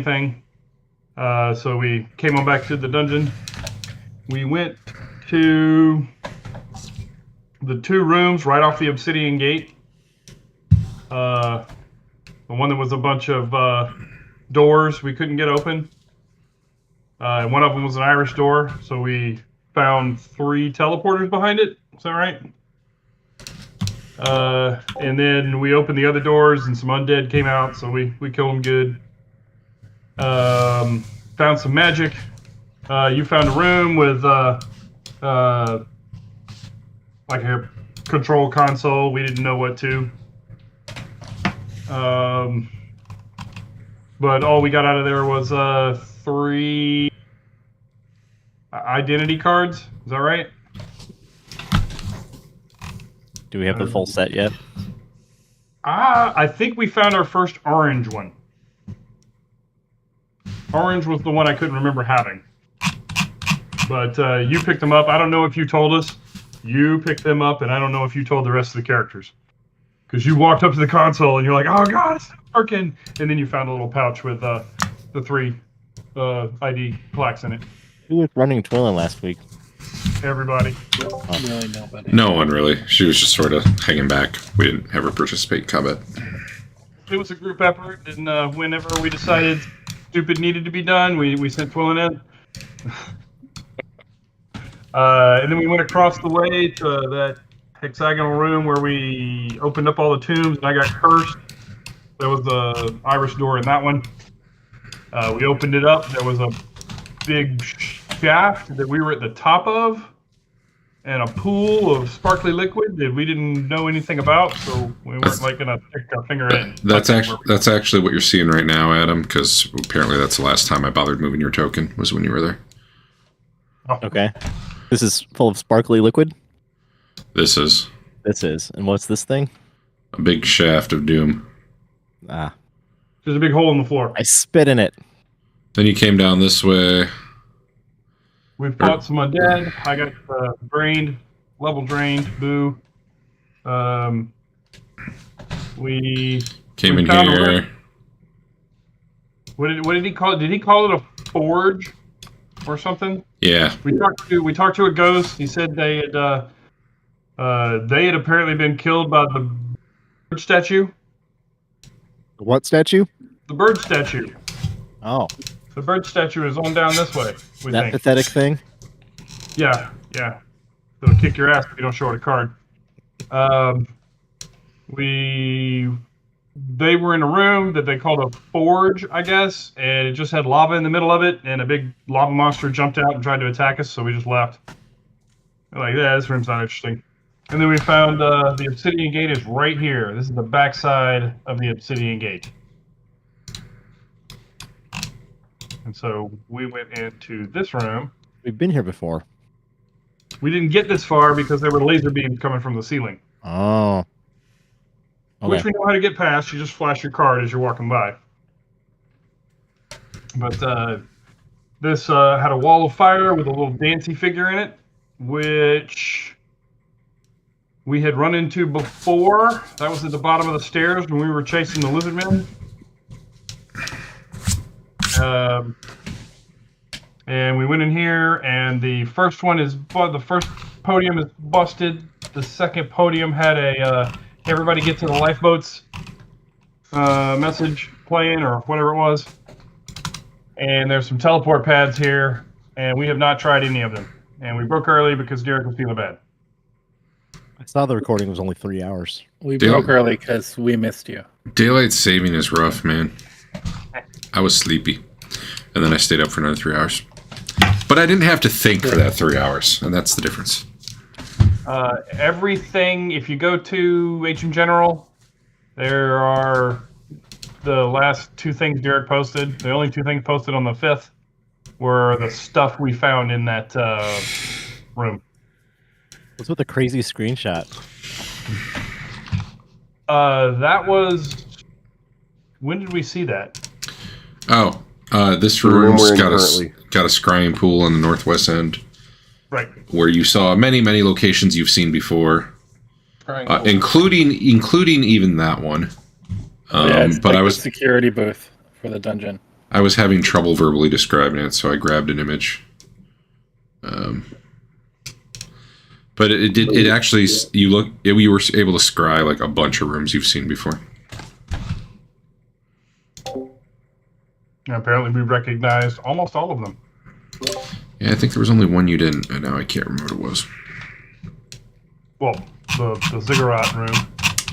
anything. So we came on back to the dungeon. We went to the 2 rooms right off the Obsidian Gate. The one that was a bunch of doors we couldn't get open. And one of them was an Irish door, so we found 3 teleporters behind it. Is that right? And then we opened the other doors, and some undead came out, so we killed them good. Found some magic. You found a room with like a control console. We didn't know what to. But all we got out of there was 3 identity cards. Is that right? Do we have the full set yet? I think we found our first orange one. Orange was the one I couldn't remember having. But you picked them up. I don't know if you told us. You picked them up, and I don't know if you told the rest of the characters. Because you walked up to the console, and you're like, oh, God, it's not working. And then you found a little pouch with the 3 ID plaques in it. Who was running Twilin last week? Everybody. Really nobody. No one really. She was just sort of hanging back. We didn't have her participate in combat. It was a group effort, and whenever we decided stupid needed to be done, we sent Twilin in. And then we went across the way to that hexagonal room where we opened up all the tombs, and I got cursed. There was the Irish door in that one. We opened it up. There was a big shaft that we were at the top of, and a pool of sparkly liquid that we didn't know anything about, so we weren't like gonna stick our finger in. That's actually what you're seeing right now, Adam, because apparently that's the last time I bothered moving your token, was when you were there. Oh. Okay. This is full of sparkly liquid? This is. This is. And what's this thing? A big shaft of doom. Ah. There's a big hole in the floor. I spit in it. Then you came down this way. We fought some undead. I got drained, level drained, boo. We Came in found here. What did he call it? Did he call it a forge or something? Yeah. We talked to a ghost. He said they had apparently been killed by the bird statue. The what statue? The bird statue. Oh. The bird statue is on down this way. That pathetic thing? Yeah. It'll kick your ass if you don't show it a card. They were in a room that they called a forge, I guess, and it just had lava in the middle of it, and a big lava monster jumped out and tried to attack us, so we just left. We're like, yeah, this room's not interesting. And then we found the Obsidian Gate is right here. This is the backside of the Obsidian Gate. And so we went into this room. We've been here before. We didn't get this far because there were laser beams coming from the ceiling. Oh. Okay. Which we know how to get past. You just flash your card as you're walking by. But this had a wall of fire with a little dancey figure in it, which we had run into before. That was at the bottom of the stairs when we were chasing the lizard men. And we went in here, and the first podium is busted. The second podium had a everybody get to the lifeboats message playing, or whatever it was. And there's some teleport pads here, and we have not tried any of them. And we broke early because Derek was feeling bad. I saw the recording was only 3 hours. We broke early because we missed you. Daylight saving is rough, man. I was sleepy. And then I stayed up for another 3 hours. But I didn't have to think for that 3 hours, and that's the difference. Everything, if you go to HM General, there are the last 2 things Derek posted. The only 2 things posted on the 5th were the stuff we found in that room. What's with the crazy screenshot? That was... When did we see that? Oh, this room's got a scrying pool on the northwest end. Right. Where you saw many, many locations you've seen before. Including even that one. Yeah, it's but like I was the security booth for the dungeon. I was having trouble verbally describing it, so I grabbed an image. But it actually, you were able to scry like a bunch of rooms you've seen before. And apparently we recognized almost all of them. Yeah, I think there was only one you didn't, and now I can't remember what it was. Well, the ziggurat room,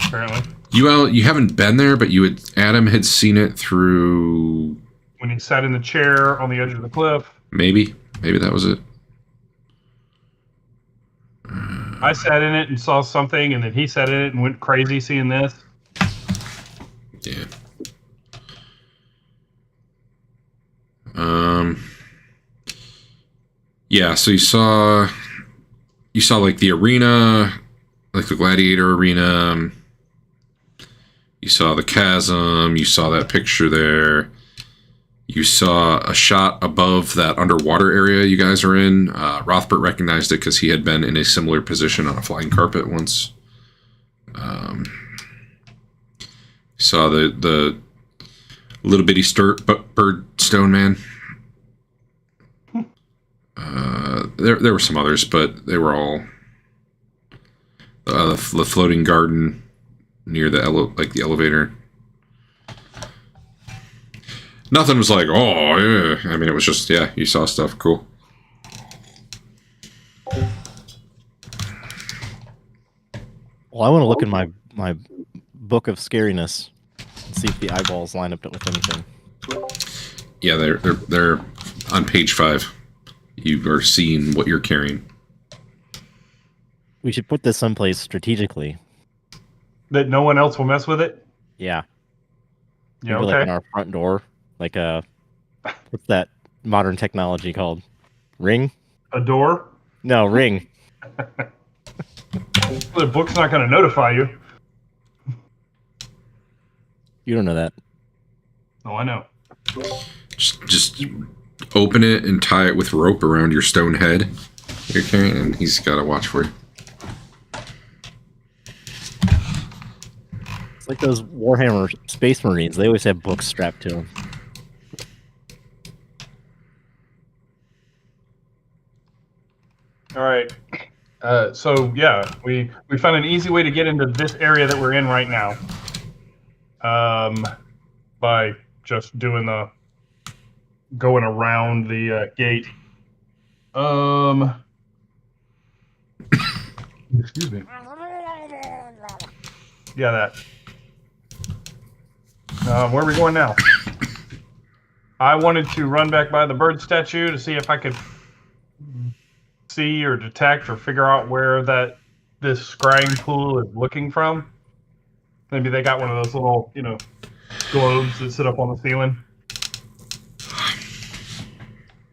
apparently. You haven't been there, but Adam had seen it through... When he sat in the chair on the edge of the cliff. Maybe that was it. I sat in it and saw something, and then he sat in it and went crazy seeing this. Yeah. Yeah, so you saw like the arena, like the gladiator arena. You saw the chasm. You saw that picture there. You saw a shot above that underwater area you guys are in. Rothbert recognized it because he had been in a similar position on a flying carpet once. Saw the little bitty bird stone man. There were some others, but they were all the floating garden near the elevator. Nothing was like, oh, yeah. I mean, it was just, yeah, you saw stuff. Cool. Well, I want to look in my book of scariness and see if the eyeballs line up with anything. Yeah, they're on page 5. You are seeing what you're carrying. We should put this someplace strategically. That no one else will mess with it? Yeah. Yeah, Maybe okay. like on our front door. Like what's that modern technology called? Ring? A door? No, ring. The book's not going to notify you. You don't know that. Oh, I know. Just open it and tie it with rope around your stone head you're carrying, and he's got to watch for you. It's like those Warhammer Space Marines. They always have books strapped to them. All right. So yeah, we found an easy way to get into this area that we're in right now. By just doing going around the gate. Excuse me. Yeah, that. Where are we going now? I wanted to run back by the bird statue to see if I could see or detect or figure out where this scrying pool is looking from. Maybe they got one of those little, globes that sit up on the ceiling,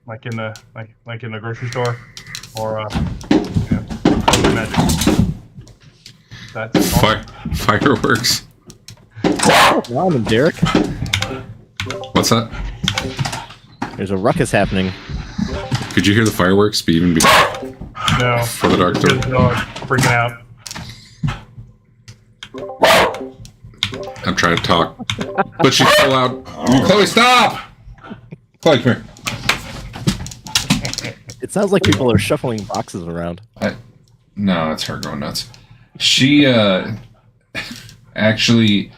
like in the grocery store, or magic. That's Fireworks. Wow, Derek. What's that? There's a ruckus happening. Could you hear the fireworks even before no the dark his dog freaking out. I'm trying to talk, but she's so loud. Chloe, stop! Chloe, come here. It sounds like people are shuffling boxes around. No, it's her going nuts. She actually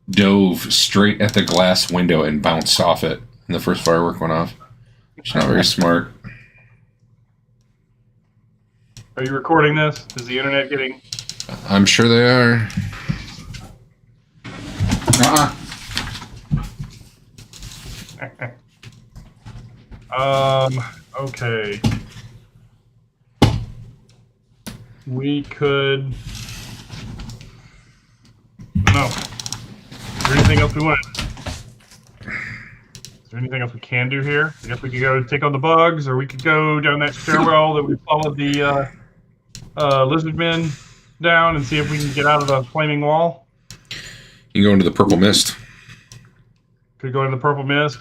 dove straight at the glass window and bounced off it, and the first firework went off. She's not very smart. Are you recording this? Is the internet getting... I'm sure they are. Okay. We could... No. Is there anything else we want? Is there anything else we can do here? I guess we could go take on the bugs, or we could go down that stairwell that we followed the lizard men down and see if we can get out of the flaming wall. You can go into the purple mist. Could go into the purple mist.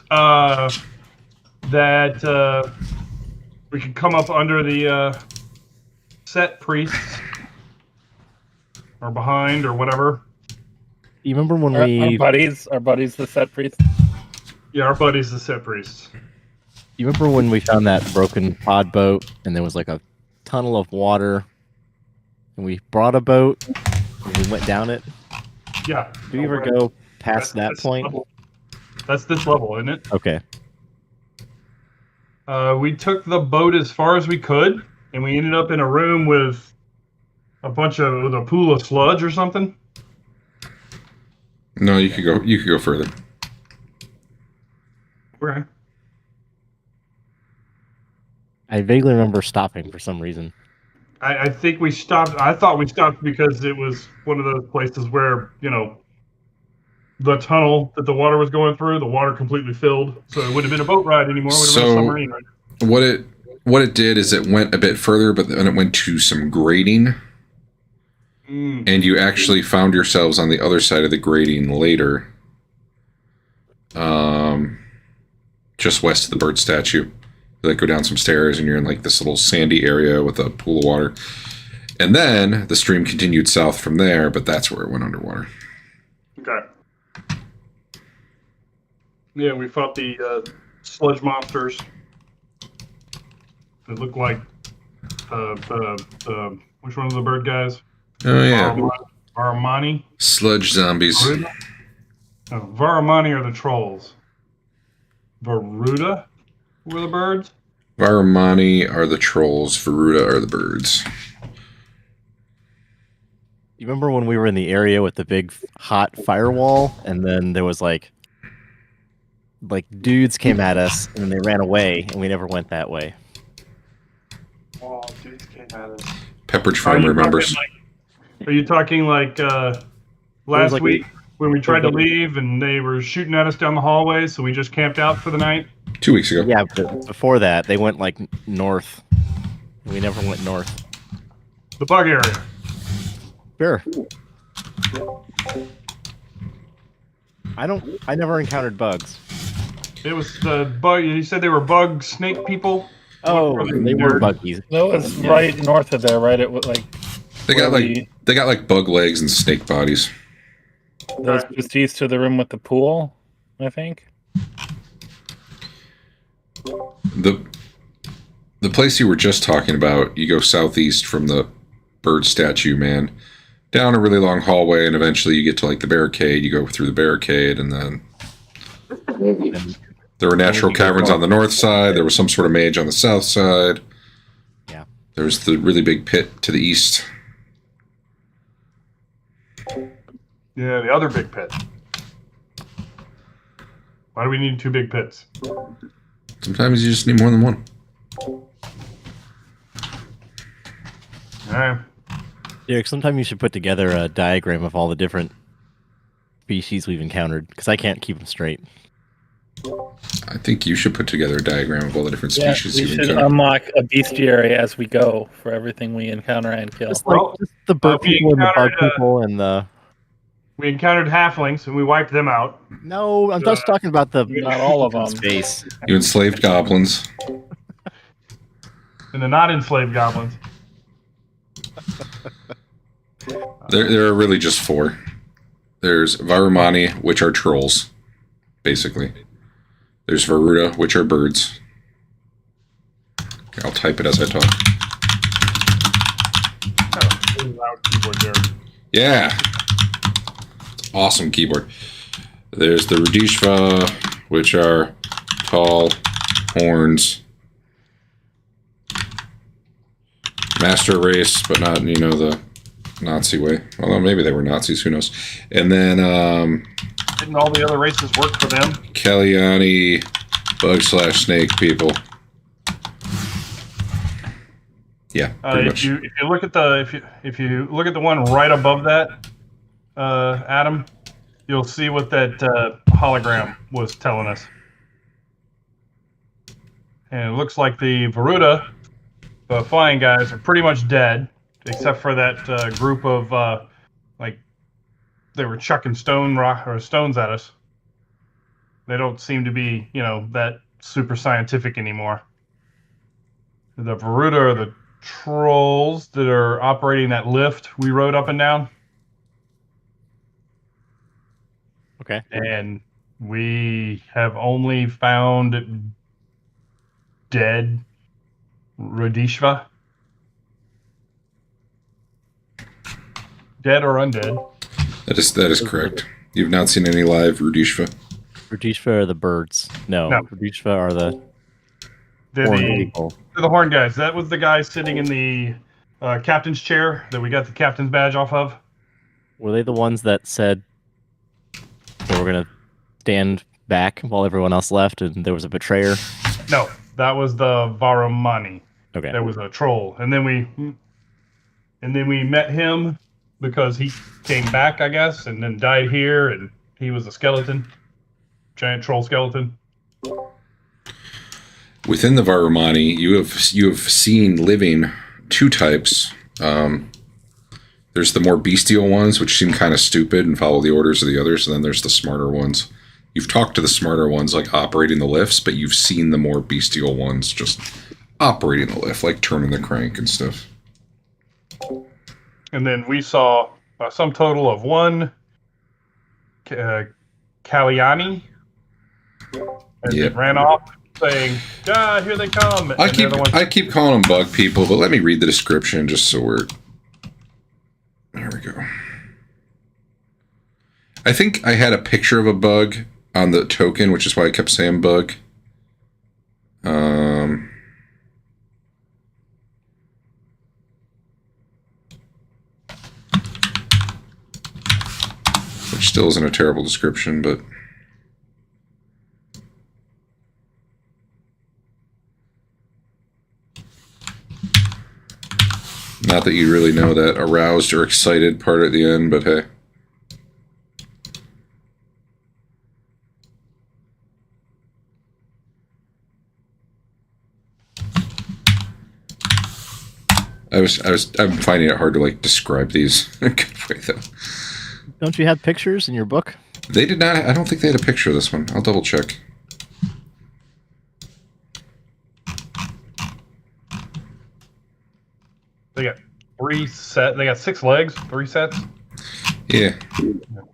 We could come up under the set priests, or behind, or whatever. You remember when Our buddies, the set priests. Yeah, our buddies, the set priests. You remember when we found that broken pod boat and there was like a tunnel of water and we brought a boat and we went down it? Yeah. Do you ever go past that point? Level. That's this level, isn't it? Okay. We took the boat as far as we could, and we ended up in a room with with a pool of sludge or something. No, you could go. You could go further. Okay. I vaguely remember stopping for some reason. I think we stopped. I thought we stopped because it was one of those places where, the tunnel that the water was going through, the water completely filled. So it wouldn't have been a boat ride anymore. It would have been a submarine ride. What it did is it went a bit further, but then it went to some grading. And you actually found yourselves on the other side of the grading later. Just west of the bird statue. You like go down some stairs and you're in like this little sandy area with a pool of water. And then the stream continued south from there, but that's where it went underwater. Okay. Yeah, we fought the sludge monsters. It looked like which one of the bird guys? Oh yeah. Varamani? Sludge zombies. No, Varamani are the trolls. Varuda were the birds? Varamani are the trolls. Varuda are the birds. You remember when we were in the area with the big hot firewall and then there was like dudes came at us and then they ran away and we never went that way. Oh, dudes came at us. Pepperidge Farm remembers. Are you talking like last week when we tried to leave and they were shooting at us down the hallway, so we just camped out for the night? 2 weeks ago. Yeah, but before that, they went like north. We never went north. The bug area. Sure. I never encountered bugs. It was the bug. You said they were bug snake people? Oh, they were buggies. That was right north of there, right? It was like They got like bug legs and snake bodies. those just east of the room with the pool, I think. The place you were just talking about, you go southeast from the bird statue, man, down a really long hallway, and eventually you get to like the barricade. You go through the barricade, and then there were natural caverns on the north side. There was some sort of mage on the south side. Yeah. There was the really big pit to the east. Yeah, the other big pit. Why do we need two big pits? Sometimes you just need more than one. Alright. Derek, sometime you should put together a diagram of all the different species we've encountered, because I can't keep them straight. I think you should put together a diagram of all the different species we you've should encountered. unlock a bestiary as we go for everything we encounter and kill. Just like just the bird we people and the bug encountered, people and the... We encountered halflings and we wiped them out. No, I'm just talking about the... Not all of them. Space. You enslaved goblins. And the not enslaved goblins. There are really just four. There's Varumani, which are trolls, basically. There's Varuda, which are birds. I'll type it as I talk. Oh, really loud keyboard there. Yeah! Awesome keyboard. There's the Rudishva, which are tall horns. Master race, but not, the Nazi way. Although maybe they were Nazis, who knows. And then, Didn't all the other races work for them? Kellyanni bug/snake people. Yeah, pretty much. If you look at if you look at the one right above that, Adam, you'll see what that hologram was telling us. And it looks like the Varuda, the flying guys, are pretty much dead, except for that group of they were chucking stones at us. They don't seem to be, that super scientific anymore. The Varuda are the trolls that are operating that lift we rode up and down. Okay. And We have only found dead Radishva. Dead or undead. That is correct. You've not seen any live Rudishva. Rudishva are the birds. No. Rudishva are the horned people. They're the horn guys. That was the guy sitting in the captain's chair that we got the captain's badge off of. Were they the ones that said they were going to stand back while everyone else left and there was a betrayer? No, that was the Varamani. Okay. That was a troll. And then we met him because he came back, I guess, and then died here, and he was a skeleton. Giant troll skeleton. Within the Varumani, you have seen living two types. There's the more bestial ones, which seem kind of stupid and follow the orders of the others, and then there's the smarter ones. You've talked to the smarter ones, like operating the lifts, but you've seen the more bestial ones just operating the lift, like turning the crank and stuff. And then we saw some total of one Kalyani. And it ran off saying, here they come. I keep calling them bug people, but let me read the description just so we're... There we go. I think I had a picture of a bug on the token, which is why I kept saying bug. Which still isn't a terrible description, but... Not that you really know that aroused or excited part at the end, but hey. I'm finding it hard to like describe these in a good way though. Don't you have pictures in your book? They did not. I don't think they had a picture of this one. I'll double check. They got They got 6 legs, 3 sets. Yeah.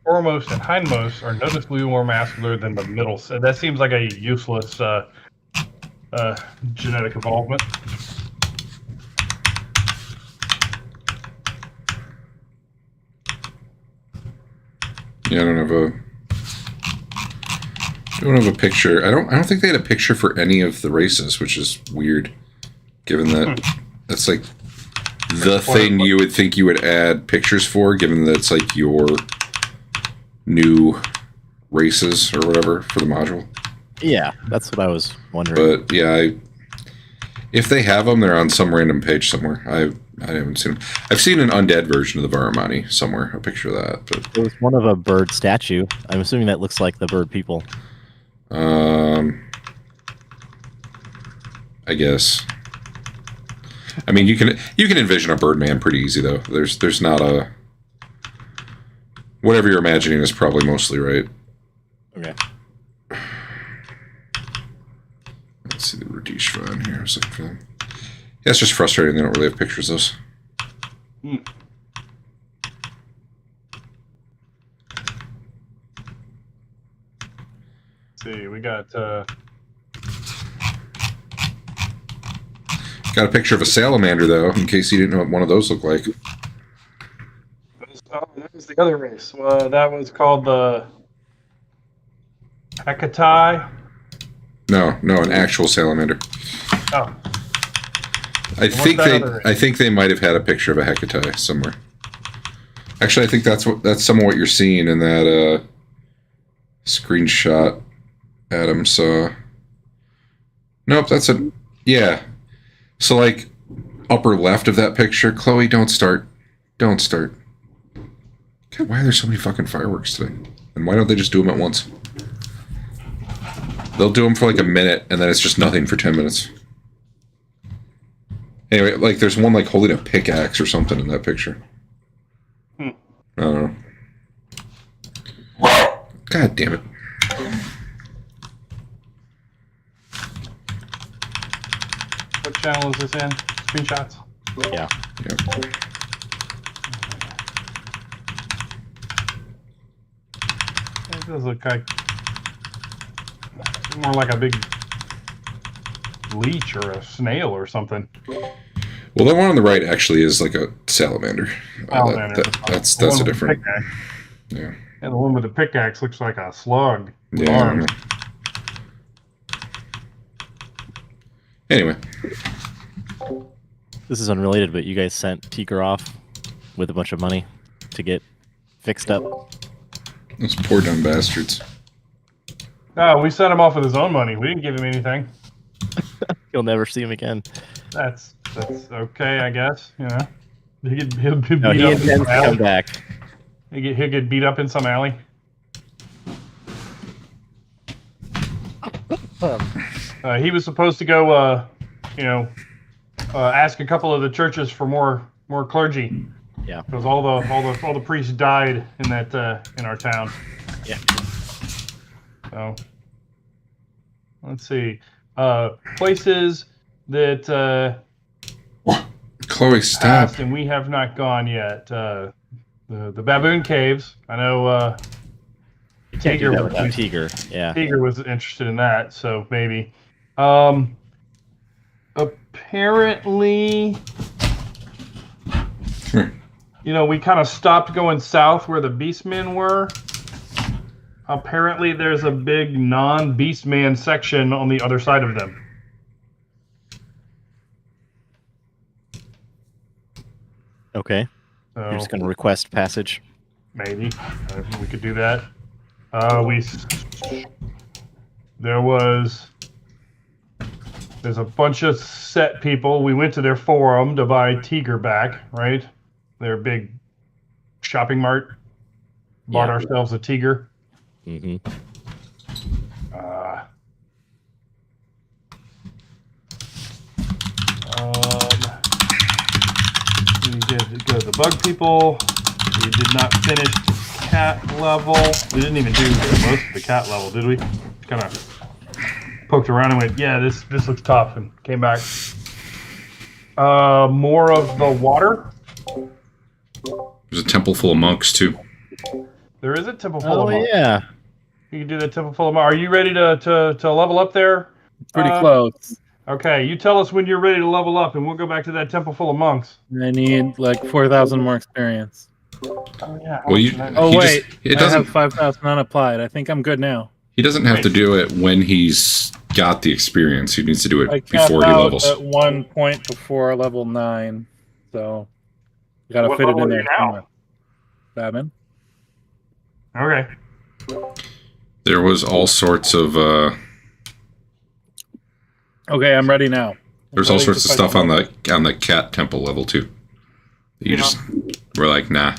Foremost and hindmost are noticeably more muscular than the middle set. That seems like a useless genetic involvement. Yeah, I don't have a picture. I don't think they had a picture for any of the races, which is weird, given that that's like the thing you would think you would add pictures for, given that it's like your new races or whatever for the module. Yeah, that's what I was wondering. But yeah, if they have them, they're on some random page somewhere. I haven't seen them. I've seen an undead version of the Varamani somewhere, a picture of that. But it was one of a bird statue. I'm assuming that looks like the bird people. I guess. I mean, you can envision a Birdman pretty easy though. There's not a... Whatever you're imagining is probably mostly right. Okay. Let's see the Radishva in here. I was looking for them. Yeah, it's just frustrating they don't really have pictures of those. Let's see, we got... Got a picture of a salamander, though, in case you didn't know what one of those looked like. that was the other race. That was called the Hekatai. No, an actual salamander. Oh. I think they might have had a picture of a Hekatai somewhere. Actually, I think that's some of what you're seeing in that screenshot Adam saw. Nope, that's a... Yeah. So, like, upper left of that picture, Chloe, don't start. Don't start. God, why are there so many fucking fireworks today? And why don't they just do them at once? They'll do them for like a minute, and then it's just nothing for 10 minutes. Anyway, like, there's one, like, holding a pickaxe or something in that picture. I don't know. God damn it. What channel is this in? Screenshots? Yeah. It does look like more like a big leech or a snail or something. Well, the one on the right actually is like a salamander. Salamander. That's The one a with the different. pickaxe. Yeah. And the one with the pickaxe looks like a slug with Yeah. arms. Anyway, This is unrelated, but you guys sent Tiger off with a bunch of money to get fixed up. those poor dumb bastards. Oh, we sent him off with his own money. We didn't give him anything. You'll never see him again. That's okay, I guess. You know, he'll get No, beat he up in intends some to come alley. back. He'll get beat up in some alley. He was supposed to go, ask a couple of the churches for more clergy. Yeah. Because all the priests died in that in our town. Yeah. So let's see, places that Chloe, stop. passed and we have not gone yet. The baboon caves. I know. You can't do Tiger that was- without Tiger. Yeah. Tiger was interested in that, so maybe. Apparently, we kind of stopped going south where the Beastmen were. Apparently, there's a big non-Beastman section on the other side of them. Okay. So You're just going to request passage. maybe we could do that. There's a bunch of set people. We went to their forum to buy Tiger back, right? Their big shopping mart. Bought Yeah. ourselves a Tiger. Mm-hmm. We did go to the bug people. We did not finish the cat level. We didn't even do most of the cat level, did we? Kind of poked around and went, yeah, this looks tough, and came back. More of the water. There's a temple full of monks too. There is a temple full of Oh, monks. yeah. You can do the temple full of monks. Are you ready to level up there? Pretty close. Okay, you tell us when you're ready to level up, and we'll go back to that temple full of monks. I need like 4,000 more experience. Oh yeah. Well, you. Oh he wait, Just, it I doesn't. have 5,000 unapplied. I think I'm good now. He doesn't have to do it when he's got the experience. He needs to do I it capped before he out levels. at 1 point before level 9, so you gotta What fit it level in are there you now? somewhere. Batman. Okay. There was all sorts of. Okay, I'm ready now. There's all sorts of stuff on the cat temple level too. You Yeah. just were like, nah.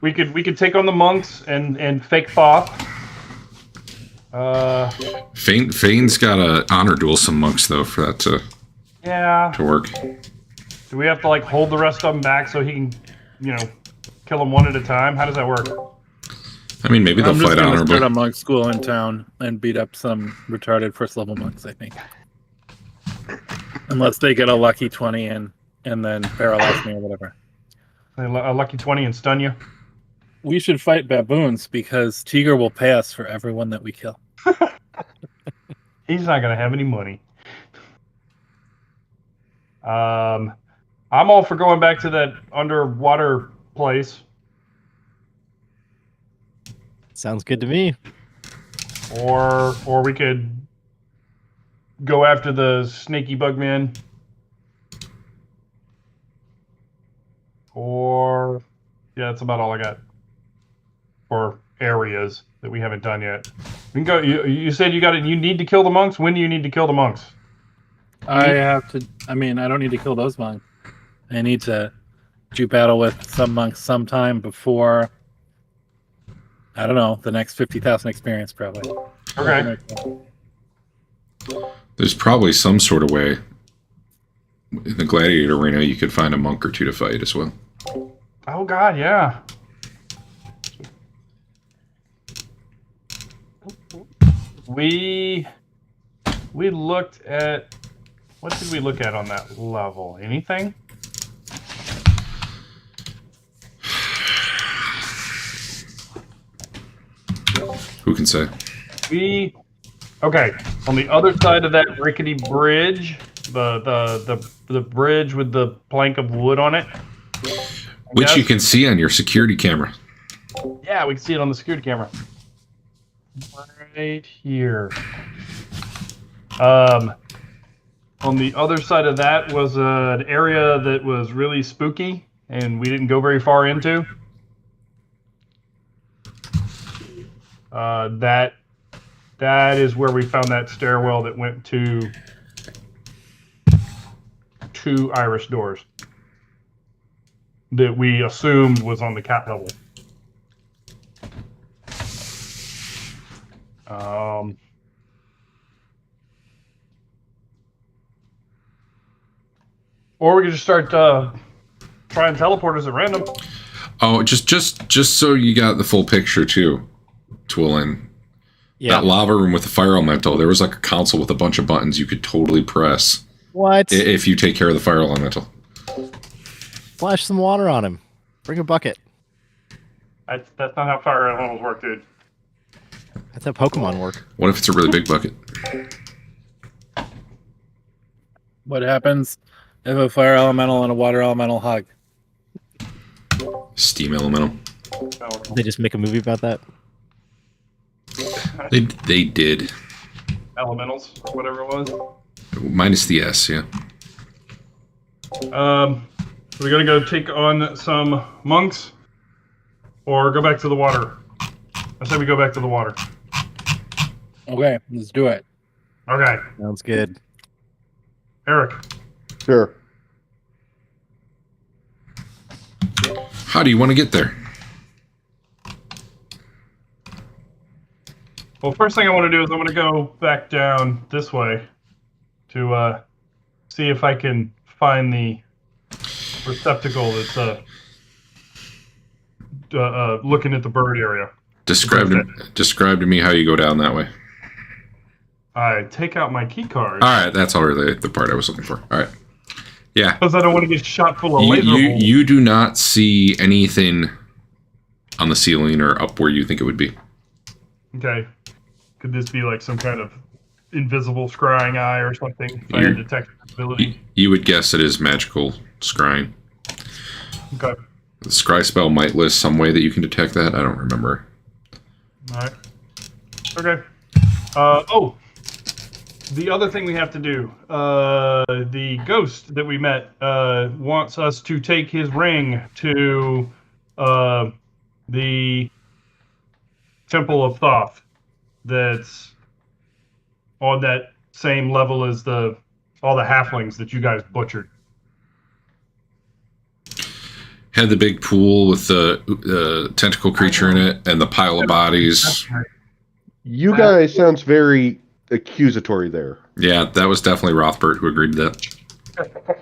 We could take on the monks and fake Thoth. Fane's got to honor duel some monks though for that Yeah. to work. Do we have to like hold the rest of them back so he can, kill them one at a time? How does that work? I mean, maybe they'll I'm just fight gonna honorably. start a monk school in town and beat up some retarded first level monks, I think. Unless they get a lucky 20 and then paralyze me or whatever. A lucky 20 and stun you. We should fight baboons because Tiger will pay us for everyone that we kill. He's not gonna have any money. I'm all for going back to that underwater place. Sounds good to me. Or we could go after the snaky bugman. Or yeah, that's about all I got for areas that we haven't done yet. We can go. You said you need to kill the monks. When do you need to kill the monks? I don't need to kill those monks. I need to do battle with some monks sometime before, I don't know, the next 50,000 experience probably. Okay. There's probably some sort of way in the gladiator arena you could find a monk or two to fight as well. Oh God, yeah. We looked at, what did we look at on that level? Anything? Who can say? Okay, on the other side of that rickety bridge, the bridge with the plank of wood on it, Which you can see on your security camera. Yeah, we can see it on the security camera. Right here. On the other side of that was an area that was really spooky, and we didn't go very far into. That is where we found that stairwell that went to 2 Irish doors that we assumed was on the cat level. Or we could just start trying teleporters at random. Oh, just so you got the full picture too, Twillin. Yeah. That lava room with the fire elemental, there was like a console with a bunch of buttons you could totally press. What? If you take care of the fire elemental. Splash some water on him. Bring a bucket. That's not how fire elementals work, dude. That's how Pokemon work. What if it's a really big bucket? What happens if a fire elemental and a water elemental hug? Steam elemental. Did they just make a movie about that? They did. Elementals, or whatever it was. Minus the S, yeah. We're gonna go take on some monks, or go back to the water. I say we go back to the water. Okay, let's do it. Okay, Sounds good. Eric. Sure. How do you want to get there? Well, first thing I want to do is I'm going to go back down this way to see if I can find the receptacle that's looking at the bird area. Describe to me how you go down that way. I take out my key card. All right, that's already the part I was looking for. All right. Yeah. Because I don't want to get shot full of laser holes. You do not see anything on the ceiling or up where you think it would be. Okay. Could this be like some kind of invisible scrying eye or something? Fire detection ability? You would guess it is magical scrying. Okay. The scry spell might list some way that you can detect that. I don't remember. Alright. Okay. The other thing we have to do. The ghost that we met wants us to take his ring to the Temple of Thoth. That's on that same level as all the halflings that you guys butchered. Had the big pool with the tentacle creature in it and the pile of bodies. You guys sounds very accusatory there. Yeah, that was definitely Rothbert who agreed to that.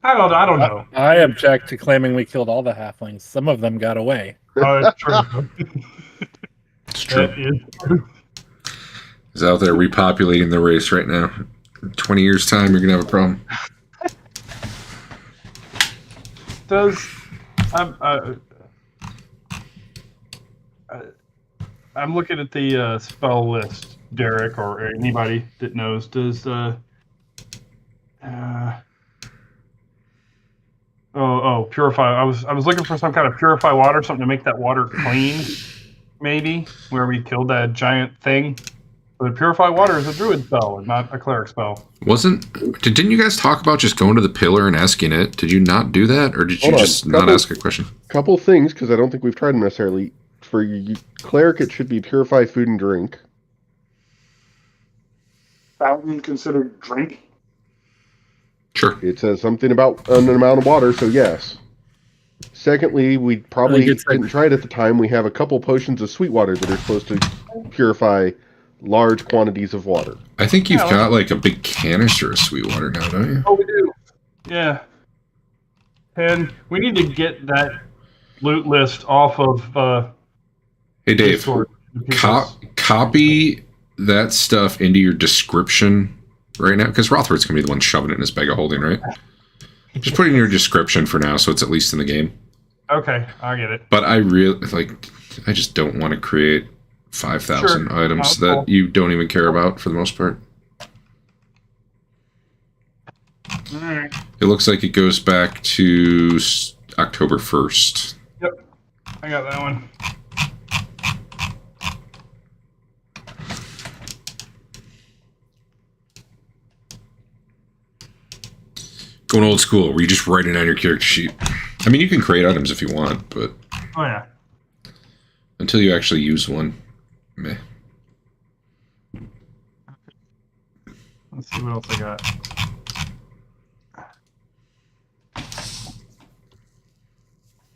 I don't know. I object to claiming we killed all the halflings. Some of them got away. It's true. It's true. That is true. He's out there repopulating the race right now. In 20 years' time, you're going to have a problem. I'm looking at the spell list, Derek, or anybody that knows. Does purify? I was looking for some kind of purify water, something to make that water clean. Maybe where we killed that giant thing. But purify water is a druid spell, not a cleric spell. Didn't you guys talk about just going to the pillar and asking it? Did you not do that, or did you just not ask a question? Couple things, because I don't think we've tried them necessarily. For you, cleric, it should be purify food and drink. Fountain considered drink? Sure. It says something about an amount of water, so yes. Secondly, we probably didn't try it at the time. We have a couple potions of sweet water that are supposed to purify large quantities of water. I think you've got like a big canister of sweet water now, don't you? Oh, we do. Yeah. And we need to get that loot list off of... Hey, Dave, copy that stuff into your description right now, because Rothbert's going to be the one shoving it in his bag of holding, right? Just put it in your description for now, so it's at least in the game. Okay, I get it. But I just don't want to create 5,000 Sure. items Cool. that you don't even care about for the most part. All right. It looks like it goes back to October 1st. Yep. I got that one. Going old school, where you just write it on your character sheet. I mean, you can create items if you want, but Oh yeah. until you actually use one, meh. Let's see what else I got.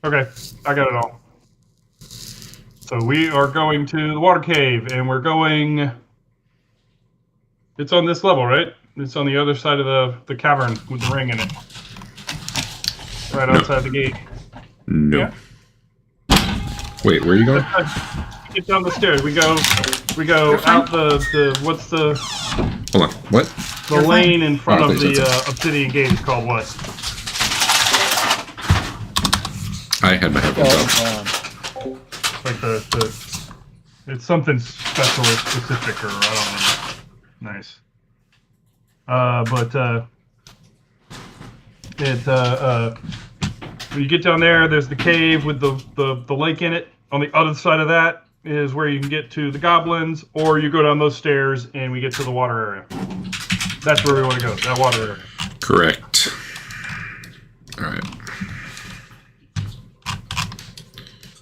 Okay, I got it all. So we are going to the water cave, and we're going. It's on this level, right? It's on the other side of the cavern with the ring in it, right outside the gate. No. Yeah. Wait, where are you going? Get down the stairs. We go out the what's the Hold on. What? lane in front Oh, of please, the that's obsidian gate is called what? I had my headphones off. Like the it's something special or specific or I don't know. Nice. But when you get down there, there's the cave with the lake in it. On the other side of that is where you can get to the goblins, or you go down those stairs and we get to the water area. That's where we want to go, that water area. Correct. Alright.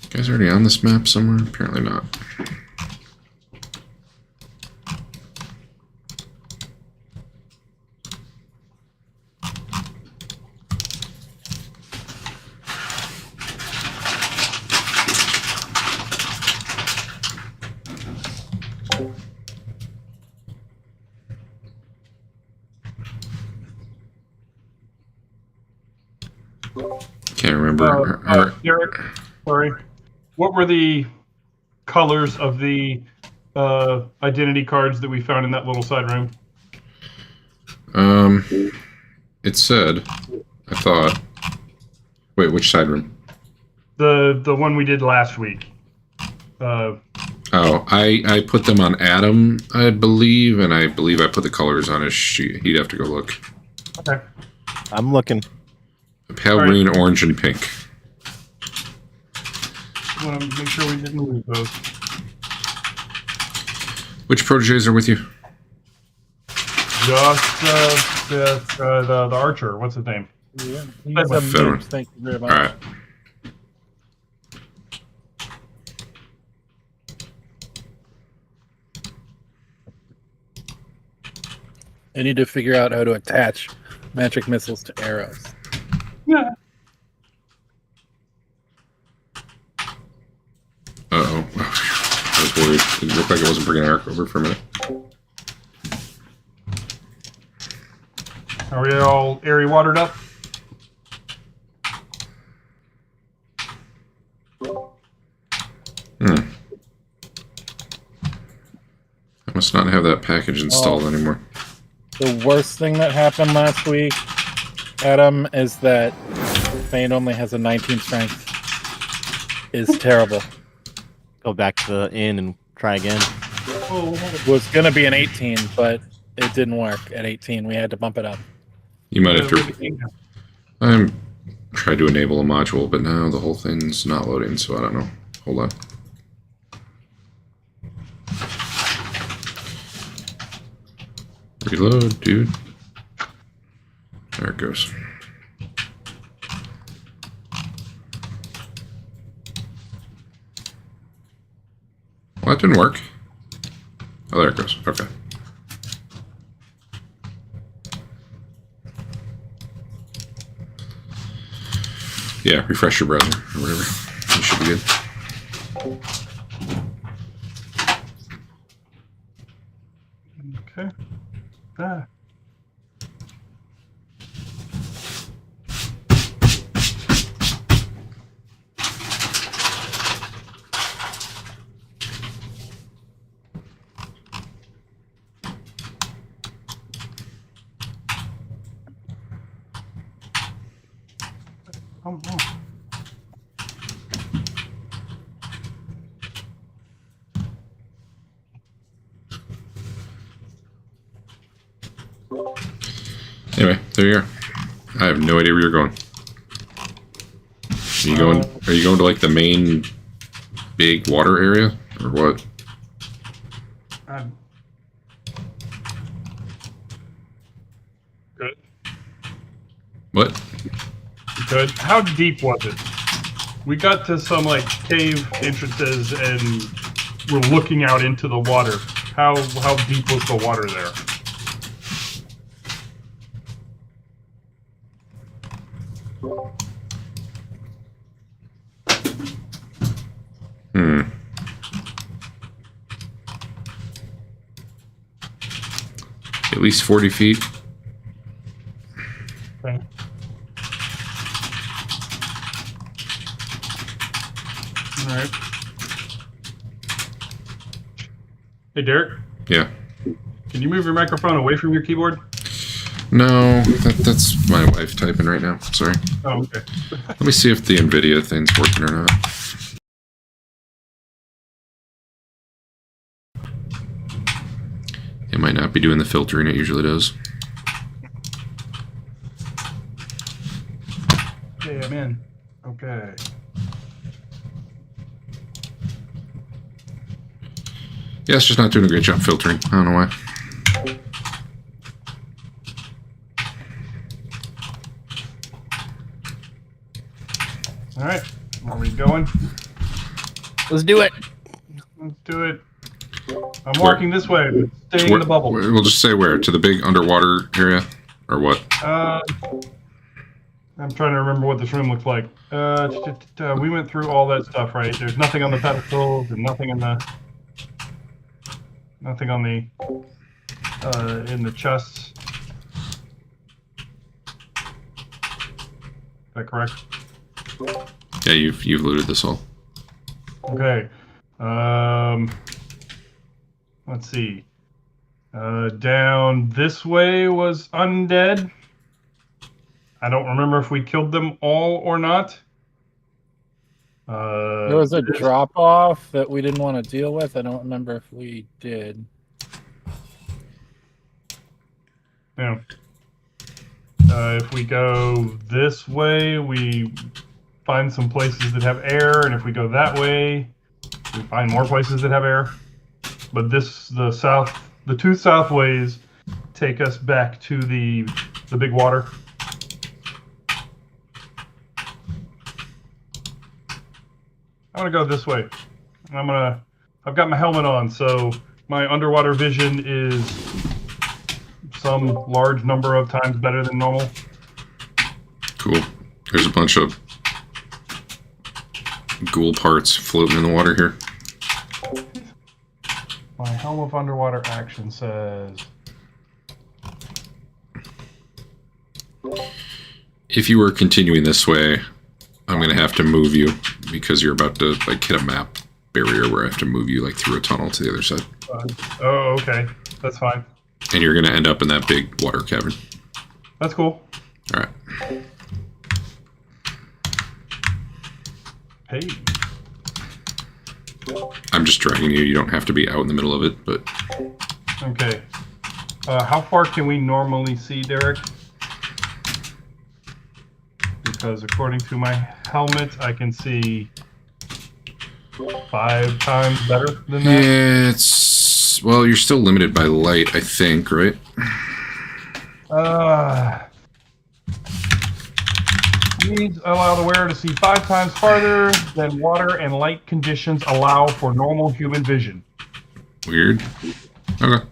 You guys already on this map somewhere? Apparently not. Can't remember. Derek, sorry. What were the colors of the identity cards that we found in that little side room? It said, I thought. Wait, which side room? The one we did last week. Oh, I put them on Adam, I believe, and I believe I put the colors on his sheet. He'd have to go look. Okay. I'm looking. Pale All right. green, orange, and pink. I want to make sure we didn't lose those. Which proteges are with you? Just the archer. What's his name? Yeah, That's he's a Fedor. mooch, thank you very much. Alright. I need to figure out how to attach magic missiles to arrows. Yeah. Uh-oh. I was worried. It looked like it wasn't bringing Eric over for a minute. Are we all airy watered up? I must not have that package installed anymore. The worst thing that happened last week, Adam, is that Thane only has a 19 strength. Is terrible. Go back to the inn and try again. Was gonna be an 18, but it didn't work at 18. We had to bump it up. You might have to... I'm trying to enable a module, but now the whole thing's not loading, so I don't know. Hold on. Reload, dude. There it goes. Well, that didn't work. Oh, there it goes. Okay. Yeah, refresh your browser or whatever. You should be good. Okay. Ah. Come on. Anyway, there you are. I have no idea where you're going. Are you going? Are you going to like the main big water area or what? Good. What? Good. How deep was it? We got to some like cave entrances and we're looking out into the water. How deep was the water there? At least 40 feet. Okay. All right. Hey, Derek. Yeah. Can you move your microphone away from your keyboard? No, that's my wife typing right now. Sorry. Oh, okay. Let me see if the NVIDIA thing's working or not. It might not be doing the filtering it usually does. Okay, I'm in. Okay. Yeah, it's just not doing a great job filtering. I don't know why. All right. Are we going? Let's do it. Let's do it. I'm walking this way, but staying in the bubble. We'll just say where? To the big underwater area? Or what? I'm trying to remember what this room looks like. We went through all that stuff, right? There's nothing on the pedestals and nothing in the in the chests. Is that correct? Yeah, you've looted this all. Okay. Let's see. Down this way was undead. I don't remember if we killed them all or not. There was a drop off that we didn't want to deal with. I don't remember if we did. Yeah. If we go this way, we find some places that have air, and if we go that way, we find more places that have air. But the two south ways take us back to the big water. I'm gonna go this way. I've got my helmet on, so my underwater vision is some large number of times better than normal. Cool. There's a bunch of ghoul parts floating in the water here. My Helm of Underwater action says... If you were continuing this way, I'm going to have to move you because you're about to like hit a map barrier where I have to move you like through a tunnel to the other side. Oh, okay. That's fine. And you're going to end up in that big water cavern. That's cool. All right. Hey. I'm just dragging you. You don't have to be out in the middle of it, but... Okay. How far can we normally see, Derek? Because according to my helmet, I can see 5 times better than that. Yeah, it's... Well, you're still limited by light, I think, right? Needs allow the wearer to see 5 times farther than water and light conditions allow for normal human vision. Weird. Okay.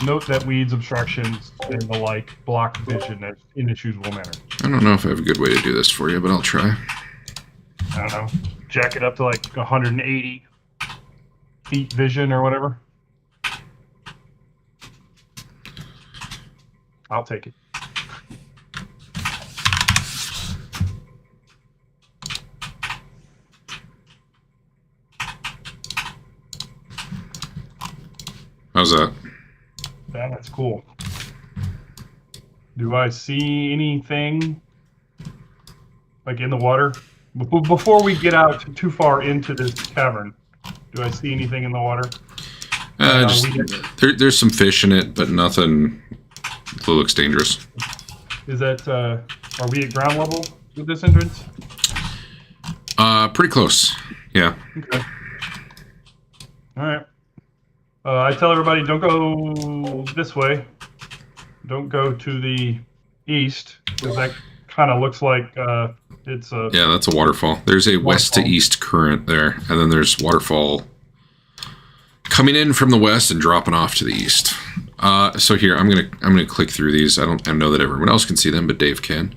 Note that weeds, obstructions, and the like block vision in its usual manner. I don't know if I have a good way to do this for you, but I'll try. I don't know. Jack it up to like 180 feet vision or whatever. I'll take it. How's that? That's cool. Do I see anything like in the water? Before we get out too far into this cavern, do I see anything in the water? There's some fish in it, but nothing Blue looks dangerous. Is that, are we at ground level with this entrance? Pretty close. Yeah. Okay. Alright. I tell everybody, don't go this way. Don't go to the east, because that kind of looks like it's a... Yeah, that's a waterfall. There's a west to east current there, and then there's waterfall coming in from the west and dropping off to the east. So here, I'm gonna click through these. I know that everyone else can see them, but Dave can.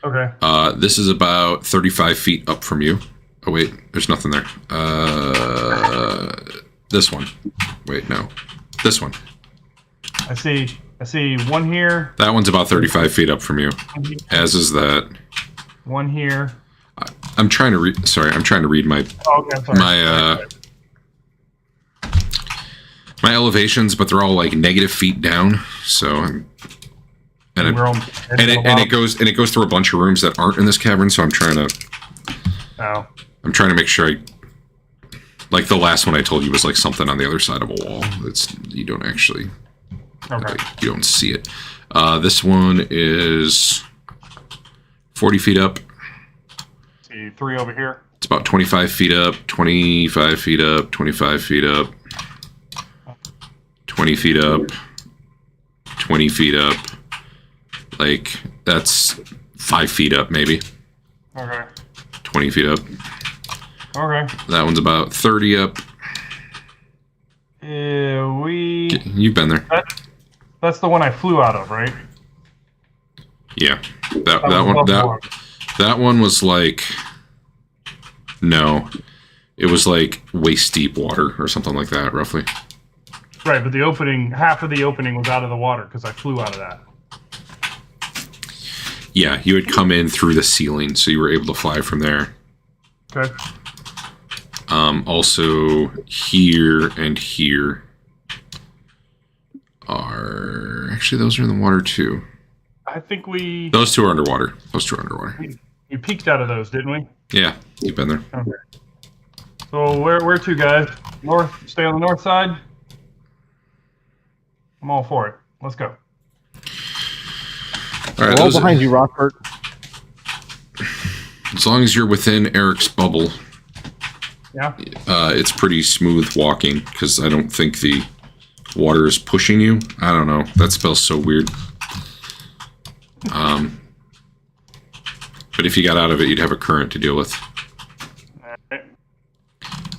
Okay. This is about 35 feet up from you. Oh wait, there's nothing there. This one. Wait, no. This one. I see one here. That one's about 35 feet up from you. As is that. One here. I'm trying to read. Sorry, I'm trying to read my Okay, I'm sorry. my elevations, but they're all like negative feet down. So, it goes through a bunch of rooms that aren't in this cavern. So I'm trying to make sure like the last one I told you was like something on the other side of a wall. You don't actually. Okay. You don't see it. This one is 40 feet up. See 3 over here. It's about 25 feet up, 25 feet up, 25 feet up, 20 feet up, 20 feet up. Like, that's 5 feet up, maybe. Okay. 20 feet up. Okay. That one's about 30 up. You've been there. That's the one I flew out of, right? Yeah. That one was like... No. It was like waist deep water or something like that, roughly. Right, but the opening, half of the opening was out of the water because I flew out of that. Yeah, you had come in through the ceiling, so you were able to fly from there. Okay. Also, here and here are... Actually, those are in the water, too. I think we... Those two are underwater. Those two are underwater. We peeked out of those, didn't we? Yeah, you've been there. Okay. So where to, guys? North? Stay on the north side? I'm all for it. Let's go. All right, all behind you, Rockford. As long as you're within Eric's bubble, Yeah. It's pretty smooth walking because I don't think the water is pushing you. I don't know. That spell's so weird. But if you got out of it, you'd have a current to deal with.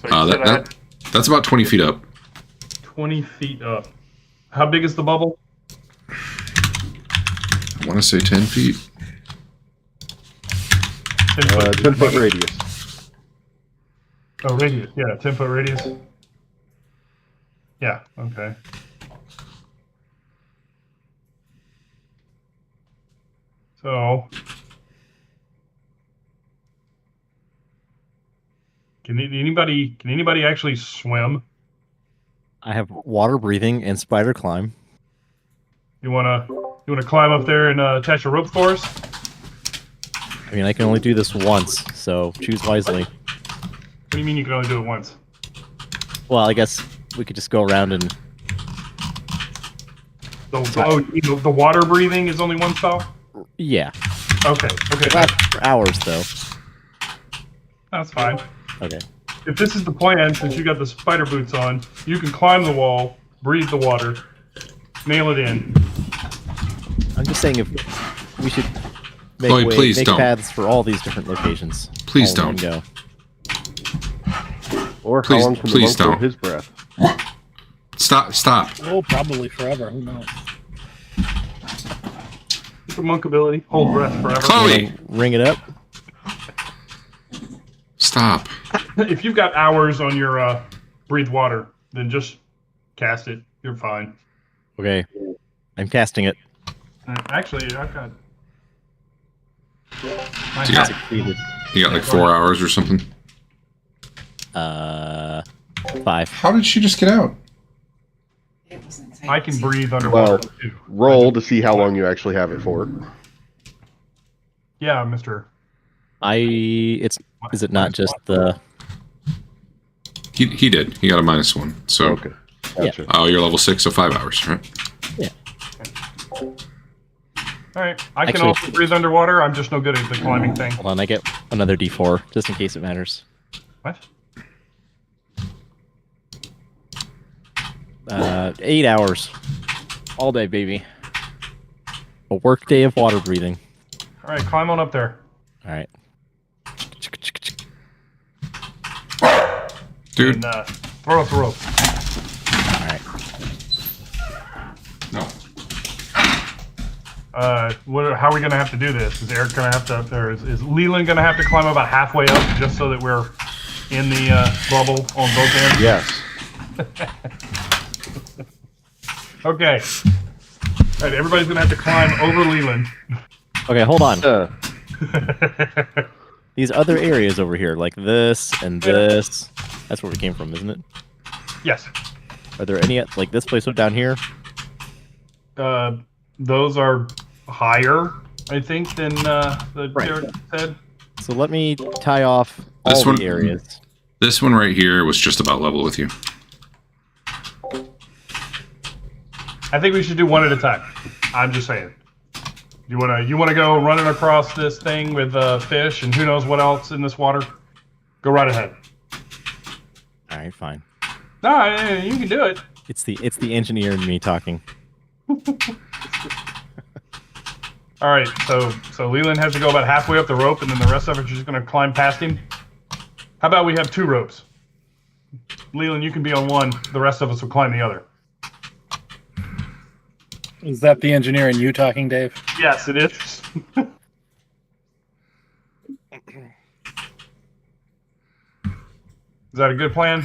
Alright. So that's about 20 feet up. 20 feet up. How big is the bubble? I want to say 10 feet. 10 foot. 10-foot radius. Oh, radius. Yeah, 10-foot radius. Yeah, okay. So, can anybody actually swim? I have water breathing and spider climb. You wanna climb up there and attach a rope for us? I mean, I can only do this once, so choose wisely. What do you mean you can only do it once? Well, I guess we could just go around and... The water breathing is only one spell? Yeah. Okay. It lasts for hours, though. That's fine. Okay. If this is the plan, since you got the spider boots on, you can climb the wall, breathe the water, nail it in. I'm just saying if we should make, please don't. paths for all these different locations. Please all in don't. one go. Or Please- how long can the please monk hold don't. his breath? Stop. Oh, probably forever. Who knows? The monk ability, hold breath forever. Chloe! Ring it up. Stop. If you've got hours on your breathe water, then just cast it. You're fine. Okay. I'm casting it. Actually, I've got. So you got like 4 hours or something? 5. How did she just get out? I can breathe underwater Well, too. roll to see how long you actually have it for. Yeah, Mister. Is it not just the... He did. He got a -1. So, Okay. Gotcha. oh, you're level 6, so 5 hours, right? Yeah. All right. I can Actually- also breathe underwater. I'm just no good at the climbing thing. Hold on, I get another D4 just in case it matters. What? 8 hours, all day, baby. A work day of water breathing. All right, climb on up there. All right. Dude. And throw up the rope. All right. No. How are we going to have to do this? Is Eric going to have to, or is Leland going to have to climb about halfway up just so that we're in the bubble on both ends? Yes. Okay. All right, everybody's going to have to climb over Leland. Okay, hold on. Uh, These other areas over here, like this and this, that's where we came from, isn't it? Yes. Are there any, like this place down here? Those are higher, I think, than the Right. Jared said. So let me tie off all This one- the areas. This one right here was just about level with you. I think we should do one at a time. I'm just saying. You wanna go running across this thing with fish and who knows what else in this water? Go right ahead. All right, fine. No, you can do it. It's the engineer in me talking. All right, so Leland has to go about halfway up the rope, and then the rest of us are just gonna climb past him. How about we have 2 ropes? Leland, you can be on one. The rest of us will climb the other. Is that the engineer and you talking, Dave? Yes, it is. Is that a good plan?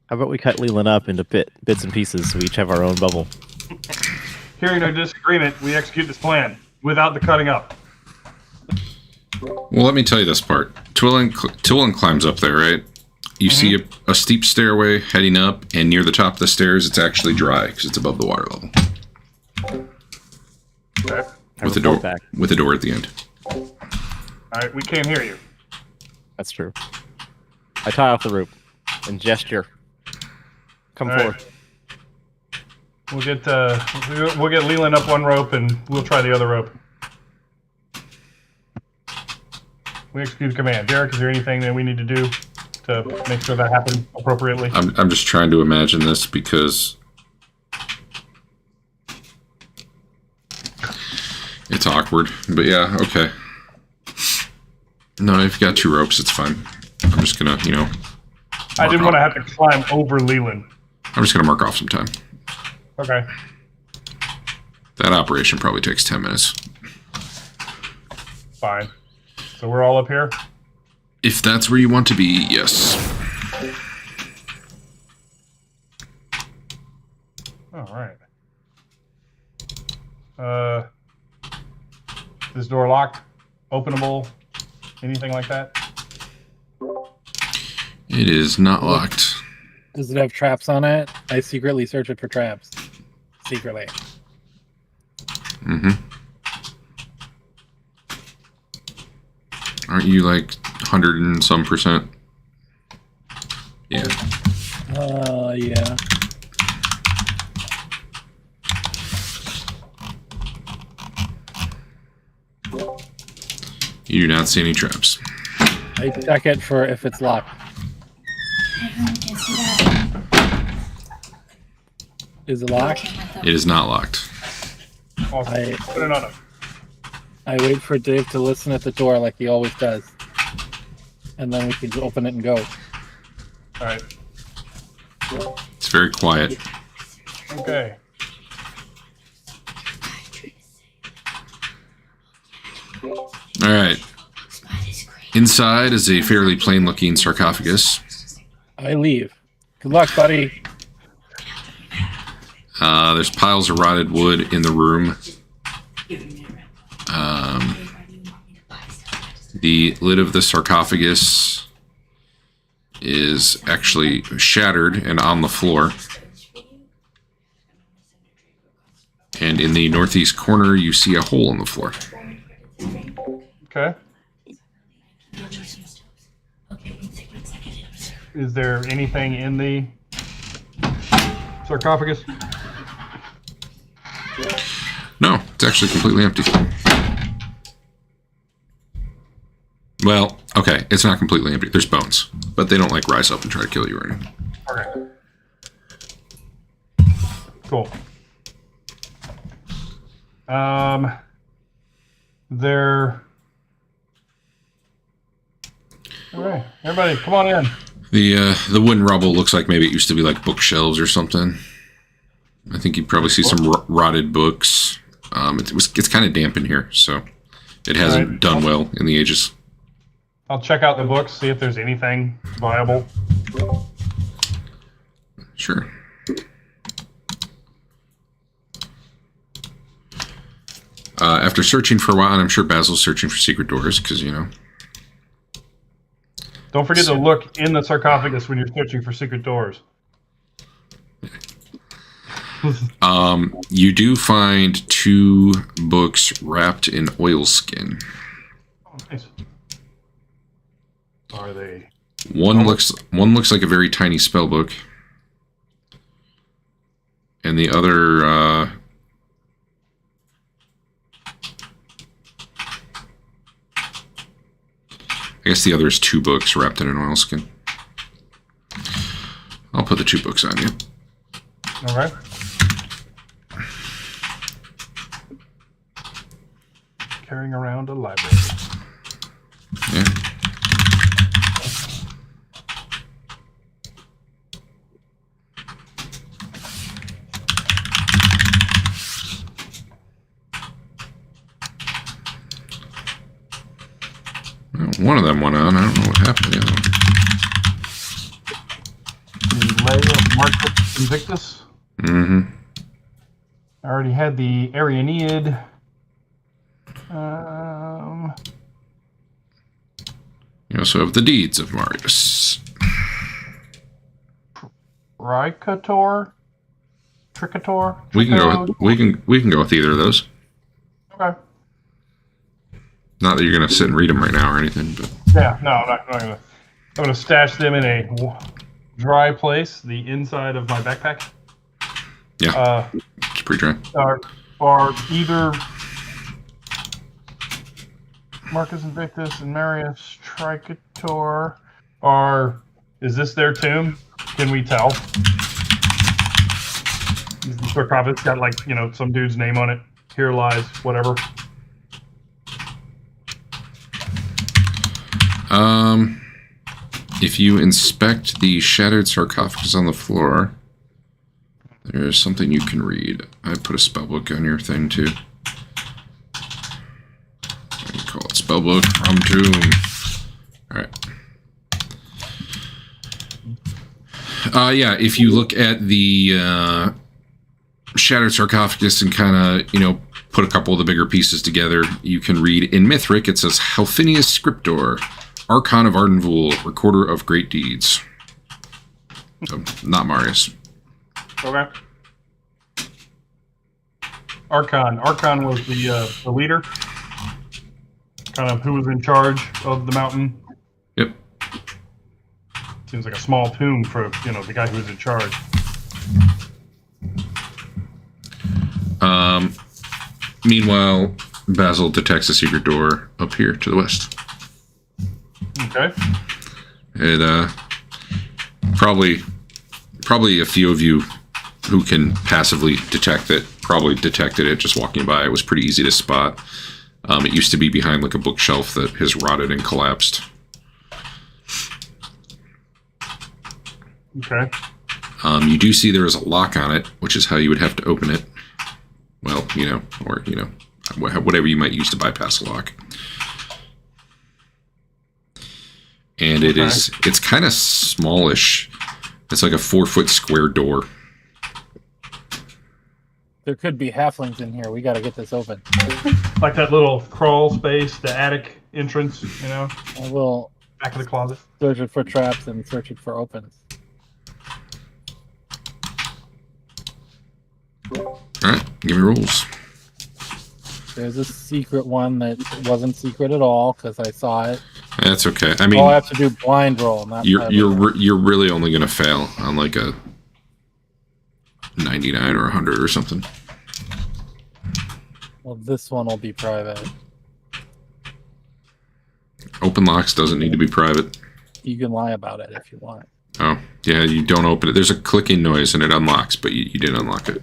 How about we cut Leland up into bits and pieces so we each have our own bubble? Hearing no disagreement, we execute this plan without the cutting up. Well, let me tell you this part. Twillin climbs up there, right? You see a steep stairway heading up, and near the top of the stairs, it's actually dry because it's above the water level. Okay. With a door, back. with a door at the end. All right, we can't hear you. That's true. I tie off the rope and gesture. Come All right. forward. We'll get Leland up one rope, and we'll try the other rope. We execute the command. Derek, is there anything that we need to do to make sure that happens appropriately? I'm just trying to imagine this because it's awkward. But yeah, okay. No, if you got 2 ropes, it's fine. I'm just gonna, I didn't want to have to climb over Leland. I'm just gonna mark off some time. Okay. That operation probably takes 10 minutes. Fine. So we're all up here? If that's where you want to be, yes. All right. This door locked? Openable? Anything like that? It is not locked. Does it have traps on it? I secretly search it for traps. Secretly. Mm-hmm. Aren't you like 100 and some %? Yeah. Yeah. You do not see any traps. I check it for if it's locked. Is it locked? It is not locked. Awesome. I- Put it on it. I wait for Dave to listen at the door like he always does. And then we can open it and go. All right. It's very quiet. Okay. All right. Inside is a fairly plain-looking sarcophagus. I leave. Good luck, buddy. There's piles of rotted wood in the room. The lid of the sarcophagus is actually shattered and on the floor. And in the northeast corner, you see a hole in the floor. Okay. Is there anything in the sarcophagus? No, it's actually completely empty. Well, okay, it's not completely empty. There's bones, but they don't like rise up and try to kill you or anything. Okay. Cool. There. All right, everybody, come on in. The wooden rubble looks like maybe it used to be like bookshelves or something. I think you'd probably see some rotted books. It's kind of damp in here, so it hasn't done well in the ages. I'll check out the books, see if there's anything viable. Sure. After searching for a while, and I'm sure Basil's searching for secret doors, because, you know. Don't forget to look in the sarcophagus when you're searching for secret doors. You do find 2 books wrapped in oilskin. Oh, nice. Are they? One looks like a very tiny spell book, and the other I guess the other is 2 books wrapped in an oilskin. I'll put the 2 books on you. All right. Carrying around a library. Yeah. Well, one of them went on. I don't know what happened to the other one. The Lay of Marcus Invictus. Mm-hmm. I already had the Arianeid. You also have the deeds of Marius. Tricator? Tricator? We can go. We can go with either of those. Okay. Not that you're gonna sit and read them right now or anything, but Yeah, no, I'm not gonna. I'm gonna stash them in a dry place, the inside of my backpack. yeah, it's pretty dry. Are either Marcus Invictus and Marius Tricator is this their tomb? Can we tell? The sarcophagus got like, you know, some dude's name on it. Here lies whatever. If you inspect the shattered sarcophagus on the floor, there's something you can read. I put a spellbook on your thing too. You call it spellbook from tomb. Alright. Yeah, if you look at the shattered sarcophagus and kind of, you know, put a couple of the bigger pieces together, you can read in Mithric, it says Halfinius Scriptor, Archon of Arden Vul, Recorder of Great Deeds. So, not Marius. Okay. Archon. Archon was the leader. Kind of who was in charge of the mountain. Yep. Seems like a small tomb for, you know, the guy who was in charge. Meanwhile, Basil detects a secret door up here to the west. Okay. It probably a few of you who can passively detect it probably detected it just walking by. It was pretty easy to spot. It used to be behind like a bookshelf that has rotted and collapsed. Okay. You do see there is a lock on it, which is how you would have to open it. Well, you know, or, you know, whatever you might use to bypass a lock. And Okay. it's kind of smallish. It's like a 4-foot square door. There could be halflings in here. We got to get this open. Like that little crawl space, the attic entrance, you know, I will back of the closet. search it for traps and search it for opens. Alright, give me rules. There's a secret one that wasn't secret at all because I saw it. That's okay. I mean, Oh, I have to do blind roll. Not you're really only going to fail on like a 99 or 100 or something. Well, this one will be private. Open locks doesn't need to be private. You can lie about it if you want. Oh, yeah, you don't open it. There's a clicking noise and it unlocks, but you didn't unlock it.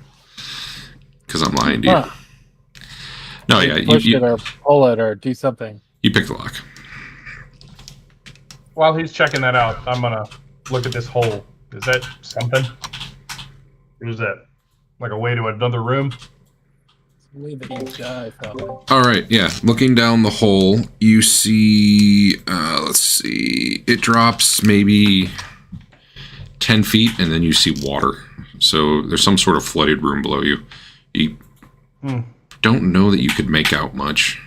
Because I'm lying to you. Huh. No, yeah, Push it or pull it or do something. you pick the lock. While he's checking that out, I'm gonna look at this hole. Is that something? Or is that like a way to another room? Leave it each guy, probably. All right, yeah. Looking down the hole, you see, let's see, it drops maybe 10 feet, and then you see water. So there's some sort of flooded room below you. You don't know that you could make out much.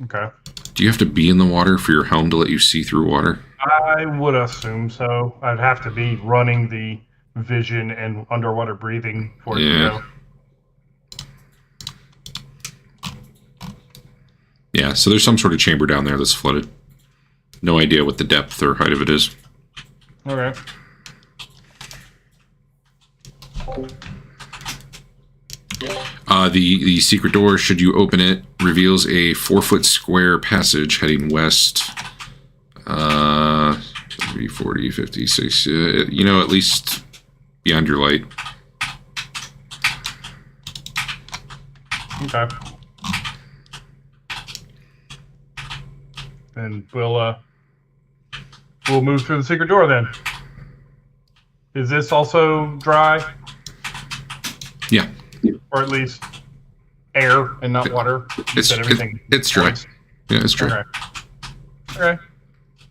Okay. Do you have to be in the water for your helm to let you see through water? I would assume so. I'd have to be running the vision and underwater breathing for it to go. Yeah, so there's some sort of chamber down there that's flooded. No idea what the depth or height of it is. Okay. The secret door, should you open it, reveals a 4-foot square passage heading west. 30, 40, 50, 60, you know, at least beyond your light. Okay. And we'll move through the secret door then. Is this also dry? Yeah. Or at least air and not water? You said everything. It's dry. Points. Yeah, it's dry. Okay. Okay.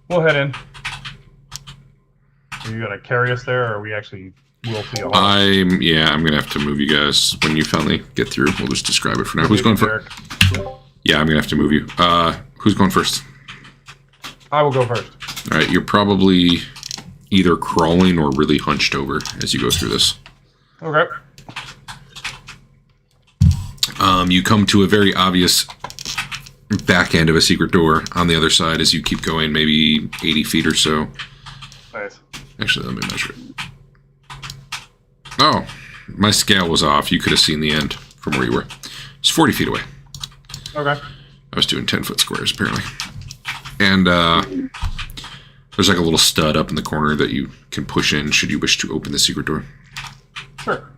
We'll head in. Are you gonna carry us there, or are we actually will see a hole? I'm gonna have to move you guys when you finally get through. We'll just describe it for now. Who's going first? Yeah, I'm gonna have to move you. Who's going first? I will go first. All right, you're probably either crawling or really hunched over as you go through this. Okay. You come to a very obvious back end of a secret door on the other side as you keep going, maybe 80 feet or so. Nice. Actually, let me measure it. Oh, my scale was off. You could have seen the end from where you were. It's 40 feet away. Okay. I was doing 10-foot squares, apparently. And there's like a little stud up in the corner that you can push in should you wish to open the secret door. Sure.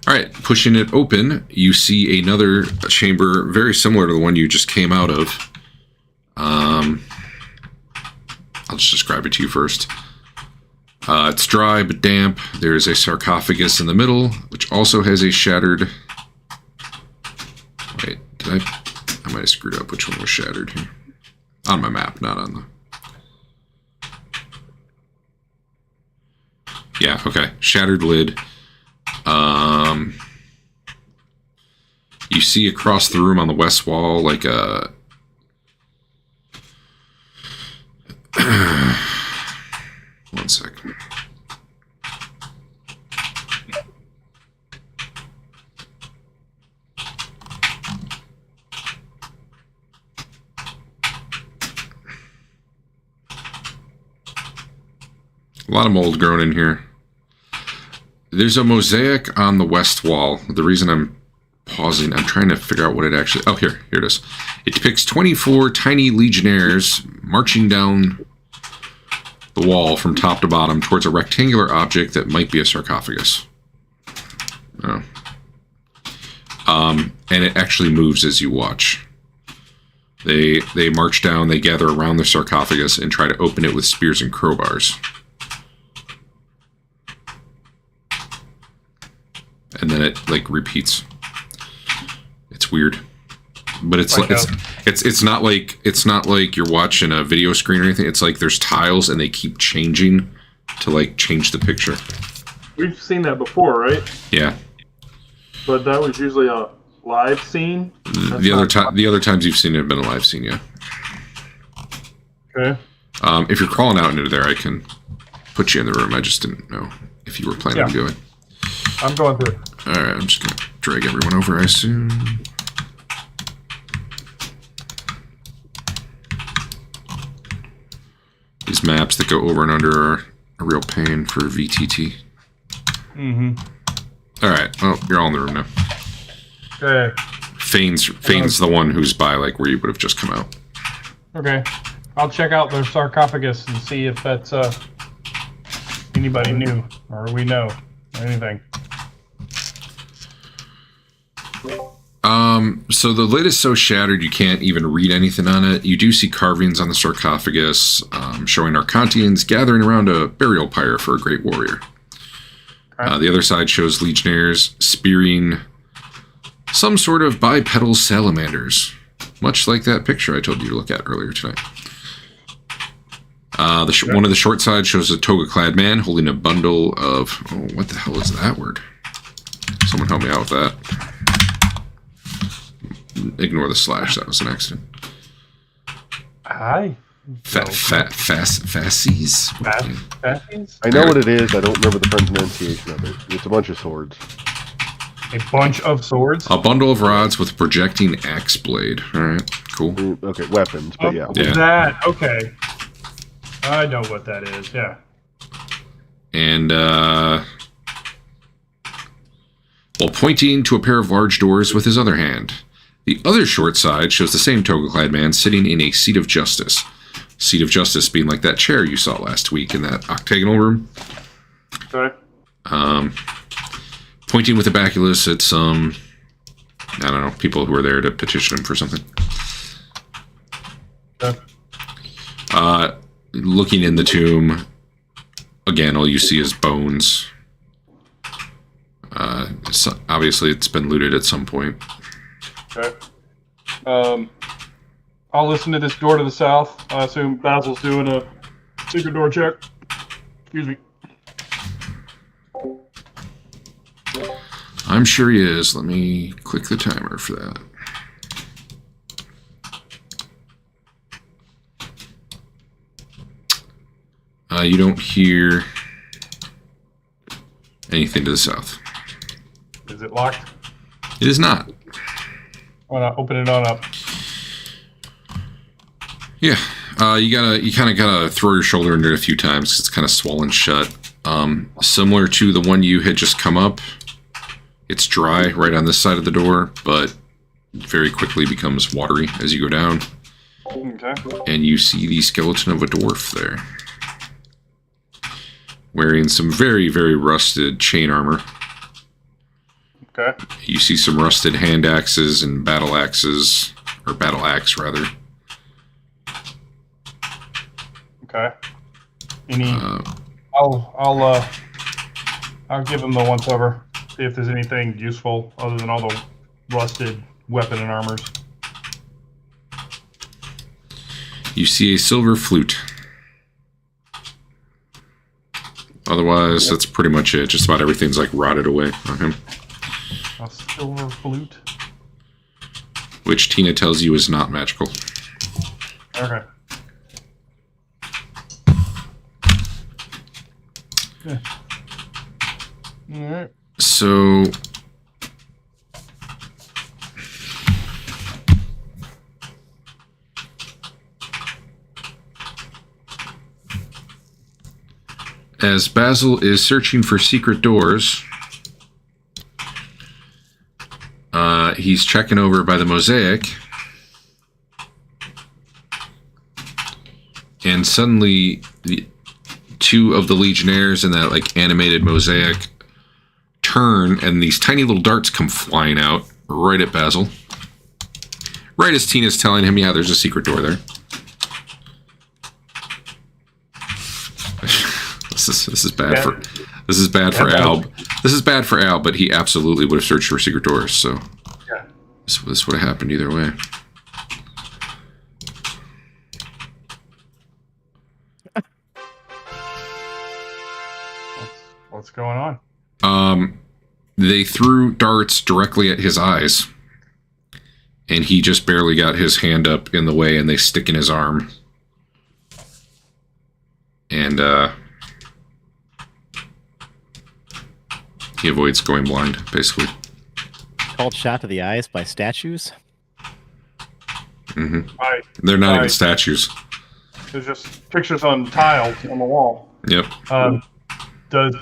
All right, pushing it open, you see another chamber very similar to the one you just came out of. I'll just describe it to you first. It's dry but damp. There's a sarcophagus in the middle, which also has a shattered... Wait, did I might have screwed up which one was shattered here. On my map, not on the... Yeah, okay. Shattered lid. You see across the room on the west wall, like a... One second. A lot of mold grown in here. There's a mosaic on the west wall. The reason I'm pausing, I'm trying to figure out what it actually... Oh, here it is. It depicts 24 tiny legionnaires marching down the wall from top to bottom towards a rectangular object that might be a sarcophagus. Oh. And it actually moves as you watch. They march down, they gather around the sarcophagus and try to open it with spears and crowbars. And then it like repeats. It's weird, but it's not like you're watching a video screen or anything. It's like there's tiles and they keep changing to like change the picture. We've seen that before, right? Yeah. But that was usually a live scene. The other times you've seen it have been a live scene, yeah. Okay. If you're crawling out into there, I can put you in the room. I just didn't know if you were planning on going. I'm going through. All right, I'm just gonna drag everyone over, I assume. These maps that go over and under are a real pain for VTT. Mm-hmm. All right. Well, you're all in the room now. Okay. Fane's the one who's by like where you would have just come out. Okay. I'll check out the sarcophagus and see if that's anybody new or we know or anything. So the lid is so shattered you can't even read anything on it. You do see carvings on the sarcophagus, showing Arcantians gathering around a burial pyre for a great warrior. Okay. The other side shows legionnaires spearing some sort of bipedal salamanders, much like that picture I told you to look at earlier tonight. One of the short sides shows a toga-clad man holding a bundle of... Oh, what the hell is that word? Someone help me out with that. Ignore the slash, that was an accident. Hi. Fasces? Fasces? I know what it is. I don't remember the pronunciation of it. It's a bunch of swords. A bunch of swords? A bundle of rods with a projecting axe blade. Alright, cool. Okay, weapons, but yeah. Yeah. That, okay. I know what that is, yeah. And, while pointing to a pair of large doors with his other hand. The other short side shows the same toga-clad man sitting in a seat of justice. Seat of justice being like that chair you saw last week in that octagonal room. Okay. Pointing with a baculus at some, I don't know, people who are there to petition him for something. Okay. Looking in the tomb, again, all you see is bones. So obviously, it's been looted at some point. Okay. I'll listen to this door to the south. I assume Basil's doing a secret door check. Excuse me. I'm sure he is. Let me click the timer for that. You don't hear anything to the south. Is it locked? It is not. Why not open it on up? Yeah, you kind of gotta throw your shoulder into it a few times 'cause it's kind of swollen shut. Similar to the one you had just come up, it's dry right on this side of the door, but very quickly becomes watery as you go down. Okay. And you see the skeleton of a dwarf there, wearing some very, very rusted chain armor. Okay. You see some rusted hand axes and battle axes, or battle axe rather. Okay. I'll give him the once over. See if there's anything useful other than all the rusted weapon and armors. You see a silver flute. Otherwise, that's pretty much it. Just about everything's like rotted away on him. A silver flute. Which Tina tells you is not magical. Okay. Yeah. All right. So... as Basil is searching for secret doors, he's checking over by the mosaic, and suddenly two of the legionnaires in that like animated mosaic turn, and these tiny little darts come flying out right at Basil. Right as Tina's telling him, yeah, there's a secret door there. This is bad for Al. This is bad for Al, but he absolutely would have searched for secret doors. So Yeah. this would have happened either way. What's going on? They threw darts directly at his eyes, and he just barely got his hand up in the way, and they stick in his arm. And he avoids going blind, basically. Called shot to the eyes by statues. Mm-hmm. Right. They're not even Right. statues. There's just pictures on tiles on the wall. Yep. Does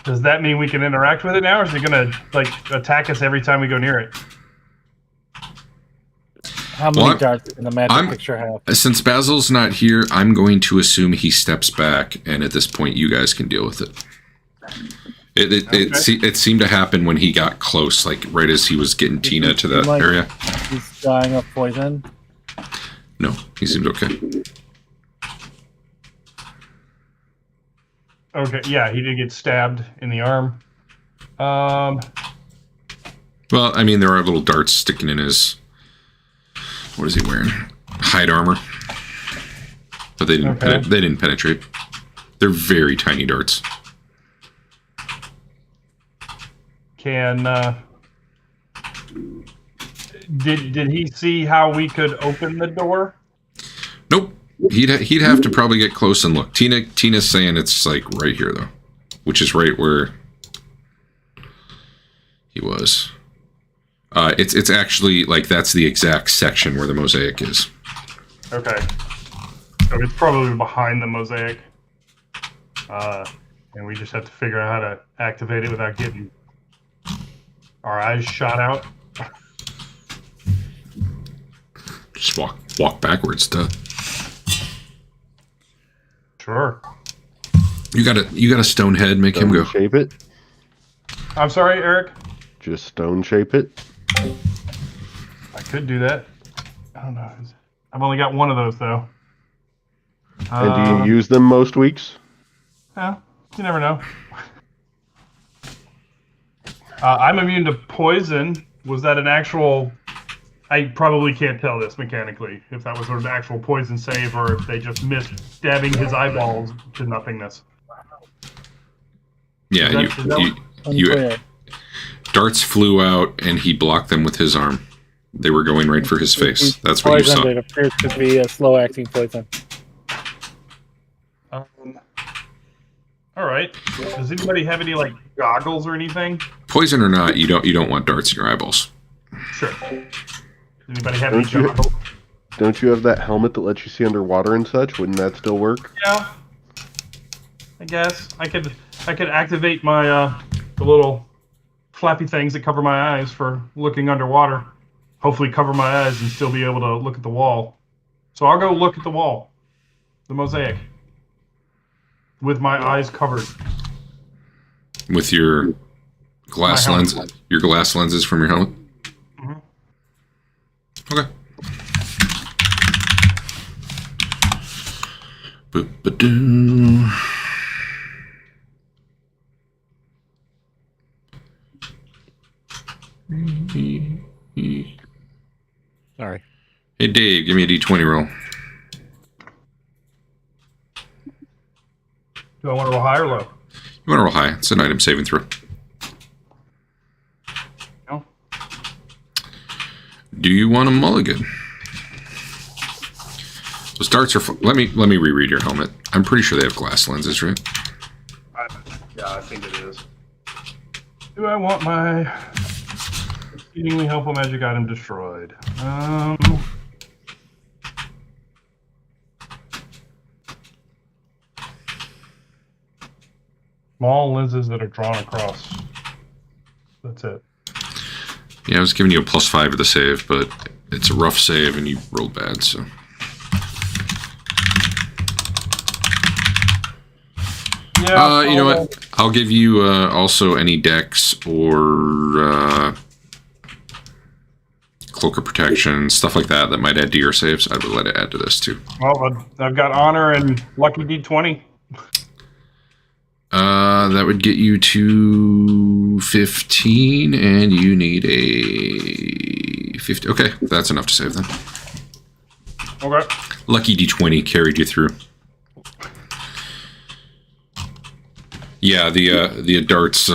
Does that mean we can interact with it now, or is it gonna like attack us every time we go near it? How many darts in the magic picture have? Since Basil's not here, I'm going to assume he steps back, and at this point, you guys can deal with it. It seemed to happen when he got close, like right as he was getting Tina to that area. He's dying of poison. No, he seemed okay. Okay, yeah, he did get stabbed in the arm. Well, I mean, there are little darts sticking in his... What is he wearing? Hide armor. But they didn't. They didn't penetrate. They're very tiny darts. Can did he see how we could open the door? Nope. He'd have to probably get close and look. Tina's saying it's like right here though, which is right where he was. It's actually like that's the exact section where the mosaic is. Okay. So it's probably behind the mosaic. And we just have to figure out how to activate it without getting our eyes shot out. Just walk backwards to. Sure. You got a stone head, make him go. Shape it. I'm sorry, Eric. Just stone shape it. I could do that. I don't know. I've only got one of those though. And do you use them most weeks? Yeah, you never know. I'm immune to poison. Was that an actual... I probably can't tell this mechanically, if that was an actual poison save or if they just missed stabbing his eyeballs to nothingness. Yeah, you darts flew out and he blocked them with his arm. They were going right for his face. That's what you saw. It appears to be a slow-acting poison. All right. Does anybody have any like goggles or anything? Poison or not, you don't want darts in your eyeballs. Sure. Does anybody have any goggles? Don't you have that helmet that lets you see underwater and such? Wouldn't that still work? Yeah. I guess I could activate my the little flappy things that cover my eyes for looking underwater. Hopefully cover my eyes and still be able to look at the wall. So I'll go look at the wall. The mosaic. With my eyes covered. With your glass lenses, your glass lenses from your helmet. Mm-hmm. Okay. Boop-ba-doo. Sorry. Hey Dave, give me a D20 roll. Do I want to roll high or low? You want to roll high. It's an item saving throw. No. Do you want a mulligan? Those darts are... Let me reread your helmet. I'm pretty sure they have glass lenses, right? Yeah, I think it is. Do I want my exceedingly helpful magic item destroyed? Small lenses that are drawn across. That's it. Yeah, I was giving you a +5 to the save, but it's a rough save and you rolled bad, so... Yeah, you know what? I'll give you also any dex or cloak of protection, stuff like that might add to your saves. I would let it add to this too. Well, I've got honor and lucky D20. That would get you to 15, and you need a 50. Okay, that's enough to save then. Okay. Lucky D20 carried you through. Yeah, the darts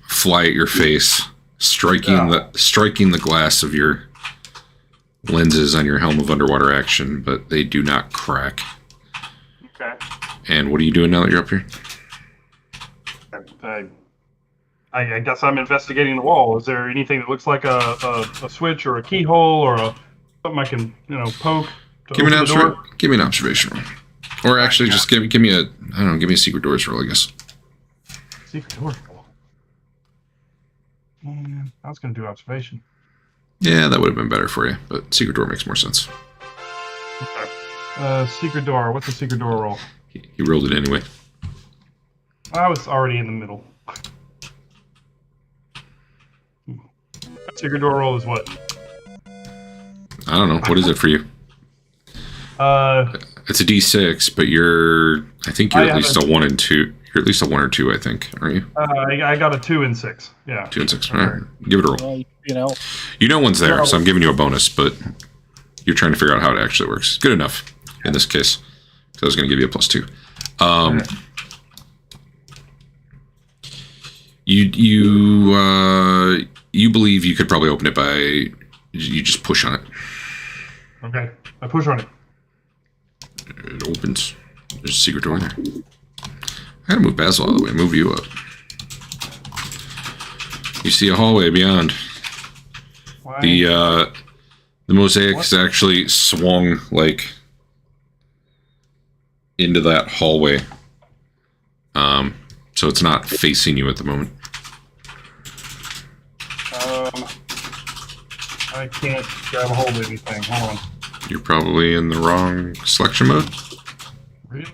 fly at your face, striking the glass of your lenses on your Helm of Underwater action, but they do not crack. Okay. And what are you doing now that you're up here? I guess I'm investigating the wall. Is there anything that looks like a switch or a keyhole or something I can poke? Give me an observation roll, or actually just give me a secret doors roll, I guess. Secret door. I was going to do observation. Yeah, that would have been better for you, but secret door makes more sense. Okay. Secret door. What's a secret door roll? He rolled it anyway. I was already in the middle. Secret door roll is what? I don't know. What is it for you? It's a D6, but I think you're at least a 1 and 2. You're at least a 1 or 2, I think, aren't you? I got a 2 and 6. Yeah. 2 and 6. All right. Give it a roll. Well, You know one's there, so I'm giving you a bonus, but you're trying to figure out how it actually works. Good enough in this case. So I was going to give you a +2. You believe you could probably open it by you just push on it. Okay. I push on it. It opens. There's a secret door there. I gotta move Basil out of the way. Move you up. You see a hallway beyond. Why? The mosaic's actually swung like into that hallway. So it's not facing you at the moment. I can't grab a hold of anything. Hold on. You're probably in the wrong selection mode. Really?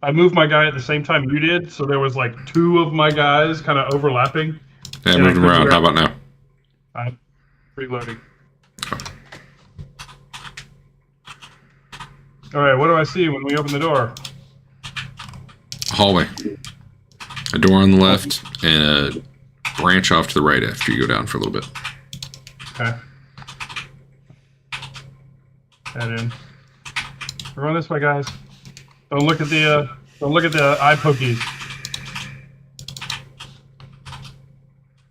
I moved my guy at the same time you did, so there was like 2 of my guys kind of overlapping. Yeah, move them around. How about now? I'm reloading. All right, what do I see when we open the door? Hallway. A door on the left and a branch off to the right after you go down for a little bit. Okay. Head in. We're going this way, guys. Don't look at the eye pokies.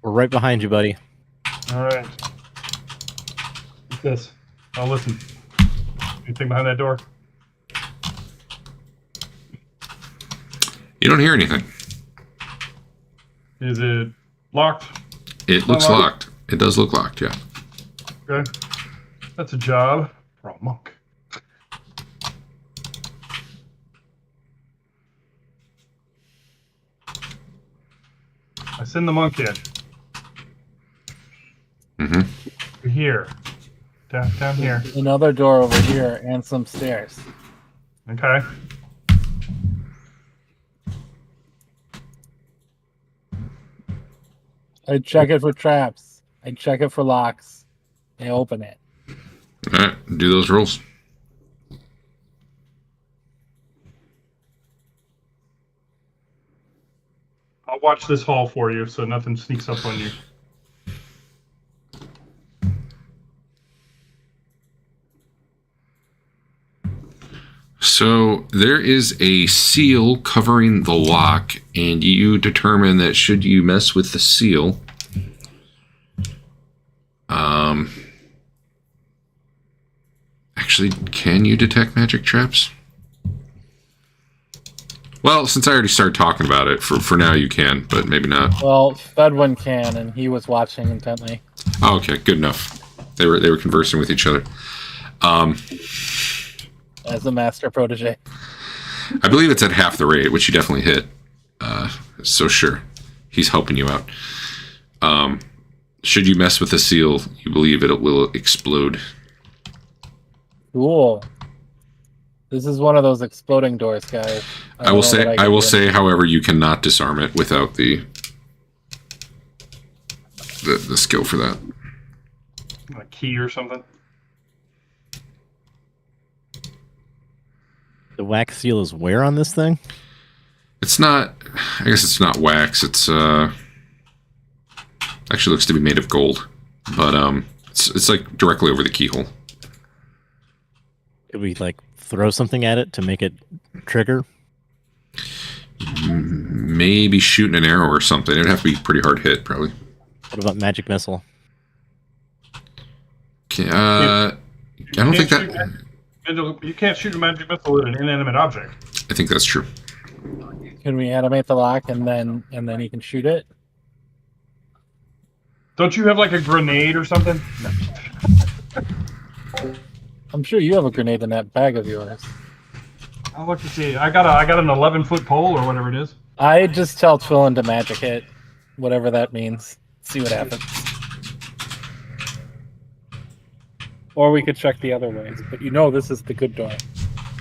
We're right behind you, buddy. All right. What's this? Oh, listen. Anything behind that door? You don't hear anything. Is it locked? It looks locked. It does look locked, yeah. Okay. That's a job for a monk. I send the monk in. Mm-hmm. Here. Down here. Another door over here and some stairs. Okay. I check it for traps. I check it for locks. I open it. All right, do those rolls. I'll watch this hall for you so nothing sneaks up on you. So there is a seal covering the lock, and you determine that should you mess with the seal, actually, can you detect magic traps? Well, since I already started talking about it, for now you can, but maybe not. Well, Fedwin can, and he was watching intently. Oh, okay, good enough. They were conversing with each other. As a master protege. I believe it's at half the rate, which you definitely hit. So sure, he's helping you out. Should you mess with the seal, you believe it will explode. Cool. This is one of those exploding doors, guys. I will say, however, you cannot disarm it without the skill for that. A key or something? The wax seal is where on this thing? It's not. I guess it's not wax. It's actually looks to be made of gold, but it's like directly over the keyhole. Could we like throw something at it to make it trigger? Maybe shooting an arrow or something. It'd have to be a pretty hard hit, probably. What about magic missile? Okay, I don't think that. You can't shoot a magic missile with an inanimate object. I think that's true. Can we animate the lock and then he can shoot it? Don't you have like a grenade or something? No. I'm sure you have a grenade in that bag of yours. I'll look to see. I got an 11-foot pole or whatever it is. I just tell Twillin to magic hit. whatever that means. See what happens. Or we could check the other ways, but you know this is the good door.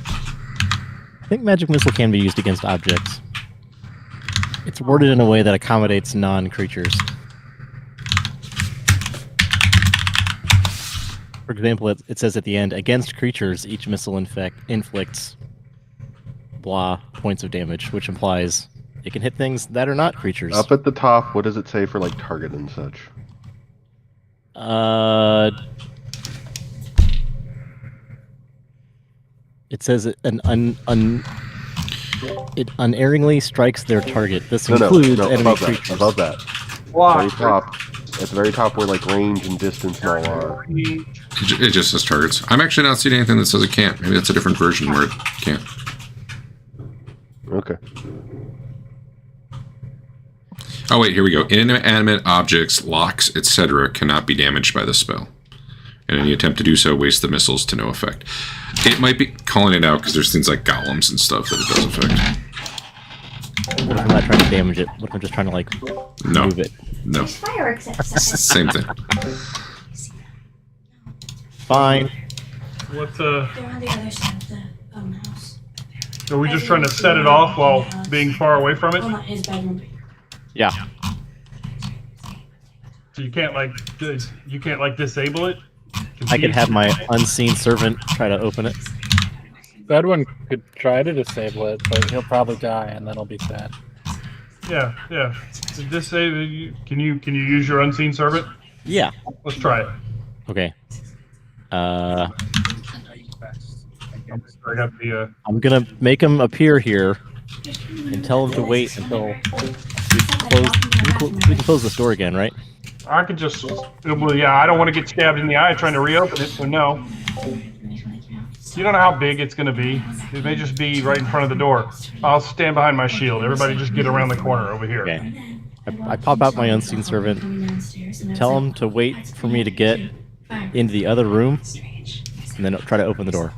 I think magic missile can be used against objects. It's worded in a way that accommodates non-creatures. For example, it says at the end, against creatures, each missile inflicts blah points of damage, which implies it can hit things that are not creatures. Up at the top, what does it say for like target and such? It says it unerringly strikes their target. This includes enemy above creatures. That, above that. Very top. At the very top where like range and distance and all are. It just says targets. I'm actually not seeing anything that says it can't. Maybe that's a different version where it can't. Okay. Oh wait, here we go. Inanimate objects, locks, etc. cannot be damaged by this spell. And any attempt to do so wastes the missiles to no effect. It might be calling it out because there's things like golems and stuff that it does affect. What if I'm not trying to damage it? What if I'm just trying to like move it? No. Fireworks outside. Same thing. Fine. What They're on the other side of the house. are we just trying to set it off while being far away from Well, it? not his bedroom. Yeah. So you can't like disable it? I could have my unseen servant try to open it. Bedouin could try to disable it, but he'll probably die, and then he'll be sad. Yeah. Disable. Can you use your unseen servant? Yeah. Let's try it. Okay. I got the. I'm gonna make him appear here and tell him to wait until we can close this door again, right? I could just. Well, yeah. I don't want to get stabbed in the eye trying to reopen it. So no. You don't know how big it's going to be. It may just be right in front of the door. I'll stand behind my shield. Everybody just get around the corner over here. Okay. I pop out my unseen servant, tell him to wait for me to get into the other room, and then try to open the door.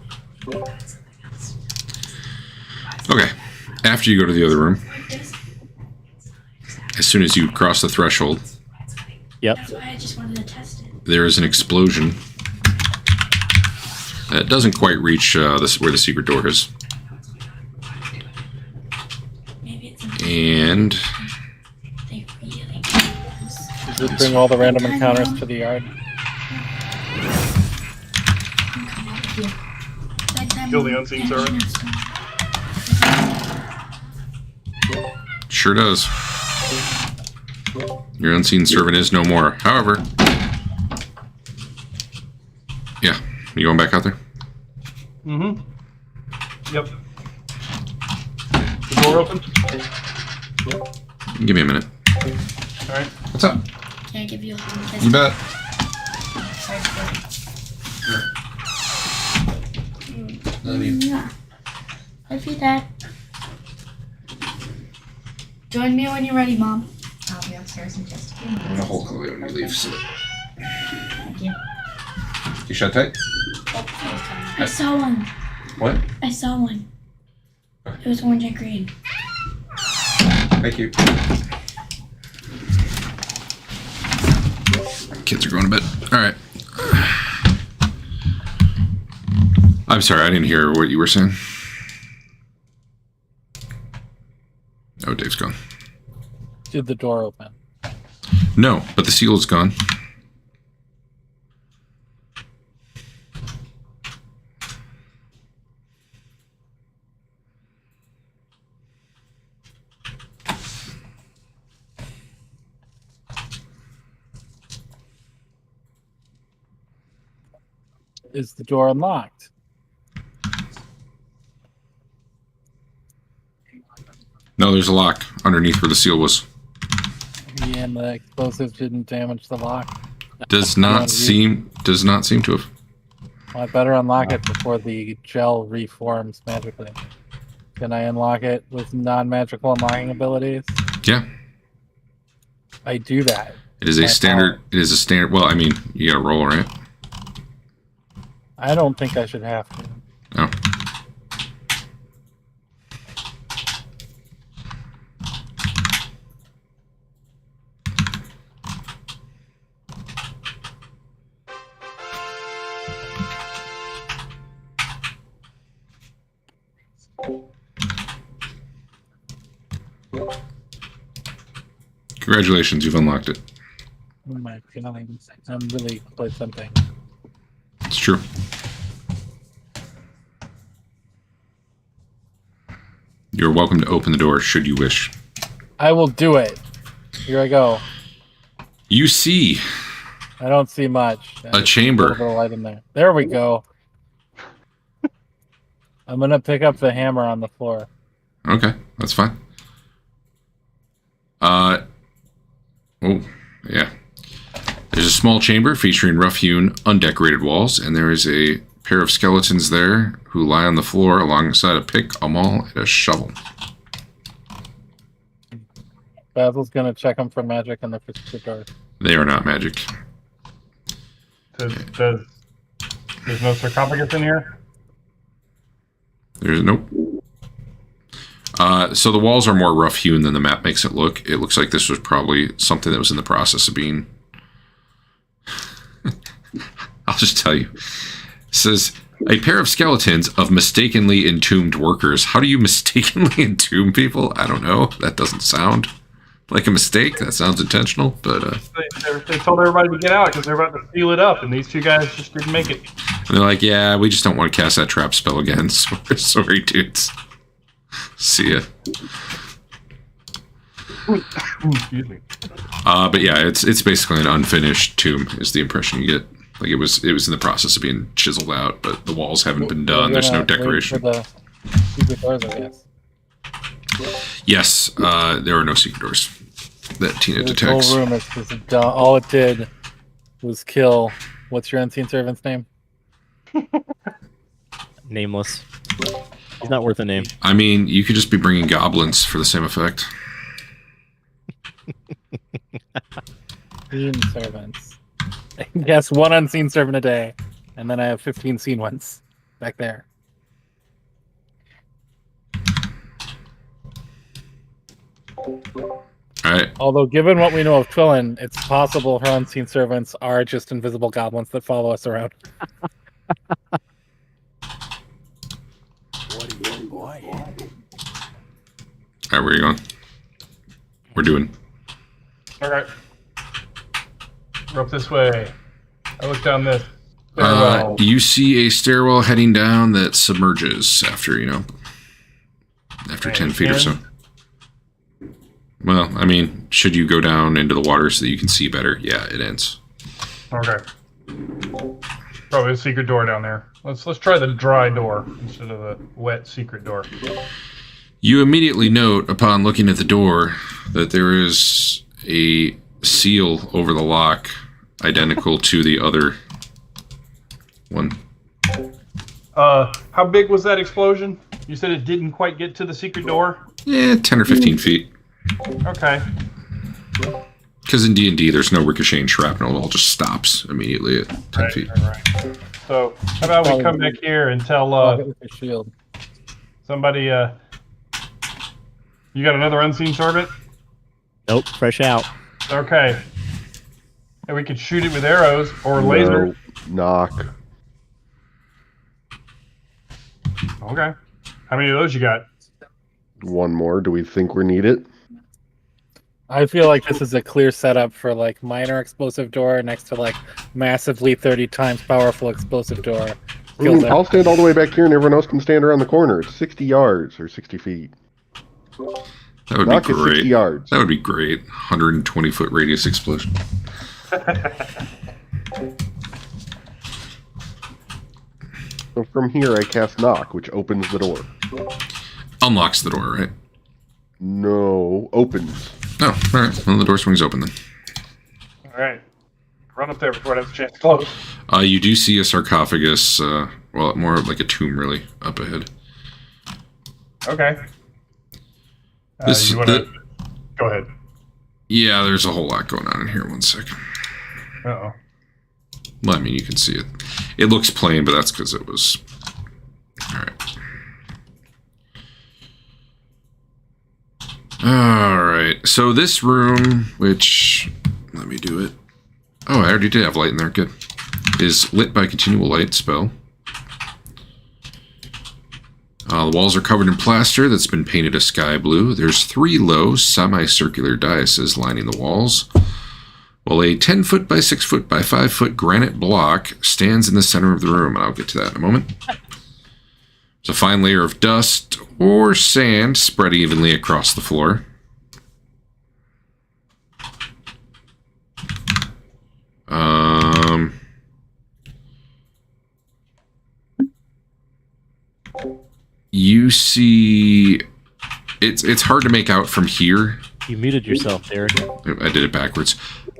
Okay. After you go to the other room, as soon as you cross the threshold, Yep. That's why I just wanted to test it. there is an explosion that doesn't quite reach where the secret door is. Maybe it's And they really Just bring all the random encounters to the yard. Kill the unseen servant. sure does. Your unseen servant is no more. However, yeah, you going back out there? Mm-hmm. Yep. The door open? Give me a minute. All right. What's up? Can I give you a hug? You bet. Love you. Yeah. Love you, Dad. Join me when you're ready, Mom. I'll be upstairs in just a few I'm minutes. gonna hold Chloe when you leave. So. Thank you. You shut tight? I saw one. What? I saw one. It was orange and green. Thank you. Kids are going to bed. All right. I'm sorry, I didn't hear what you were saying. Oh, Dave's gone. Did the door open? No, but the seal is gone. Is the door unlocked? No, there's a lock underneath where the seal was. And the explosives didn't damage the lock. Does not seem to have. Well, I better unlock it before the gel reforms magically. Can I unlock it with non-magical unlocking abilities? Yeah, I do that. it is a My standard. It is a standard. Well, I mean, you got to roll, right? I don't think I should have to. Oh. Congratulations, you've unlocked it. Oh my feelings. I'm really quite something. It's true. You're welcome to open the door should you wish. I will do it. Here I go. You see I don't see much. a chamber. A little bit of light in there. There we go. I'm gonna pick up the hammer on the floor. Okay, that's fine. Oh, yeah. There's a small chamber featuring rough-hewn, undecorated walls, and there is a pair of skeletons there who lie on the floor alongside a pick, a maul, and a shovel. Basil's gonna check them for magic on the door. They are not magic. There's no sarcophagus in here? There's nope. So the walls are more rough-hewn than the map makes it look. It looks like this was probably something that was in the process of being... I'll just tell you. It says, a pair of skeletons of mistakenly entombed workers. How do you mistakenly entomb people? I don't know. That doesn't sound like a mistake. That sounds intentional, but... They told everybody to get out because they're about to seal it up, and these two guys just didn't make it. And they're like, yeah, we just don't want to cast that trap spell again. Sorry, dudes. See ya. Excuse me. But yeah, it's basically an unfinished tomb is the impression you get. Like it was in the process of being chiseled out, but the walls haven't been done. There's no decoration. For the secret doors, I guess. Yes, there are no secret doors that Tina detects. The whole room is just all it did was kill. What's your unseen servant's name? Nameless. He's not worth a name. I mean, you could just be bringing goblins for the same effect. Unseen servants. Yes, one unseen servant a day, and then I have 15 seen ones back there. Alright. Although, given what we know of Twillin, it's possible her unseen servants are just invisible goblins that follow us around. Alright, where are you going? We're doing. Alright. We're up this way. I look down this stairwell. You see a stairwell heading down that submerges after, after 10 feet or so. Well, I mean, should you go down into the water so that you can see better? Yeah, it ends. Okay. Probably a secret door down there. Let's try the dry door instead of the wet secret door. You immediately note, upon looking at the door, that there is a seal over the lock identical to the other one. How big was that explosion? You said it didn't quite get to the secret door? Yeah, 10 or 15 feet. Okay. Because in D&D, there's no ricocheting shrapnel. It all just stops immediately at 10 feet. Right. So, how about we come back here and tell Shield. somebody, you got another unseen servant? Nope, fresh out. Okay. And we could shoot it with arrows or laser. No, knock. Okay. How many of those you got? One more. Do we think we need it? I feel like this is a clear setup for like minor explosive door next to like massively 30 times powerful explosive door. I'll stand all the way back here and everyone else can stand around the corner. It's 60 yards or 60 feet. That would Knock be is great. 60 yards. That would be great. 120-foot radius explosion. So from here, I cast knock, which opens the door. Unlocks the door, right? No, opens. Oh, all right. Well, the door swings open then. All right. Run up there before it has a chance to close. You do see a sarcophagus, well, more like a tomb, really, up ahead. Okay. This- you want to... Go ahead. Yeah, there's a whole lot going on in here. One second. Uh-oh. Well, I mean, you can see it. It looks plain, but that's because it was... Alright. Alright, so this room, which... Let me do it. Oh, I already did have light in there. Good. Is lit by continual light spell. The walls are covered in plaster that's been painted a sky blue. There's 3 low, semicircular daises lining the walls, while a 10-foot by 6-foot by 5-foot granite block stands in the center of the room, and I'll get to that in a moment. There's a fine layer of dust or sand spread evenly across the floor. You see, it's hard to make out from here. You muted yourself, Derek. I did it backwards.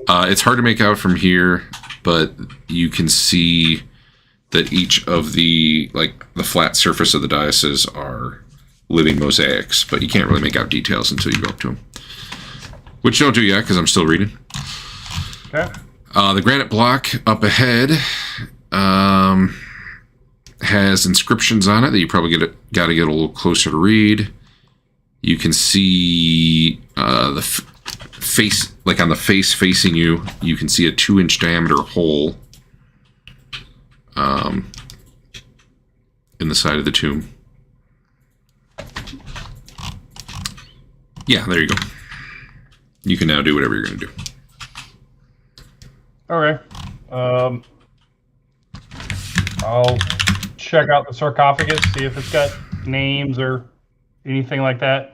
It's hard to make out from here, but you can see that each of the flat surface of the daises are living mosaics, but you can't really make out details until you go up to them. Which don't do yet, because I'm still reading. Okay. The granite block up ahead has inscriptions on it that you probably got to get a little closer to read. You can see the face, like on the face facing you, you can see a 2-inch diameter hole in the side of the tomb. Yeah, there you go. You can now do whatever you're going to do. Okay. I'll check out the sarcophagus, see if it's got names or anything like that.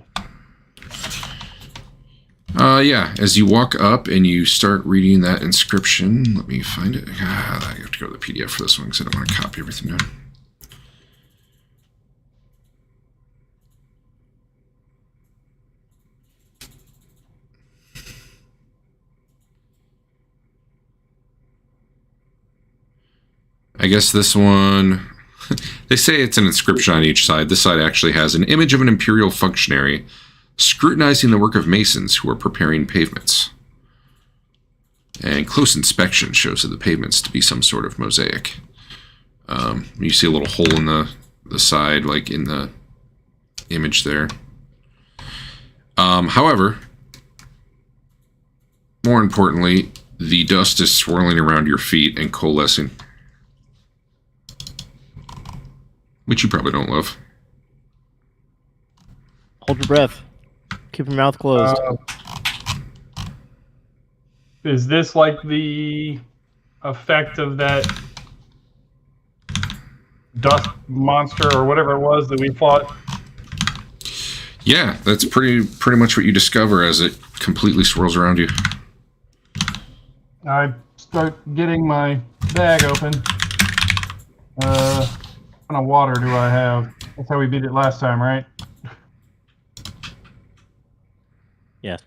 Yeah, as you walk up and you start reading that inscription, let me find it. I have to go to the PDF for this one because I don't want to copy everything down. I guess this one, they say it's an inscription on each side. This side actually has an image of an imperial functionary scrutinizing the work of masons who are preparing pavements. And close inspection shows that the pavements to be some sort of mosaic. You see a little hole in the side, like in the image there. However, more importantly, the dust is swirling around your feet and coalescing. Which you probably don't love. Hold your breath. Keep your mouth closed. Is this like the effect of that dust monster or whatever it was that we fought? Yeah, that's pretty much what you discover as it completely swirls around you. I start getting my bag open. What kind of water do I have? That's how we beat it last time, right? Yes.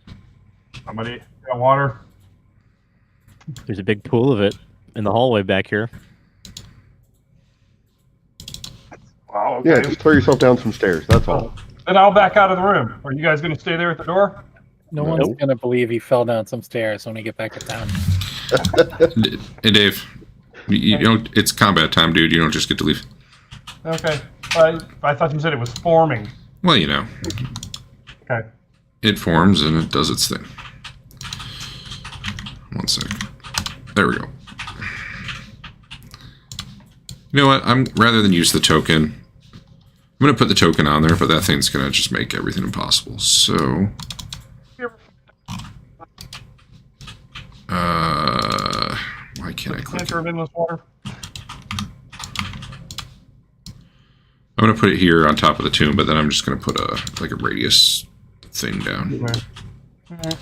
Somebody got water? There's a big pool of it in the hallway back here. Wow, okay. Yeah, just throw yourself down some stairs. That's all. Then I'll back out of the room. Are you guys going to stay there at the door? No one's going to believe he fell down some stairs when we get back to town. Hey, Dave. You don't, it's combat time, dude. You don't just get to leave. Okay. I thought you said it was forming. Well, you know. Okay. It forms and it does its thing. 1 sec. There we go. You know what? Rather than use the token, I'm going to put the token on there, but that thing's going to just make everything impossible. So, why can't I click it? In this water? I'm going to put it here on top of the tomb, but then I'm just going to put a radius thing down. Okay. All right.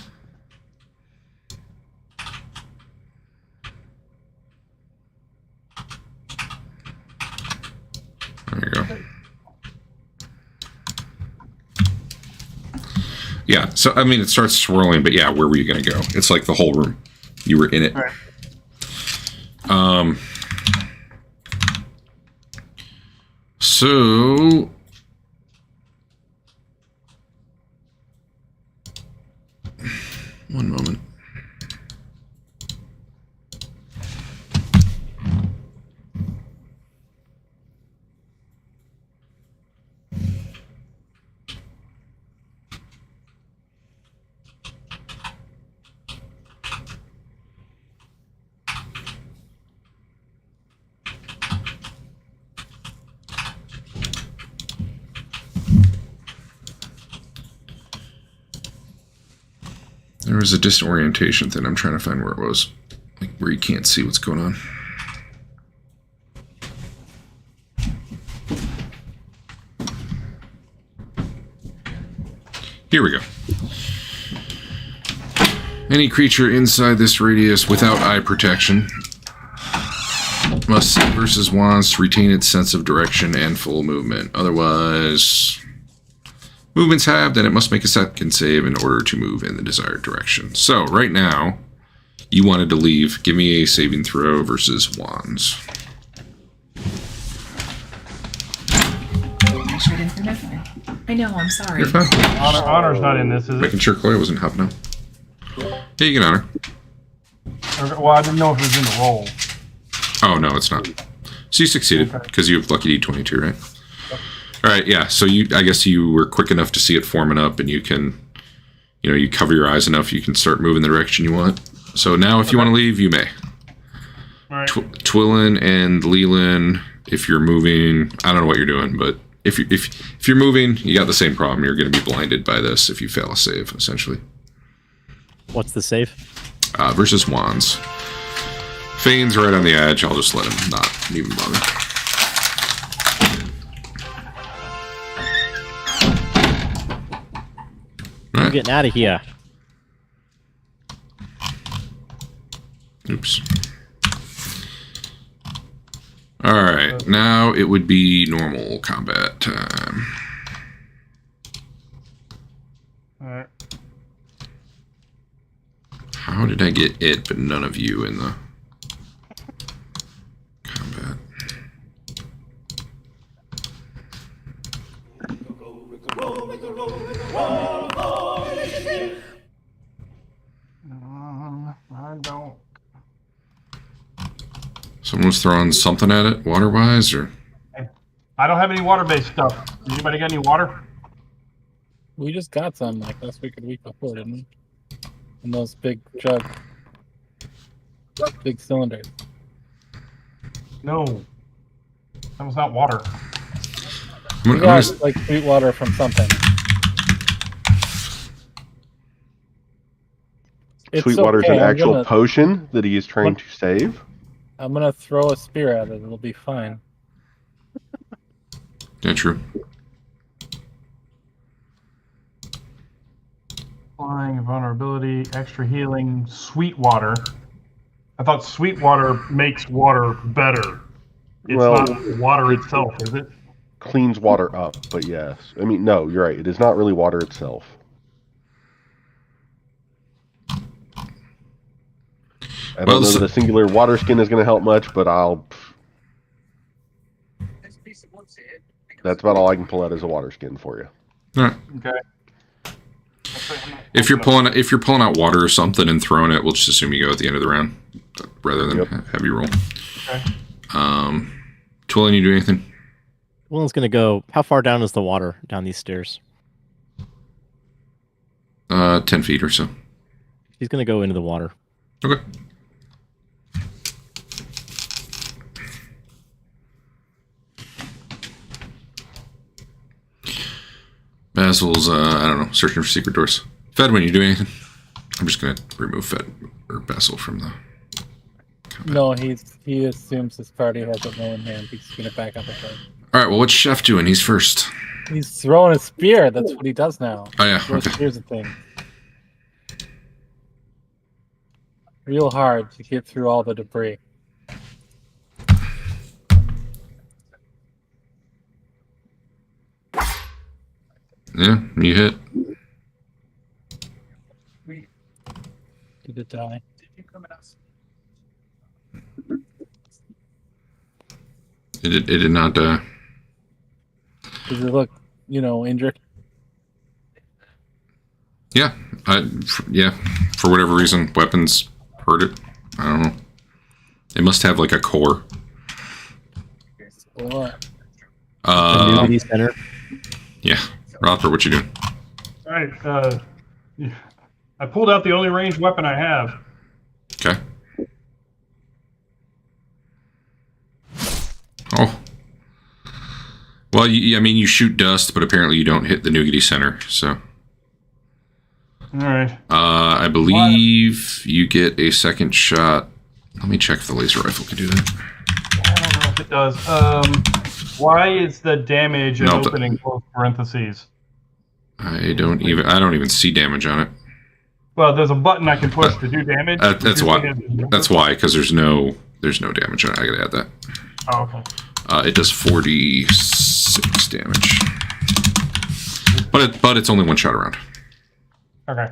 There you go. Yeah, so, I mean, it starts swirling, but yeah, where were you going to go? It's like the whole room. You were in it. Right. So... One moment. There was a disorientation thing. I'm trying to find where it was. Like where you can't see what's going on. Here we go. Any creature inside this radius without eye protection must see versus wands to retain its sense of direction and full movement. Otherwise, movement's halved and it must make a second save in order to move in the desired direction. So, right now, you wanted to leave. Give me a saving throw versus wands. I should have been different. I know, I'm sorry. You're fine. Honor's not in this, is it? Making sure Chloe wasn't hopping out. Yeah, you can honor. Okay, well, I didn't know if it was in the roll. Oh, no, it's not. So you succeeded, because you have lucky D22, right? Yep. Alright, yeah, so I guess you were quick enough to see it forming up, and you can, you cover your eyes enough, you can start moving the direction you want. So now, if you want to leave, you may. Alright. Twillin and Leland, if you're moving, I don't know what you're doing, but if you're moving, you got the same problem. You're going to be blinded by this if you fail a save, essentially. What's the save? Versus wands. Fane's right on the edge. I'll just let him not even bother. I'm getting out of here. Oops. Alright, now it would be normal combat time. Alright. How did I get it, but none of you in the combat? I don't. Someone was throwing something at it, water-wise, or? I don't have any water-based stuff. Anybody got any water? We just got some like last week or the week before, didn't we? In those big jugs. Big cylinders. No. That was not water. We got like sweet water from something. Sweetwater's an actual potion that he is trying to save. I'm gonna throw a spear at it. It'll be fine. Yeah, true. Flying, vulnerability, extra healing, sweet water. I thought sweet water makes water better. It's not water itself, is it? Cleans water up, but yes. I mean, no, you're right. It is not really water itself. I don't know that a singular water skin is going to help much, but that's about all I can pull out as a water skin for you. All right. Okay. If you're pulling out water or something and throwing it, we'll just assume you go at the end of the round, rather than have you roll. Okay. Twillin, you do anything? Willen's gonna go. How far down is the water down these stairs? 10 feet or so. He's gonna go into the water. Okay. Basil's, I don't know, searching for secret doors. Fedwin, you do anything? I'm just gonna remove Fed or Basil from the combat. No, he assumes his party has it in hand. He's gonna back up a bit. Alright, well, what's Chef doing? He's first. He's throwing a spear. That's what he does now. Oh, yeah, okay. Here's the thing. Real hard to get through all the debris. Yeah, you hit. Did it die? It did not die. Does it look, injured? Yeah, yeah. For whatever reason, weapons hurt it. I don't know. It must have like a core. What? Community center. Yeah, Rothper, what you doing? All right. I pulled out the only ranged weapon I have. Okay. Oh. Well, I mean, you shoot dust, but apparently you don't hit the nougaty center, so. All right. I believe you get a second shot. Let me check if the laser rifle can do that. I don't know if it does. Why is the damage an No, opening close parentheses? I don't even see damage on it. Well, there's a button I can push to do damage. That's why. That's why, because there's no damage on it. I gotta add that. Oh, okay. It does 46 damage, but it's only one shot around. Okay.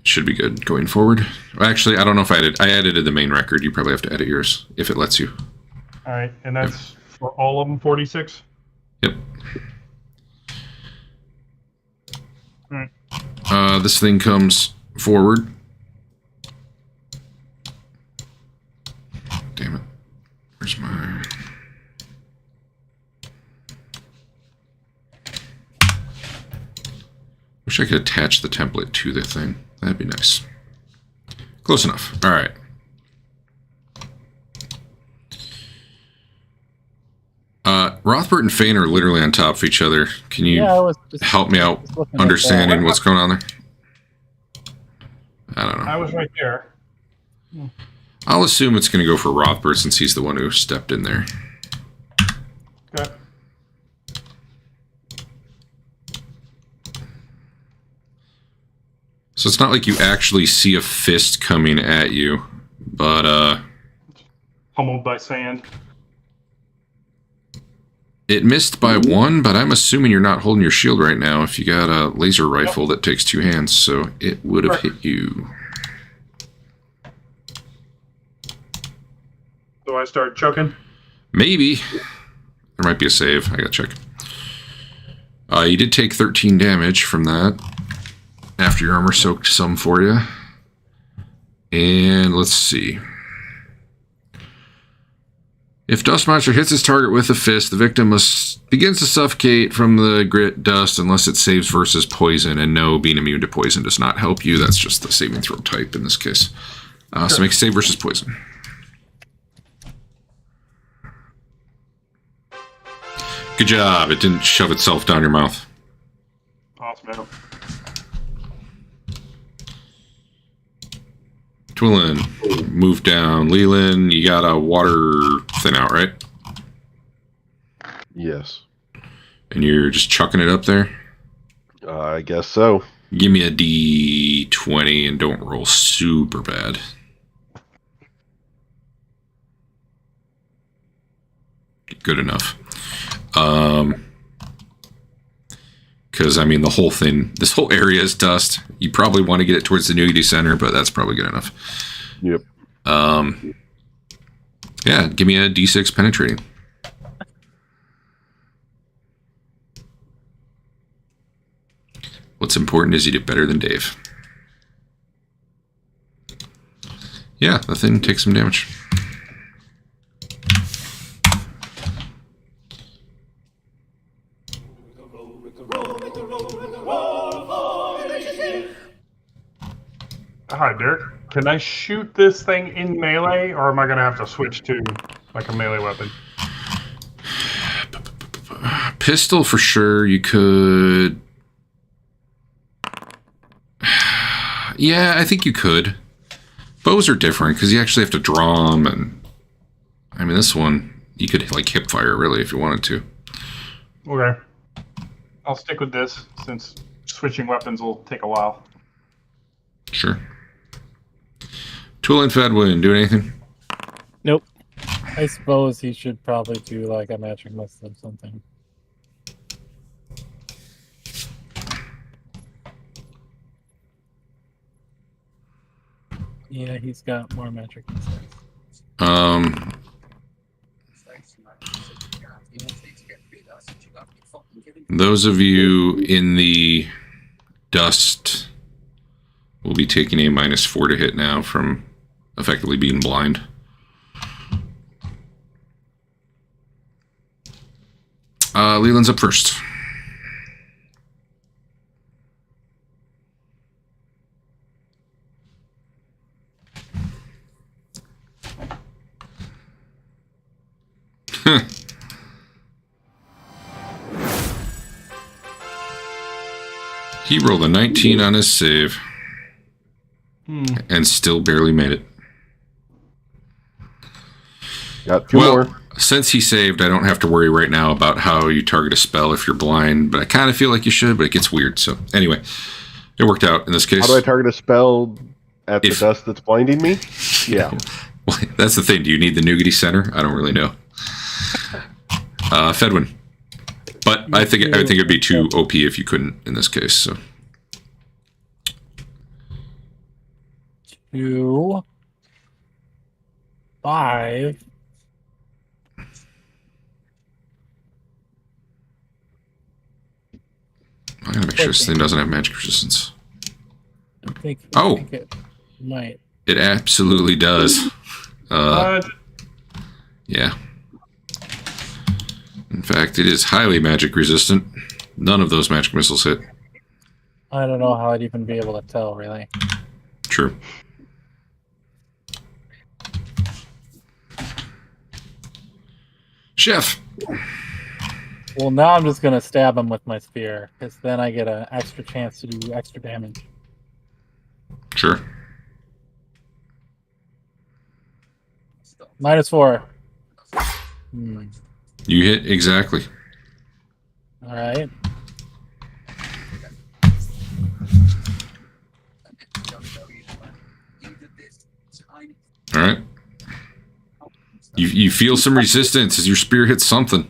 Should be good going forward. Actually, I don't know if I edited the main record. You probably have to edit yours if it lets you. All right, and that's for all of them 46. Yep. All right. This thing comes forward. Damn it. Where's my... Wish I could attach the template to the thing. That'd be nice. Close enough. All right. Rothbert and Fane are literally on top of each other. Can you help me out understanding what's going on there? I don't know. I was right there. I'll assume it's going to go for Rothbert since he's the one who stepped in there. Okay. So it's not like you actually see a fist coming at you, but Pummeled by sand. it missed by one, but I'm assuming you're not holding your shield right now if you got a laser rifle that takes two hands, so it would have hit you. Do I start choking? Maybe. There might be a save. I gotta check. You did take 13 damage from that after your armor soaked some for you. And let's see. If Dust Monster hits his target with a fist, the victim begins to suffocate from the grit dust unless it saves versus poison. And no, being immune to poison does not help you. That's just the saving throw type in this case. So make a save versus poison. Good job. It didn't shove itself down your mouth. Awesome, man. Twillin, move down. Leland, you got a water thin out, right? Yes. And you're just chucking it up there? I guess so. Give me a D20 and don't roll super bad. Good enough. Because, I mean, the whole thing, this whole area is dust. You probably want to get it towards the nudity center, but that's probably good enough. Yep. Yeah, give me a D6 penetrating. What's important is you did better than Dave. Yeah, the thing takes some damage. Hi, Derek. Can I shoot this thing in melee, or am I going to have to switch to like a melee weapon? Pistol for sure. You could. Yeah, I think you could. Bows are different because you actually have to draw them, and I mean this one you could like hip fire really if you wanted to. Okay. I'll stick with this since switching weapons will take a while. Sure. Tool and Fedwin, do anything? Nope. I suppose he should probably do like a magic missile or something. Yeah, he's got more magic missiles. Those of you in the dust will be taking a -4 to hit now from effectively being blind. Leland's up first. He rolled a 19 on his save. And still barely made it. Got two more. Since he saved, I don't have to worry right now about how you target a spell if you're blind, but I kind of feel like you should, but it gets weird. So anyway, it worked out in this case. How do I target a spell at the dust that's blinding me? Yeah. Well, that's the thing. Do you need the nougaty center? I don't really know. Fedwin. But I think it'd be too OP if you couldn't in this case. So 2, 5. I gotta make sure this thing doesn't have magic resistance. I think it might. It absolutely does. Yeah. In fact, it is highly magic resistant. None of those magic missiles hit. I don't know how I'd even be able to tell, really. True. Chef. Well, now I'm just going to stab him with my spear, because then I get an extra chance to do extra damage. Sure. -4. You hit exactly. All right. All right. You feel some resistance as your spear hits something.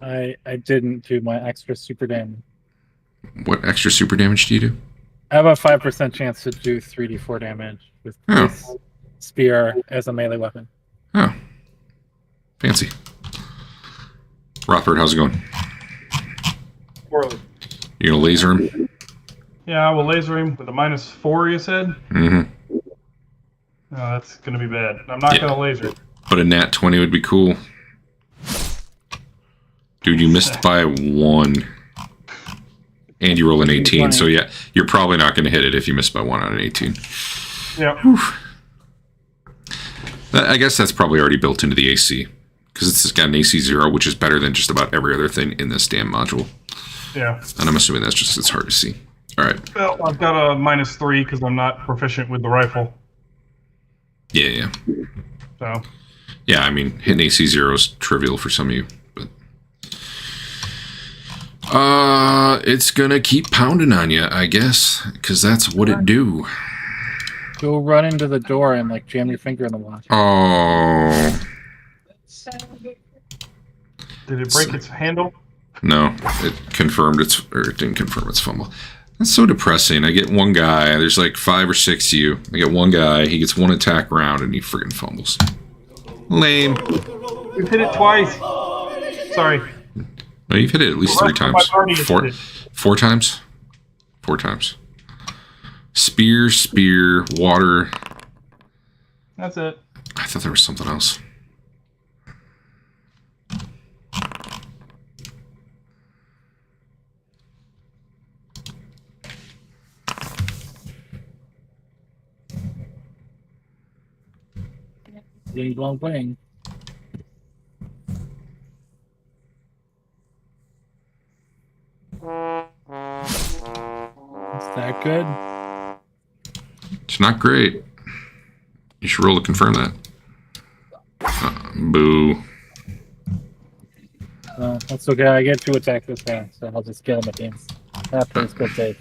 I didn't do my extra super damage. What extra super damage do you do? I have a 5% chance to do 3d4 damage with this spear as a melee weapon. Oh. Fancy. Rothbard, how's it going? Poorly. You gonna laser him? Yeah, I will laser him with a -4, you said? Mm-hmm. No, that's going to be bad. I'm not going to laser. But a nat 20 would be cool. Dude, you missed by 1. And you roll an 18, so yeah, you're probably not going to hit it if you miss by 1 on an 18. Yeah. I guess that's probably already built into the AC. Because it's got an AC 0, which is better than just about every other thing in this damn module. Yeah. And I'm assuming that's just, it's hard to see. Alright. Well, I've got a -3 because I'm not proficient with the rifle. Yeah. So. Yeah, I mean, hitting AC 0 is trivial for some of you. But it's gonna keep pounding on you, I guess. Because that's what it do. Go run into the door and, like, jam your finger in the wall. Oh. Did it break its handle? No, it confirmed or it didn't confirm its fumble. That's so depressing. I get one guy, there's like 5 or 6 of you. I get one guy, he gets 1 attack round, and he friggin' fumbles. Lame. You've hit it twice. Sorry. No, you've hit it at least 3 times. 4 times? 4 times. Spear, water. That's it. I thought there was something else. Bling, blong, bling. Is that good? It's not great. You should roll to confirm that. Boo. That's okay. I get 2 attacks this round, so I'll just kill him again. After his good save.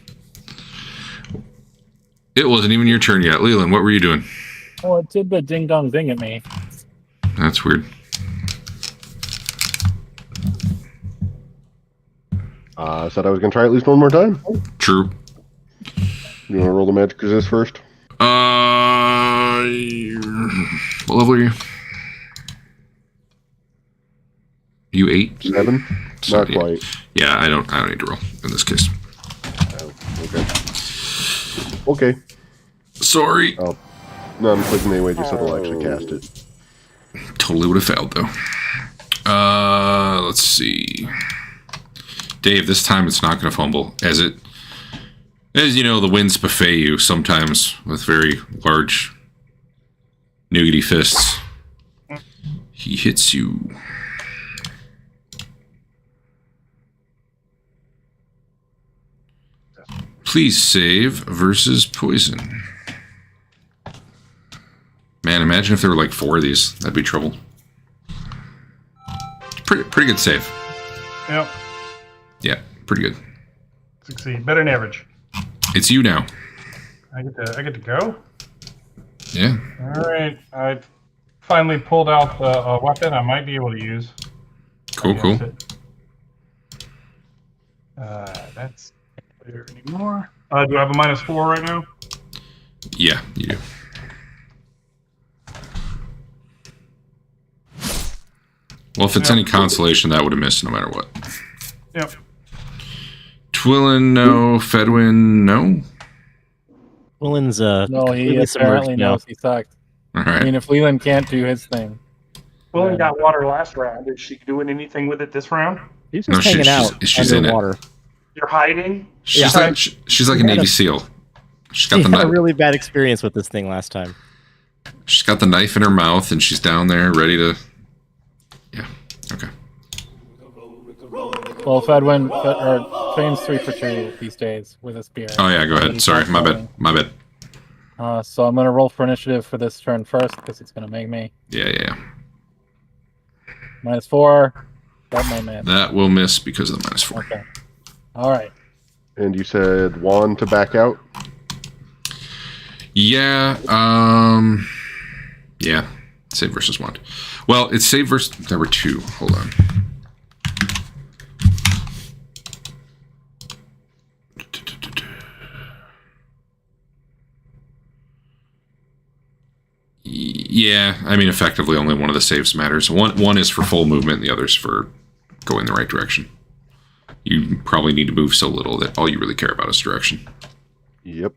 It wasn't even your turn yet. Leland, what were you doing? Oh, it did the ding-dong ding at me. That's weird. I said I was going to try at least one more time. True. You want to roll the magic resist first? What level are you? You 8? 7? Not quite. Yeah, I don't need to roll in this case. Oh, okay. Sorry. Oh. No, I'm clicking anyway just so it'll actually cast it. Totally would have failed though. Let's see. Dave, this time it's not going to fumble. As you know, the winds buffet you sometimes with very large nougaty fists. He hits you. Please save versus poison. Man, imagine if there were like 4 of these. That'd be trouble. Pretty good save. Yep. Yeah, pretty good. Succeed. Better than average. It's you now. I get to go? Yeah. All right. I finally pulled out a weapon I might be able to use. Cool. That's not there anymore. Do I have a -4 right now? Yeah, you do. Well, if it's any consolation, that would have missed no matter what. Yep. Twillin, no. Fedwin, no. Willen's No, he completely apparently submerged now. knows he sucked. All I right. mean, if Leland can't do his thing. Well, we got water last round. Is she doing anything with it this round? He's No, just hanging out she's in it. underwater. You're hiding? She's Yeah. like she's like a Navy SEAL. She's got She the had a knife. really bad experience with this thing last time. She's got the knife in her mouth, and she's down there ready to. Yeah. Okay. Well, Fane's 3 for 2 these days with a spear. Oh yeah, go ahead. Sorry, my bad. My bad. So I'm gonna roll for initiative for this turn first because it's gonna make me Yeah. -4. That might miss. That will miss because of the -4. Okay. All right. And you said wand to back out? Yeah. Yeah. Save versus wand. Well, it's save versus. There were 2. Hold on. Yeah, I mean, effectively, only one of the saves matters. One is for full movement, the other's for going the right direction. You probably need to move so little that all you really care about is direction. Yep.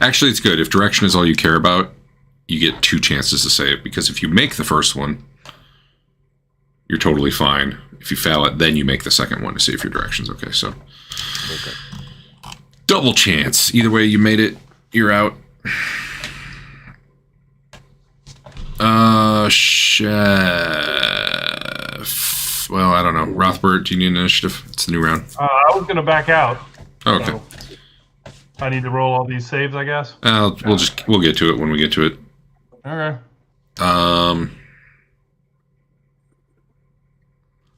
Actually, it's good. If direction is all you care about, you get 2 chances to save, because if you make the first one, you're totally fine. If you fail it, then you make the second one to see if your direction's okay. So, double chance. Either way, you made it, you're out. Chef. Well, I don't know. Rothbard, do you need an initiative? It's the new round. I was going to back out. Oh, okay. So I need to roll all these saves, I guess. We'll get to it when we get to it. Okay.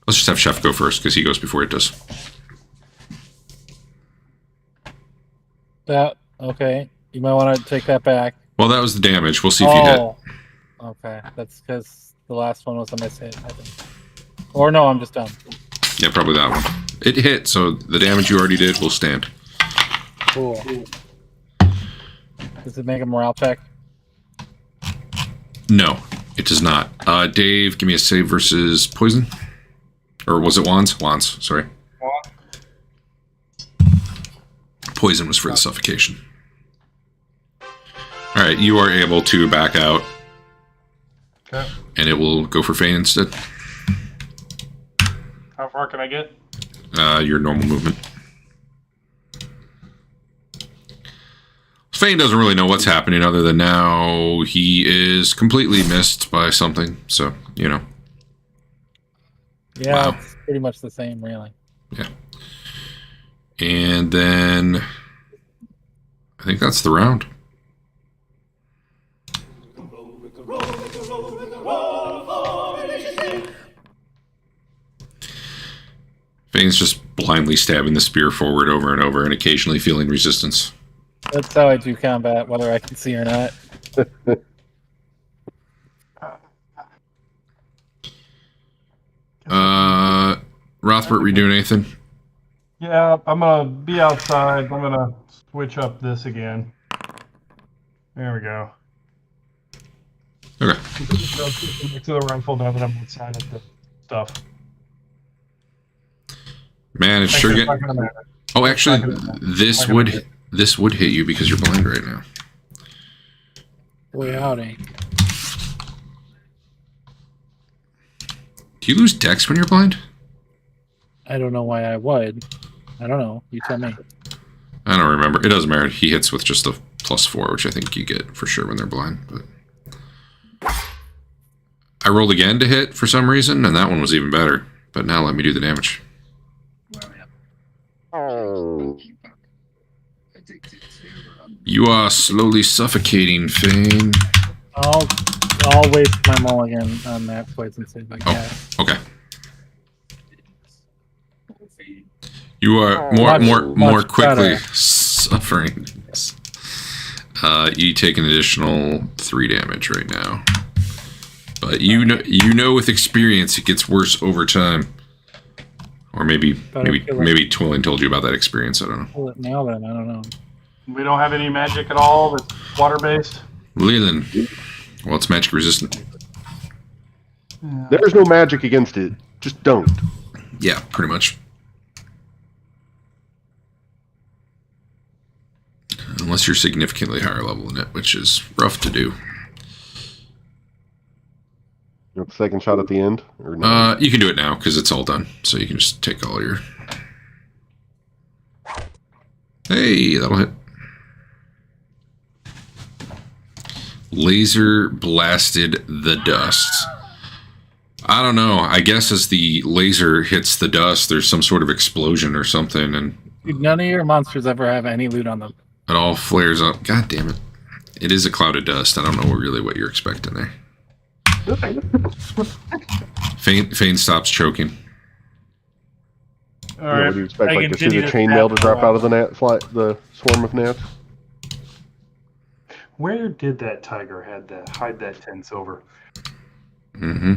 Let's just have Chef go first because he goes before it does. Okay. You might want to take that back. Well, that was the damage. We'll see if you hit. Okay. That's because the last one was a miss hit, I think. Or no, I'm just dumb. Yeah, probably that one. It hit, so the damage you already did will stand. Cool. Does it make a morale check? No, it does not. Dave, give me a save versus poison. Or was it wands? Wands, sorry. Poison was for the suffocation. Alright, you are able to back out. Okay. And it will go for Fane instead. How far can I get? Your normal movement. Fane doesn't really know what's happening other than now he is completely missed by something. So, you know. Yeah, Wow. It's pretty much the same, really. Yeah. And then I think that's the round. Fane's just blindly stabbing the spear forward over and over and occasionally feeling resistance. That's how I do combat, whether I can see or not. Rothbard, we doing anything? Yeah, I'm going to be outside. I'm going to switch up this again. There we go. Okay. To the rifle now that I'm outside of the stuff. Man, it's sure getting. Oh, actually, this would hit you because you're blind right now. Boy, howdy. Do you lose dex when you're blind? I don't know why I would. I don't know. You tell me. I don't remember. It doesn't matter. He hits with just a +4, which I think you get for sure when they're blind. But I rolled again to hit for some reason, and that one was even better. But now let me do the damage. You are slowly suffocating, Fane. I'll waste my mulligan on that poison save, I guess. Okay. You are more much quickly better. suffering. You take an additional 3 damage right now. But you know with experience it gets worse over time. Or maybe Twilling told you about that experience. I don't know. Pull it now then. I don't know. We don't have any magic at all that's water-based. Leland. Well, it's magic resistant. There's no magic against it. Just don't. Yeah, pretty much. Unless you're significantly higher level than it, which is rough to do. You want the second shot at the end? Or no? You can do it now, because it's all done. So you can just take all your... Hey, that'll hit. Laser blasted the dust. I don't know. I guess as the laser hits the dust, there's some sort of explosion or something, and Dude, none of your monsters ever have any loot on them. it all flares up. God damn it. It is a cloud of dust. I don't know really what you're expecting there. Fane stops choking. All What right. do you expect? I Like to see continue the to chainmail to snap drop for a out of the swarm of gnats? Where did that tiger hide that 10 silver? Mm-hmm.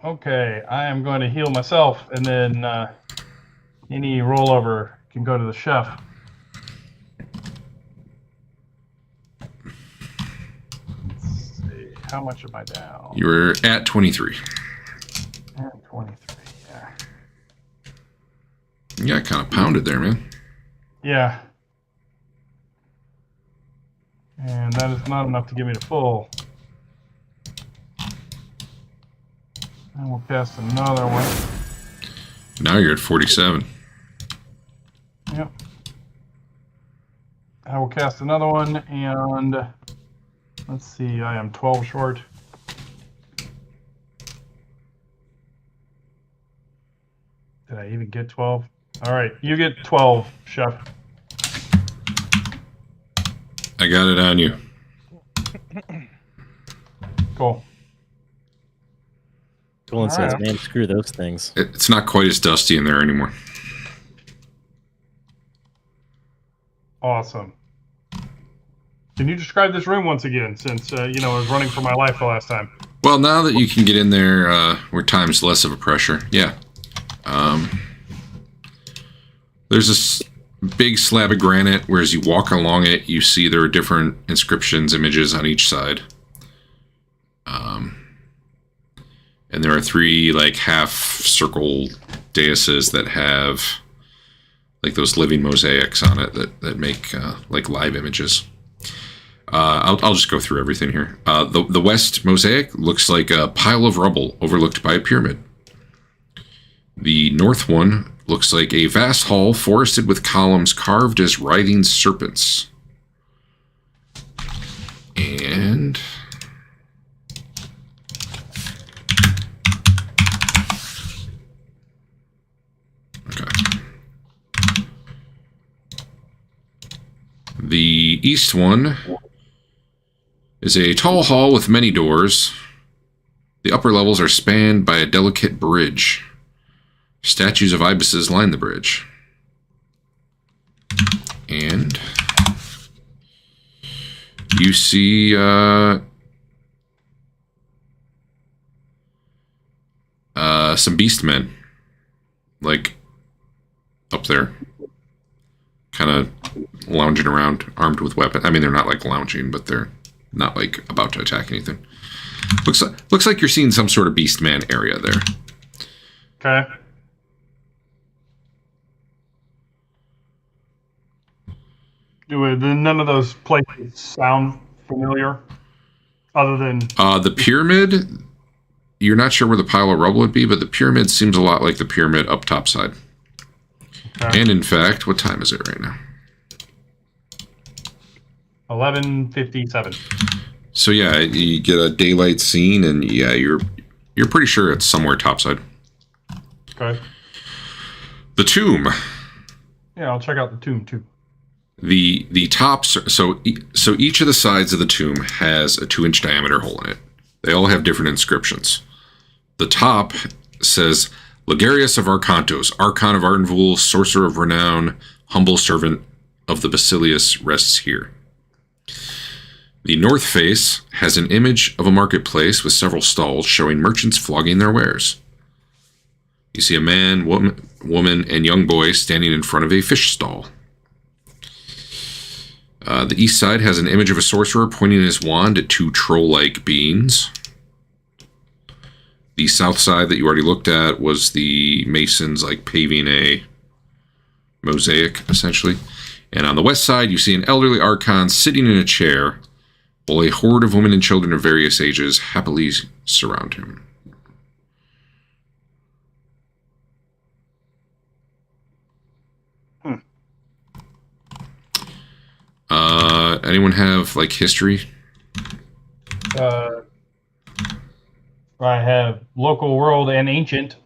Okay, I am going to heal myself, and then any rollover can go to the chef. Let's see, how much am I down? You were at 23. At 23, yeah. You got kind of pounded there, man. Yeah. And that is not enough to give me the full. And we'll cast another one. Now you're at 47. Yep. I will cast another one, and let's see, I am 12 short. Did I even get 12? All right, you get 12, Chef. I got it on you. Cool. Colin says, Alright. man, screw those things. It's not quite as dusty in there anymore. Awesome. Can you describe this room once again, since, I was running for my life the last time? Well, now that you can get in there where time's less of a pressure, yeah. There's this big slab of granite where as you walk along it, you see there are different inscriptions, images on each side. And there are 3 like half-circle daises that have like those living mosaics on it that make like live images. I'll just go through everything here. The west mosaic looks like a pile of rubble overlooked by a pyramid. The north one looks like a vast hall forested with columns carved as writhing serpents. And okay. The east one is a tall hall with many doors. The upper levels are spanned by a delicate bridge. Statues of ibises line the bridge. And you see some beastmen, like, up there. Kind of lounging around, armed with weapons. I mean, they're not, like, lounging, but they're not, like, about to attack anything. Looks like you're seeing some sort of beastman area there. Okay. None of those places sound familiar, other than... The pyramid, you're not sure where the pile of rubble would be, but the pyramid seems a lot like the pyramid up top side. Okay. And in fact, what time is it right now? 11:57. So yeah, you get a daylight scene, and yeah, you're you're pretty sure it's somewhere topside. Okay. The tomb. Yeah, I'll check out the tomb too. The tops. So each of the sides of the tomb has a 2-inch diameter hole in it. They all have different inscriptions. The top says Ligarius of Arcantos, Archon of Arden Vul, Sorcerer of Renown, humble servant of the Basilius rests here. The north face has an image of a marketplace with several stalls showing merchants flogging their wares. You see a man, woman, and young boy standing in front of a fish stall. The east side has an image of a sorcerer pointing his wand at 2 troll-like beings. The south side that you already looked at was the masons like paving a mosaic, essentially. And on the west side, you see an elderly archon sitting in a chair, while a horde of women and children of various ages happily surround him. Anyone have, like, history? I have local, world, and ancient.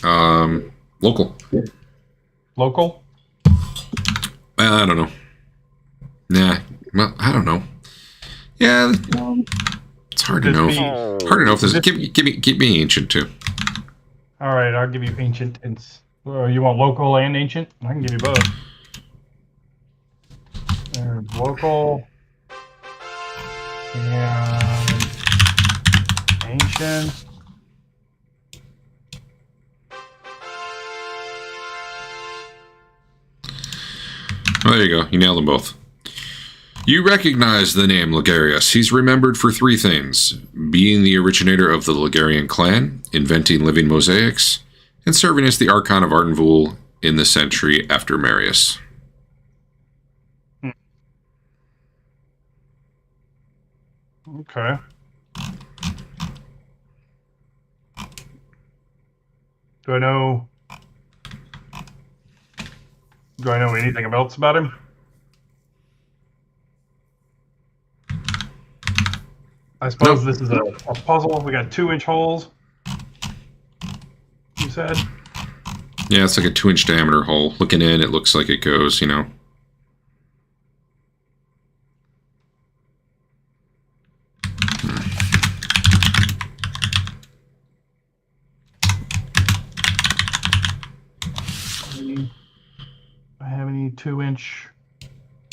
Local. Local? I don't know. Nah. Well, I don't know. Yeah, it's hard to know. Hard to know if there's. Give me ancient too. All right, I'll give you ancient. You want local and ancient? I can give you both. There's local and ancient. Oh, there you go. You nailed them both. You recognize the name Ligarius. He's remembered for 3 things: being the originator of the Ligarian clan, inventing living mosaics, and serving as the Archon of Arden Vul in the century after Marius. Okay. Do I know anything else about him? I suppose this is a puzzle. We got 2-inch holes. You said? Yeah, it's like a 2-inch diameter hole. Looking in, it looks like it goes, you know. Do I have any 2-inch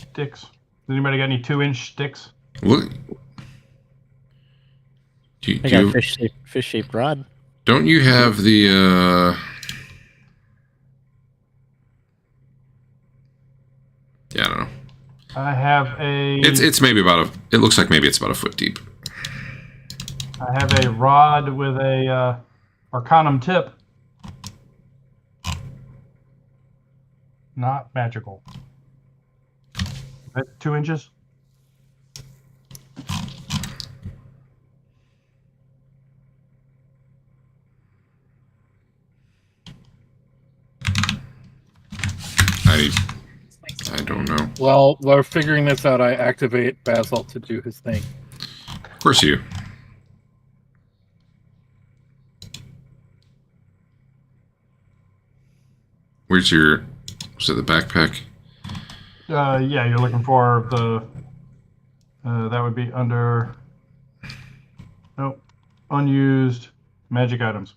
sticks? Does anybody got any 2-inch sticks? Look. I got a fish-shaped rod. Don't you have the, yeah, I don't know. I have a... It's maybe it looks like maybe it's about a foot deep. I have a rod with a Arcanum tip. Not magical. Is that 2 inches? I don't know. Well, while figuring this out, I activate Basil to do his thing. Of course you. Where's your... Was it the backpack? Yeah, you're looking for the... that would be under... Nope. Unused magic items.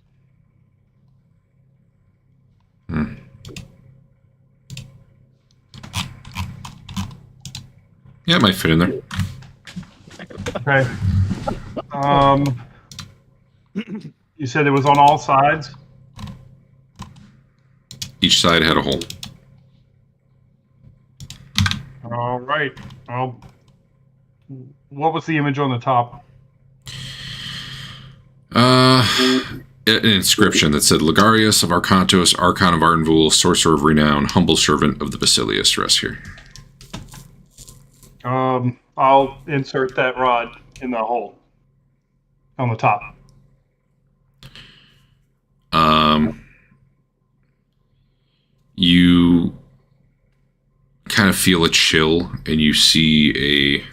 Hmm. Yeah, it might fit in there. Okay. You said it was on all sides? Each side had a hole. All right. Well, what was the image on the top? An inscription that said, Ligarius of Arcantos, Archon of Arden Vul, Sorcerer of Renown, humble servant of the Basilius rests here. I'll insert that rod in the hole on the top. You kind of feel a chill, and you see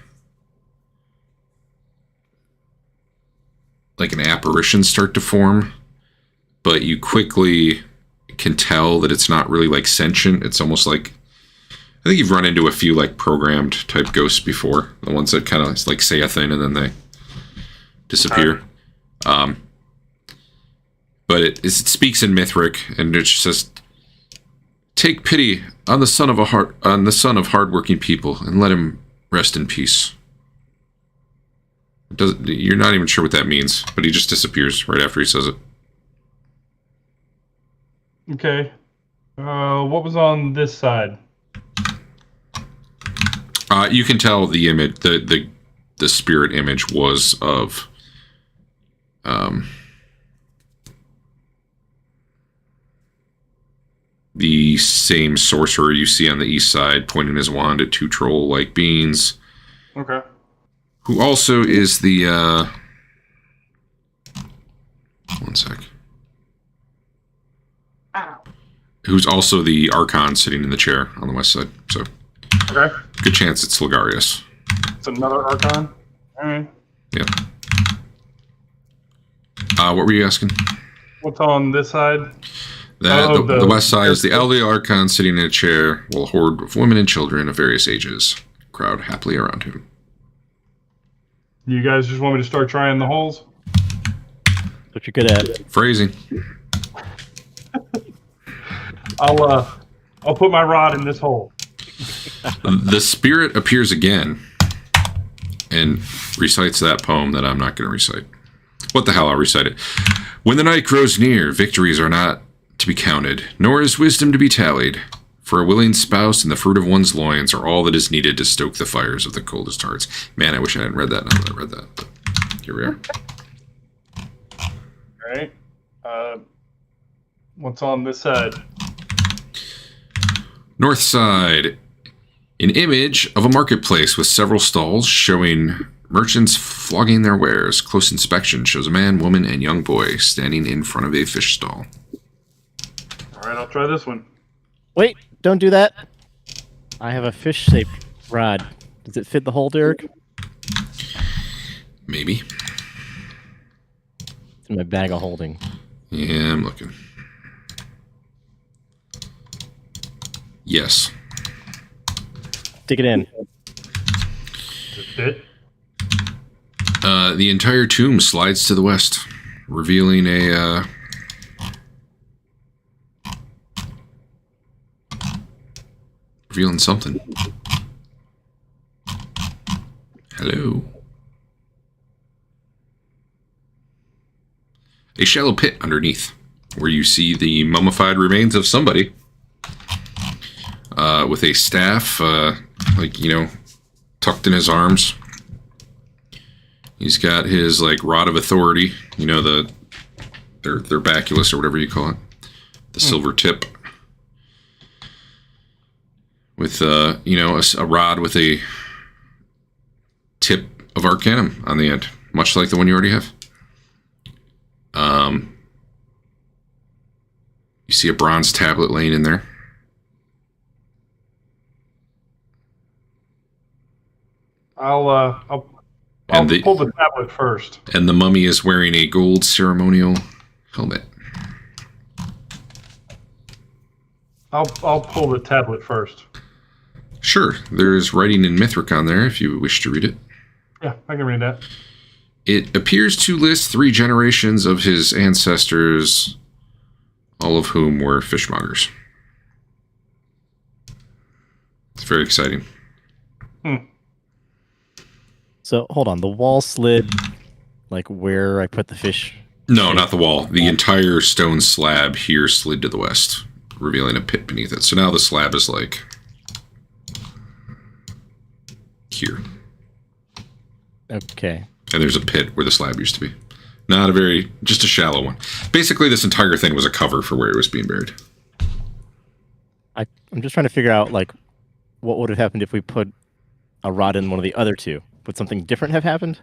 like an apparition start to form, but you quickly can tell that it's not really like sentient. It's almost like, I think you've run into a few like programmed type ghosts before, the ones that kind of like say a thing and then they disappear. But it speaks in Mithric, and it says, "Take pity on the son of hardworking people, and let him rest in peace." You're not even sure what that means, but he just disappears right after he says it. Okay. What was on this side? You can tell the image, the spirit image was of the same sorcerer you see on the east side, pointing his wand at two troll-like beings. Okay. Who also is the one sec. Ow. Who's also the Archon sitting in the chair on the west side. So Okay. good chance it's Ligarius. It's another Archon. All right. Yeah. What were you asking? What's on this side? The west side is the elderly Archon sitting in a chair, while a horde of women and children of various ages crowd happily around him. You guys just want me to start trying the holes? What you're good at. Phrasing. I'll put my rod in this hole. The spirit appears again and recites that poem that I'm not going to recite. What the hell, I'll recite it. When the night grows near, victories are not to be counted, nor is wisdom to be tallied. For a willing spouse and the fruit of one's loins are all that is needed to stoke the fires of the coldest hearts. Man, I wish I hadn't read that now that I read that. But here we are. All right. What's on this side? North side. An image of a marketplace with several stalls showing merchants flogging their wares. Close inspection shows a man, woman, and young boy standing in front of a fish stall. All right, I'll try this one. Wait, don't do that. I have a fish-shaped rod. Does it fit the hole, Derek? Maybe. It's in my bag of holding. Yeah, I'm looking. Yes. Stick it in. Does it fit? The entire tomb slides to the west, revealing a revealing something. Hello. A shallow pit underneath, where you see the mummified remains of somebody with a staff, tucked in his arms. He's got his rod of authority, their baculus or whatever you call it, the silver tip, with a rod with a tip of arcanum on the end, much like the one you already have. You see a bronze tablet laying in there. I'll pull the tablet first. And the mummy is wearing a gold ceremonial helmet. I'll pull the tablet first. Sure, there's writing in Mithric on there if you wish to read it. Yeah, I can read that. It appears to list 3 generations of his ancestors, all of whom were fishmongers. It's very exciting. So, hold on. The wall slid, where I put the fish? No, not the wall. The entire stone slab here slid to the west, revealing a pit beneath it. So now the slab is here. Okay. And there's a pit where the slab used to be. Just a shallow one. Basically, this entire thing was a cover for where it was being buried. I'm just trying to figure out, what would have happened if we put a rod in one of the other two? Would something different have happened?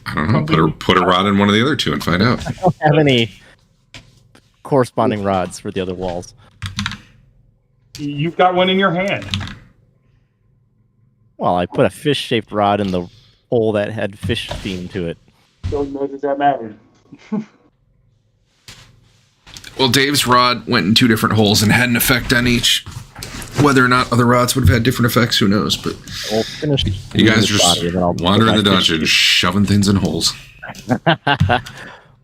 I don't know. Put a rod in one of the other two and find out. I don't have any corresponding rods for the other walls. You've got one in your hand. Well, I put a fish-shaped rod in the hole that had fish theme to it. Don't know that that mattered. Well, Dave's rod went in 2 different holes and had an effect on each. Whether or not other rods would have had different effects, who knows? But We'll finish you guys are body, just and I'll wandering put the my dungeon, fish- shoving things in holes.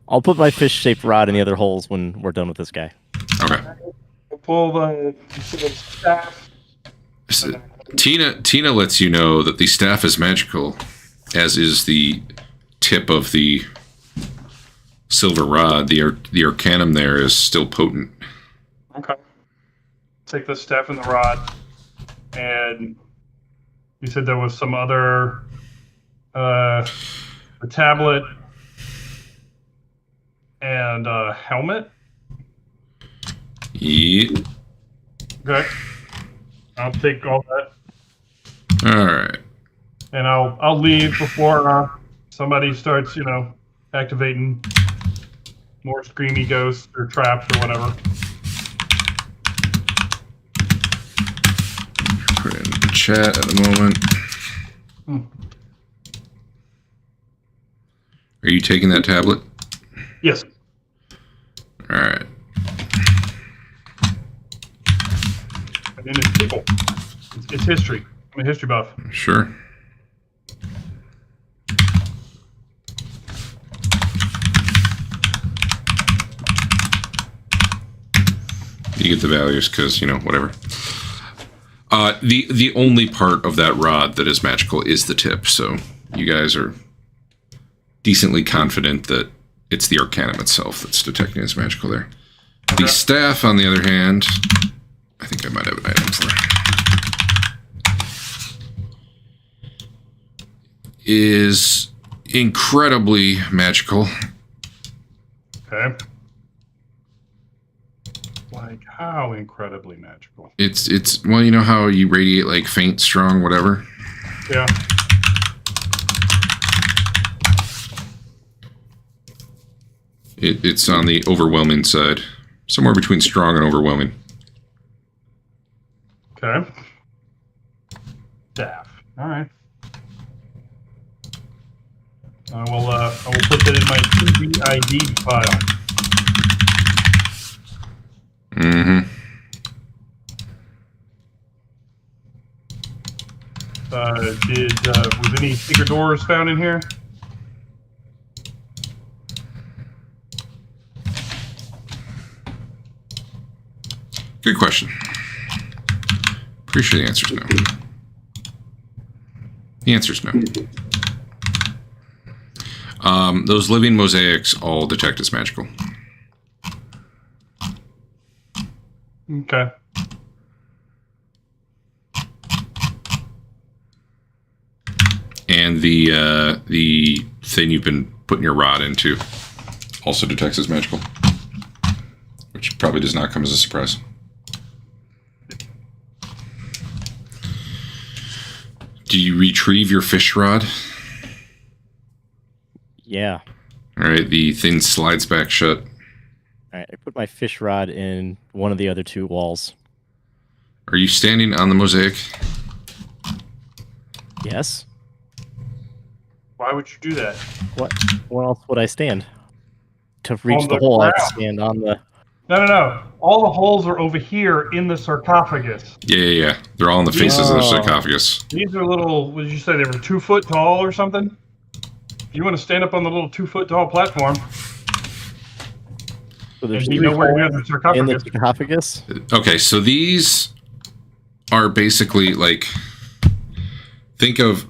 I'll put my fish-shaped rod in the other holes when we're done with this guy. Okay. Pull the staff. So, Tina lets you know that the staff is magical, as is the tip of the silver rod. The arcanum there is still potent. Okay. Take the staff and the rod, and you said there was some other, a tablet and a helmet. Yeah. Okay. I'll take all that, All right. and I'll leave before somebody starts, activating more screamy ghosts or traps or whatever. Put it in the chat at the moment. Are you taking that tablet? Yes. All right. And it's people. It's history. I'm a history buff. Sure. You get the values because, whatever. The only part of that rod that is magical is the tip, so you guys are decently confident that it's the arcanum itself that's detecting as magical there. The staff, on the other hand, I think I might have an item for it, is incredibly magical. Okay. Like how incredibly magical? It's well, you know how you radiate like faint, strong, whatever? Yeah. It's on the overwhelming side. Somewhere between strong and overwhelming. Okay. Staff. All right. I will put that in my TBID file. Mm-hmm. Was any secret doors found in here? Good question. Pretty sure the answer's no. The answer's no. Those living mosaics all detect as magical. Okay. And the thing you've been putting your rod into also detects as magical, which probably does not come as a surprise. Do you retrieve your fish rod? Yeah. All right, the thing slides back shut. All right, I put my fish rod in one of the other 2 walls. Are you standing on the mosaic? Yes. Why would you do that? Where else would I stand? To reach On the the hole, I'd ground. stand on the... No. All the holes are over here in the sarcophagus. Yeah. They're all in the faces of the Oh. sarcophagus. These are little, what did you say, they were 2 foot tall or something? You want to stand up on the little 2 foot tall platform, So there's and you 3 know where holes the in the sarcophagus. sarcophagus. Okay, so these are basically like, think of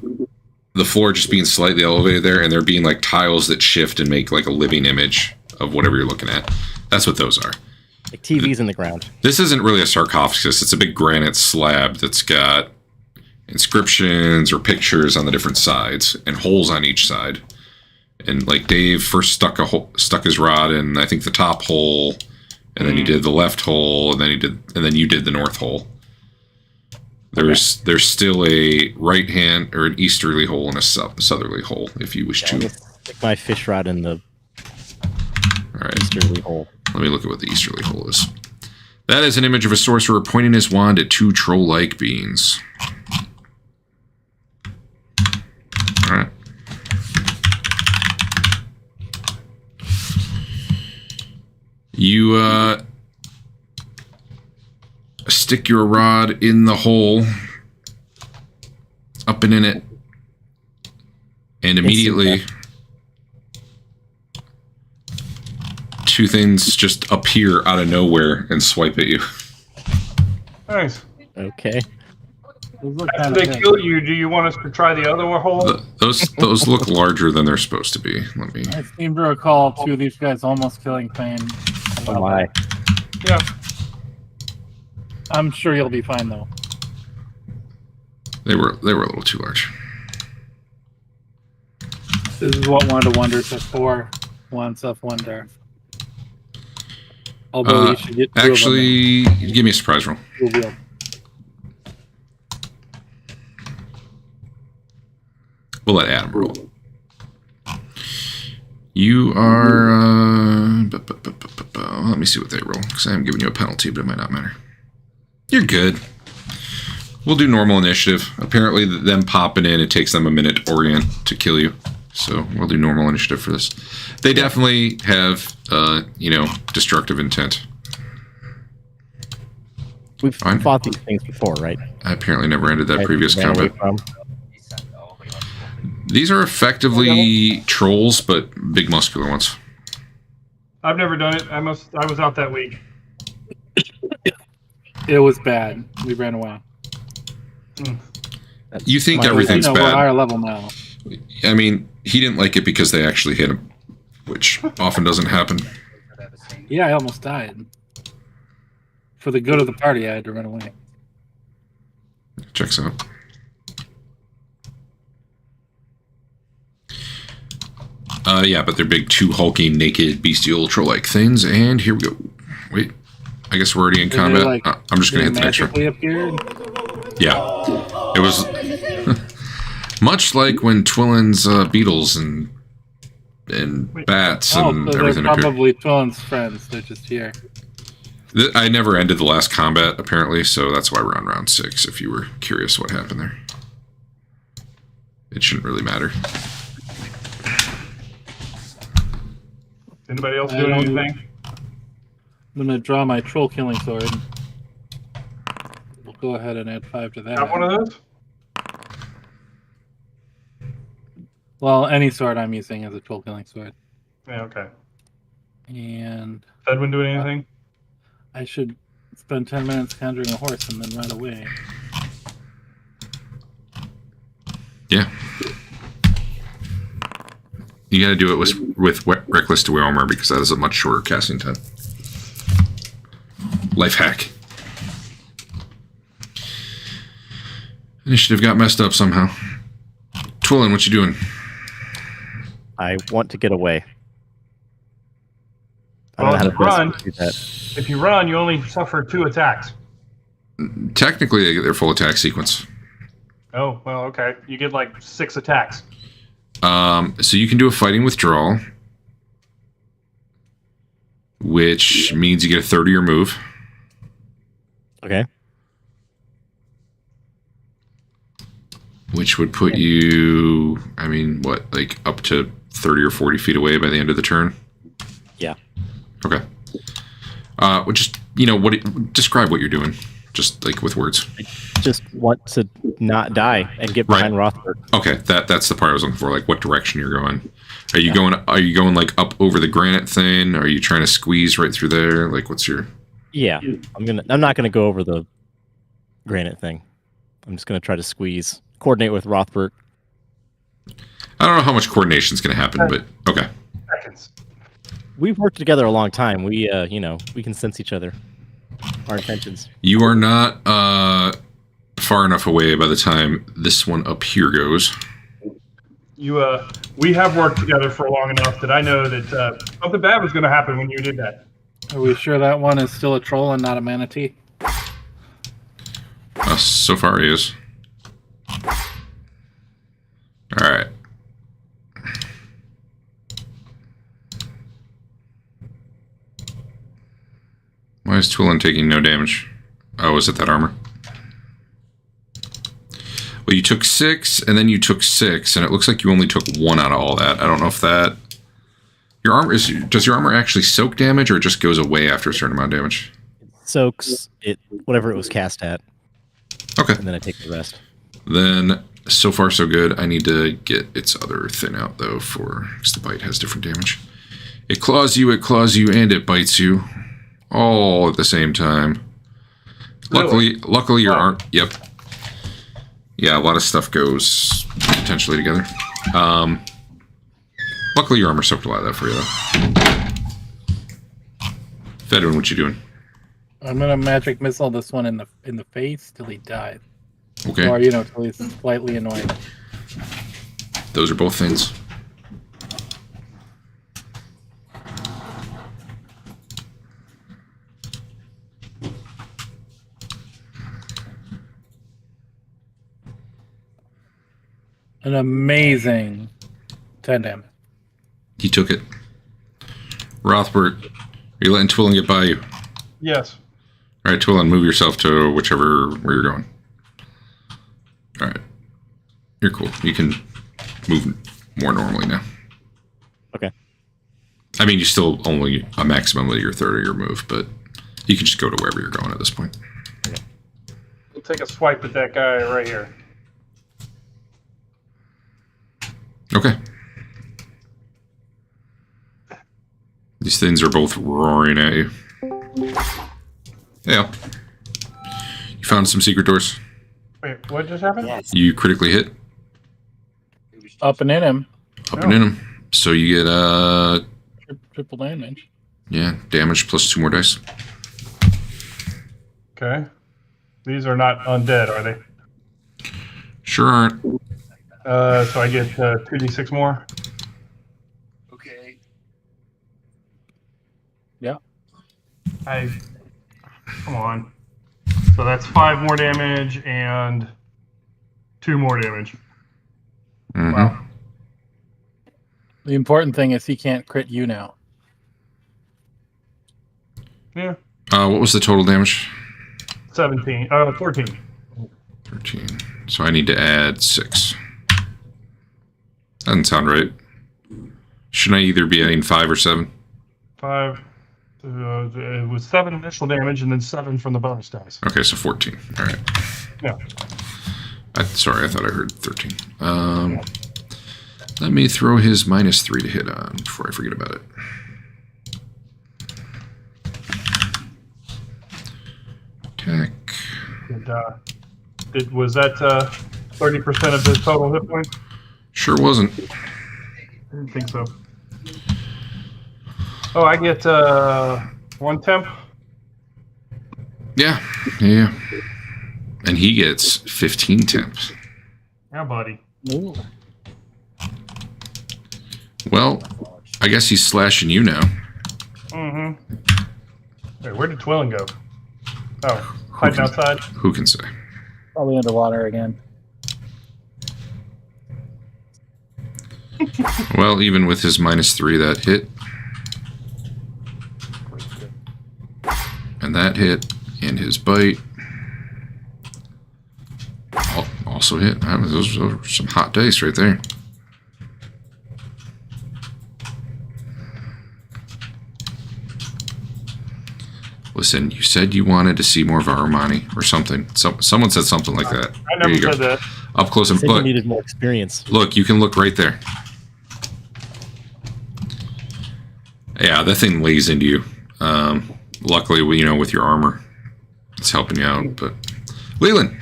the floor just being slightly elevated there, and there being like tiles that shift and make like a living image of whatever you're looking at. That's what those are. Like TVs in the ground. This isn't really a sarcophagus. It's a big granite slab that's got inscriptions or pictures on the different sides and holes on each side. And like Dave first stuck his rod in, I think, the top hole, and then he did the left hole, and then you did the north hole. There's still a right hand or an easterly hole and a southerly hole if you wish to. Let's stick my fish rod in the All right. easterly hole. Let me look at what the easterly hole is. That is an image of a sorcerer pointing his wand at 2 troll-like beings. All right. You stick your rod in the hole, up and in it, and immediately two things just appear out of nowhere and swipe at you. Nice. Okay. After they kill you, do you want us to try the other hole? Those look larger than they're supposed to be. Let me. I seem to recall two of these guys almost killing Thane. Oh my. Yeah. I'm sure you'll be fine though. They were a little too large. This is what One of the Wonders before Wands of Wonder. Although you should get two actually, give me a surprise roll. of them. We'll let Adam roll. You are. Let me see what they roll, because I am giving you a penalty, but it might not matter. You're good. We'll do normal initiative. Apparently, them popping in, it takes them a minute to orient to kill you. So we'll do normal initiative for this. They definitely have, destructive intent. We've fought these things before, right? I apparently never ended that I previous ran away combat. from. These are effectively trolls, but big muscular ones. I've never done it. I was out that week. It was bad. We ran away. You think Well, everything's we're bad. higher level now. I mean, he didn't like it because they actually hit him, which often doesn't happen. Yeah, I almost died. For the good of the party, I had to run away. Checks out. Yeah, but they're big, two hulking, naked, bestial, troll-like things. And here we go. Wait, I guess we're already in combat. Like, I'm just going to hit the next one. magically appeared? Yeah. It was much like when Twillen's beetles and bats and so everything they're appeared. probably Twillen's friends. They're just here. I never ended the last combat, apparently, so that's why we're on round 6, if you were curious what happened there. It shouldn't really matter. Anybody else doing anything? I'm going to draw my troll killing sword. We'll go ahead and add 5 to that. Got one of those? Well, any sword I'm using is a troll killing sword. Yeah, okay. And Edwin doing anything? I should spend 10 minutes conjuring a horse and then run away. Yeah. You gotta do it with Reckless to Armor, because that is a much shorter casting time. Life hack. Initiative got messed up somehow. Twillen, what you doing? I want to get away. I Well, don't know if you how to run, best do that. if you run, you only suffer 2 attacks. Technically, they get their full attack sequence. Oh, well, okay. You get like 6 attacks. So you can do a fighting withdrawal, which means you get a third of your move. Okay. Which would put you, I mean, what, like up to 30 or 40 feet away by the end of the turn? Yeah. Okay. Well, just, describe what you're doing, just like with words. Just want to not die and get behind Rothberg. Okay, that's the part I was looking for, like what direction you're going. Are you going like up over the granite thing? Are you trying to squeeze right through there? Like what's your... Yeah. I'm not gonna go over the granite thing. I'm just gonna try to coordinate with Rothberg. I don't know how much coordination is going to happen, but okay. Seconds. We've worked together a long time. We we can sense each other. Our intentions. You are not far enough away by the time this one up here goes. We have worked together for long enough that I know that something bad was going to happen when you did that. Are we sure that one is still a troll and not a manatee? So far he is. Alright. Why is Twillen taking no damage? Oh, is it that armor? Well, you took 6, and then you took 6, and it looks like you only took 1 out of all that. I don't know if that Your armor does your armor actually soak damage, or it just goes away after a certain amount of damage? Soaks it, whatever it was cast at, Okay. and then I take the rest. Then, so far so good. I need to get its other thing out, though, because the bite has different damage. It claws you, and it bites you. All at the same time. Really? Luckily your arm... Yep. Yeah, a lot of stuff goes potentially together. Luckily your armor soaked a lot of that for you, though. Fedwin, what you doing? I'm gonna magic missile this one in the face till he dies. Okay. Or, you know, till he's slightly annoyed. Those are both things. An amazing 10 damage. He took it. Rothbert, are you letting Twillin get by you? Yes. All right, Twillin, move yourself to where you're going. All right. You're cool. You can move more normally now. Okay. I mean, you still only a maximum of your third of your move, but you can just go to wherever you're going at this point. We'll take a swipe at that guy right here. Okay. These things are both roaring at you. Yeah. You found some secret doors. Wait, what just happened? You critically hit. Up and in him. Up and in them. So you get, Triple damage. yeah, damage plus 2 more dice. Okay. These are not undead, are they? Sure aren't. So I get 2d6 more. Okay. Yeah. Come on. So that's 5 more damage and 2 more damage. Mm-hmm. Wow. The important thing is he can't crit you now. Yeah. What was the total damage? 14. 13. So I need to add 6. Doesn't sound right. Shouldn't I either be adding 5 or 7? 5. It was 7 initial damage and then 7 from the bonus dice. Okay, so 14. All right. Yeah. Sorry, I thought I heard 13. Let me throw his -3 to hit on before I forget about it. Attack. Was that 30% of his total hit points? Sure wasn't. I didn't think so. Oh, I get 1 temp. Yeah. And he gets 15 temps. Yeah, buddy. Ooh. Well, I guess he's slashing you now. Mm-hmm. Wait, where did Twillin go? Oh, hiding outside. Who can say? Probably underwater again. Well, even with his -3, that hit. And that hit. And his bite. Also hit. Those are some hot dice right there. Listen, you said you wanted to see more of Armani or something. Someone said something like that. I never said that. Up close and Said you look. needed more experience. Look, you can look right there. Yeah, that thing lays into you. Luckily, with your armor, it's helping you out. But Leland,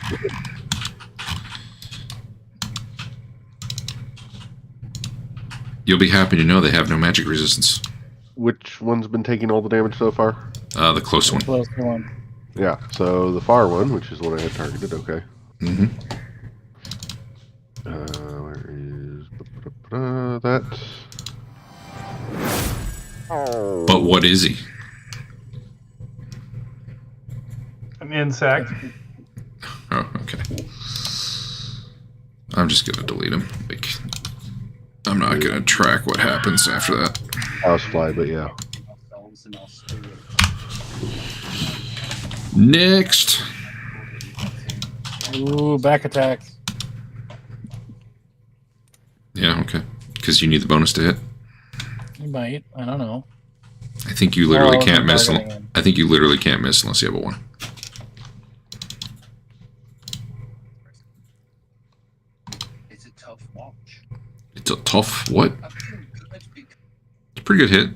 you'll be happy to know they have no magic resistance. Which one's been taking all the damage so far? The close one. Close one. Yeah, so the far one, which is what I had targeted, okay. Mm-hmm. Where is that? But what is he? An insect. Oh, okay. I'm just gonna delete him. I'm not gonna track what happens after that. Housefly, but yeah. Next. Ooh, back attacks. Yeah, okay. Because you need the bonus to hit. You might. I don't know. I think you literally Oh, can't miss. targeting him. I think you literally can't miss unless you have a 1. It's a tough watch. It's a tough what? I'm feeling good because It's a pretty good hit.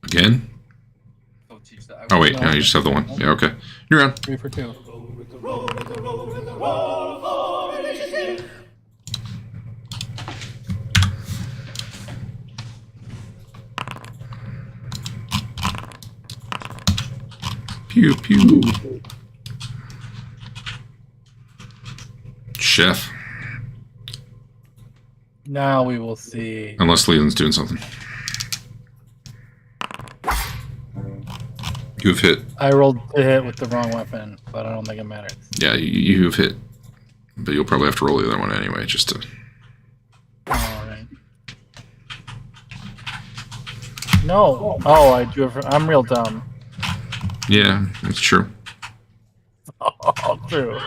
Again? I'll teach that. Oh wait, no, you just have the 1. Yeah, okay. You're on. 3 for 2. Pew pew. Chef. Now we will see. Unless Leland's doing something. You have hit. I rolled to hit with the wrong weapon, but I don't think it matters. Yeah, you have hit. But you'll probably have to roll the other one anyway, just to... Alright. No. Oh, I do it. I'm real dumb. Yeah, that's true. Oh, true.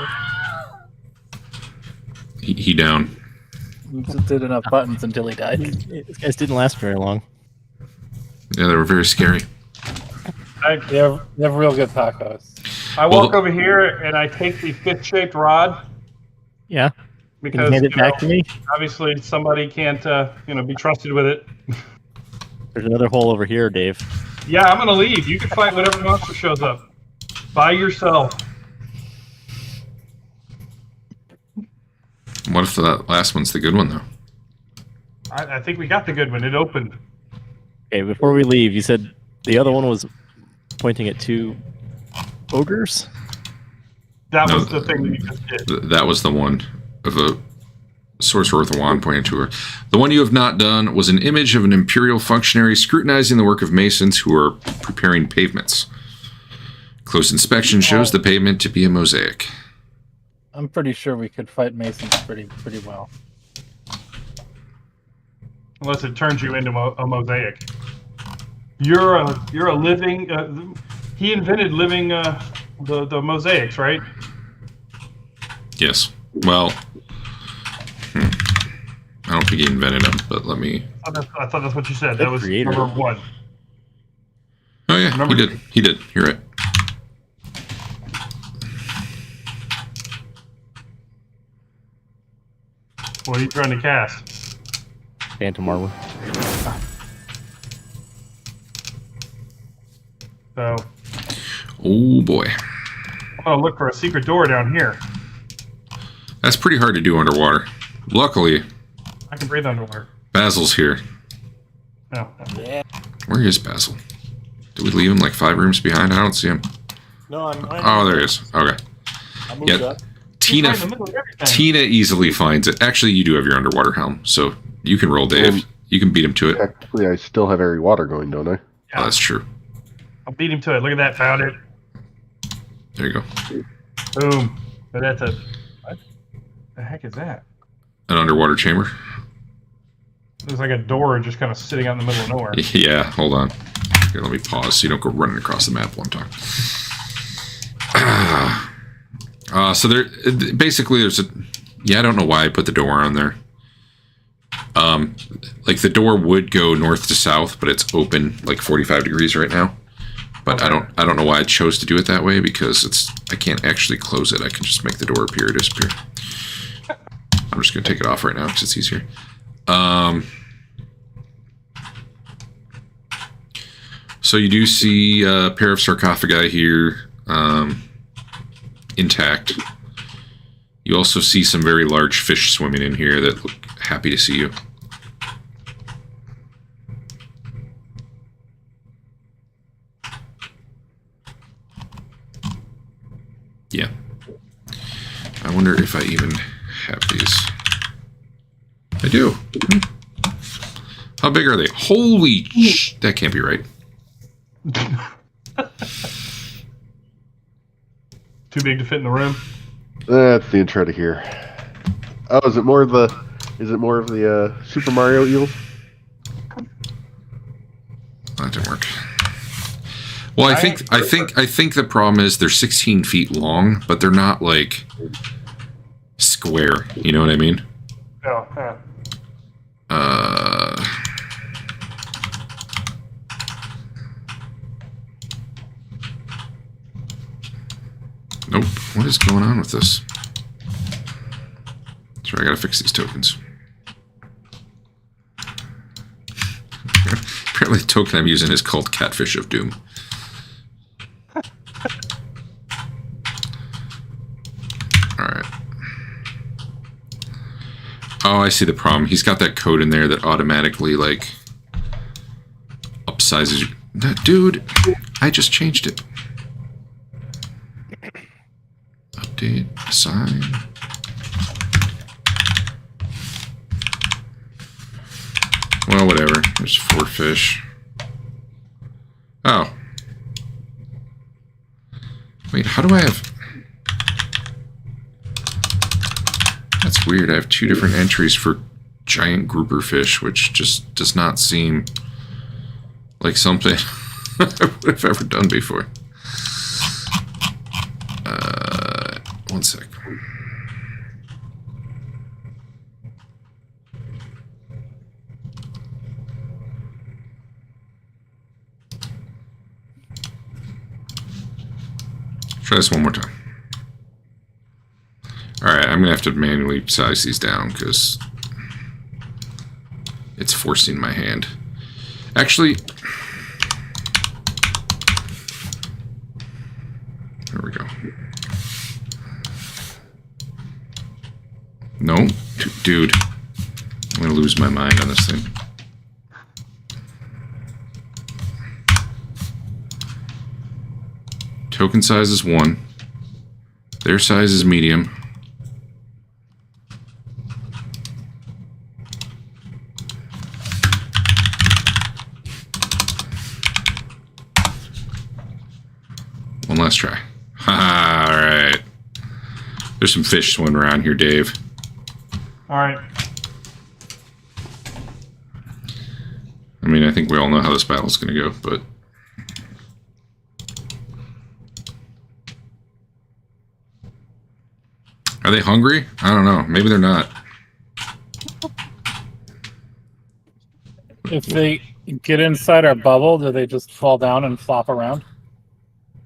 He down. We just did enough buttons until he died. These guys didn't last very long. Yeah, they were very scary. They have real good tacos. I walk over here and I take the fist-shaped rod Yeah. Can because you hand it back to me? obviously somebody can't be trusted with it. There's another hole over here, Dave. Yeah, I'm gonna leave. You can fight whatever monster shows up by yourself. What if that last one's the good one, though? I think we got the good one. It opened. Okay, before we leave, you said the other one was pointing at 2 ogres? That No, was the thing that you just did. That was the one of a sorcerer with a wand pointing to her. The one you have not done was an image of an imperial functionary scrutinizing the work of masons who are preparing pavements. Close inspection shows the pavement to be a mosaic. I'm pretty sure we could fight Masons pretty well. Unless it turns you into a mosaic. You're a living. He invented living the mosaics, right? Yes. Well, I don't think he invented them, but let me... I thought that's what you said. The That was creator. number 1. Oh yeah, Remember- he did. He did. You're right. What are you trying to cast? Phantom armor. So Oh boy. I'm gonna look for a secret door down here. That's pretty hard to do underwater. Luckily, I can breathe underwater. Basil's here. No. Where is Basil? Did we leave him like 5 rooms behind? I don't see him. No, I'm Oh, there he is. Okay. I moved Yeah. up. Tina Right in the middle of everything. Tina easily finds it. Actually, you do have your underwater helm, so you can roll Dave. You can beat him to it. Technically, I still have airy water going, don't I? Oh, that's true. I'll beat him to it. Look at that. Found it. There you go. Boom. But that's a. What the heck is that? An underwater chamber. Looks like a door just kind of sitting out in the middle of nowhere. Yeah, hold on. Here, let me pause so you don't go running across the map one time. So there, basically, there's a. Yeah, I don't know why I put the door on there. Like the door would go north to south, but it's open like 45 degrees right now. But Okay. I don't know why I chose to do it that way because I can't actually close it. I can just make the door appear or disappear. I'm just gonna take it off right now because it's easier. So you do see a pair of sarcophagi here, intact. You also see some very large fish swimming in here that look happy to see you. Yeah. I wonder if I even have these. I do. How big are they? Holy that can't be right. Too big to fit in the room. That's the intro to here. Oh, is it more of the Super Mario eels? That didn't work. Well, I think the problem is they're 16 feet long, but they're not like square. You know what I mean? Yeah. Nope. What is going on with this? Sorry, I gotta fix these tokens. Apparently the token I'm using is called Catfish of Doom. Alright. Oh, I see the problem. He's got that code in there that automatically, like, upsizes you. Dude, I just changed it. Update, assign. Well, whatever. There's 4 fish. Oh. Wait, how do I have... That's weird. I have 2 different entries for giant grouper fish, which just does not seem like something I would have ever done before. One sec. Try this one more time. Alright, I'm going to have to manually size these down because it's forcing my hand. Actually, there we go. No, dude, I'm going to lose my mind on this thing. Token size is 1. Their size is medium. One last try. Haha, alright. There's some fish swimming around here, Dave. Alright. I mean, I think we all know how this battle's gonna go, but... Are they hungry? I don't know. Maybe they're not. If they get inside our bubble, do they just fall down and flop around?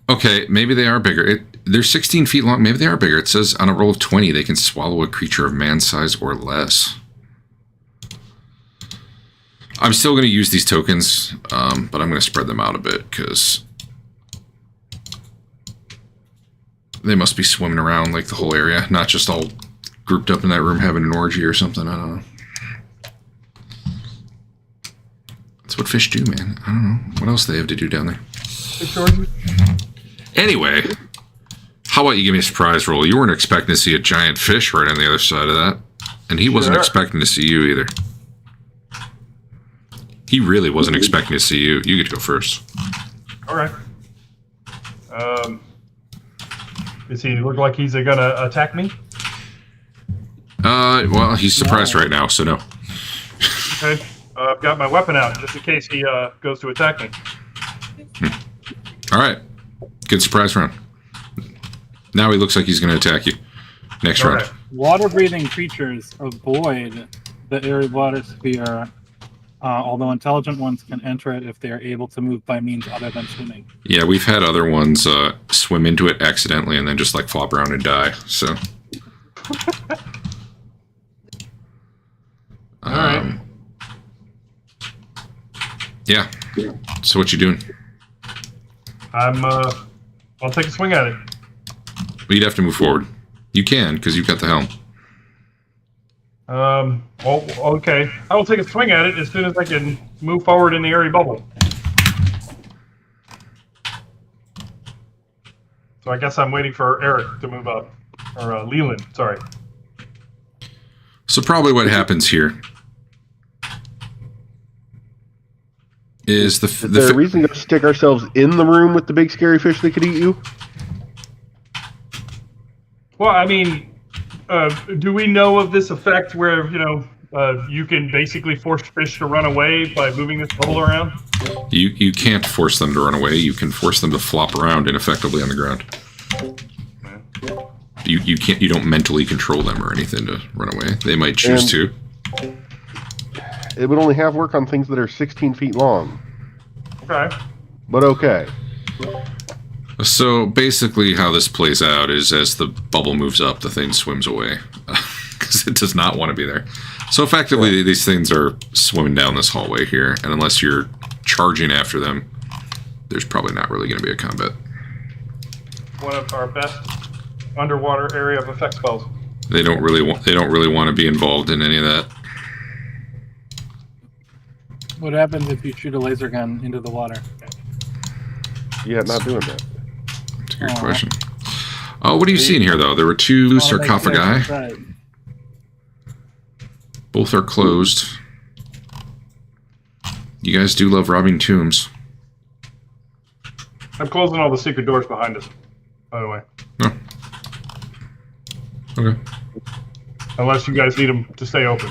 Okay, maybe they are bigger. They're 16 feet long. Maybe they are bigger. It says on a roll of 20, they can swallow a creature of man size or less. I'm still going to use these tokens, but I'm going to spread them out a bit because they must be swimming around like the whole area, not just all grouped up in that room having an orgy or something. I don't know. That's what fish do, man. I don't know. What else do they have to do down there? Anyway, how about you give me a surprise roll? You weren't expecting to see a giant fish right on the other side of that. And he wasn't expecting to see you either. He really wasn't expecting to see you. You get to go first. Alright. Does he look like he's gonna attack me? Well, he's suppressed right now, so no. Okay. I've got my weapon out just in case he goes to attack me. Alright. Good surprise round. Now he looks like he's going to attack you. Next round. Right. Water-breathing creatures avoid the airy water sphere, although intelligent ones can enter it if they are able to move by means other than swimming. Yeah, we've had other ones swim into it accidentally and then just like flop around and die. So. Alright. Yeah. So what you doing? I'll take a swing at it. Well, you'd have to move forward. You can, because you've got the helm. Okay. I will take a swing at it as soon as I can move forward in the airy bubble. So I guess I'm waiting for Eric to move up. Or Leland, sorry. So probably what happens here is Is there a reason to stick ourselves in the room with the big scary fish that could eat you? Well, I mean, do we know of this effect where, you know, You can basically force fish to run away by moving this bubble around. You can't force them to run away. You can force them to flop around ineffectively on the ground. You can't. You don't mentally control them or anything to run away. They might choose to. It would only have work on things that are 16 feet long. Okay. But okay. So basically how this plays out is as the bubble moves up, the thing swims away. Because it does not want to be there. So effectively, these things are swimming down this hallway here. And unless you're charging after them, there's probably not really going to be a combat. One of our best underwater area of effect spells. They don't really want to be involved in any of that. What happens if you shoot a laser gun into the water? Yeah, not doing that. That's a good question. Oh, what are you seeing here, though? There were two sarcophagi. Both are closed. You guys do love robbing tombs. I'm closing all the secret doors behind us, by the way. Oh. Okay. Unless you guys need them to stay open.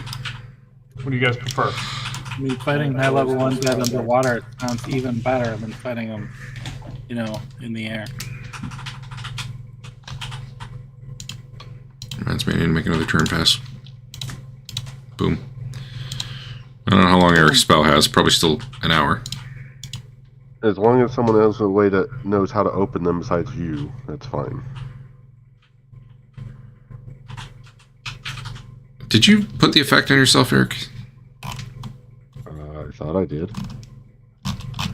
What do you guys prefer? I mean, fighting high-level undead underwater sounds even better than fighting them, you know, in the air. Reminds me, I need to make another turn pass. Boom. I don't know how long Eric's spell has. Probably still an hour. As long as someone else knows how to open them besides you, that's fine. Did you put the effect on yourself, Eric? I thought I did.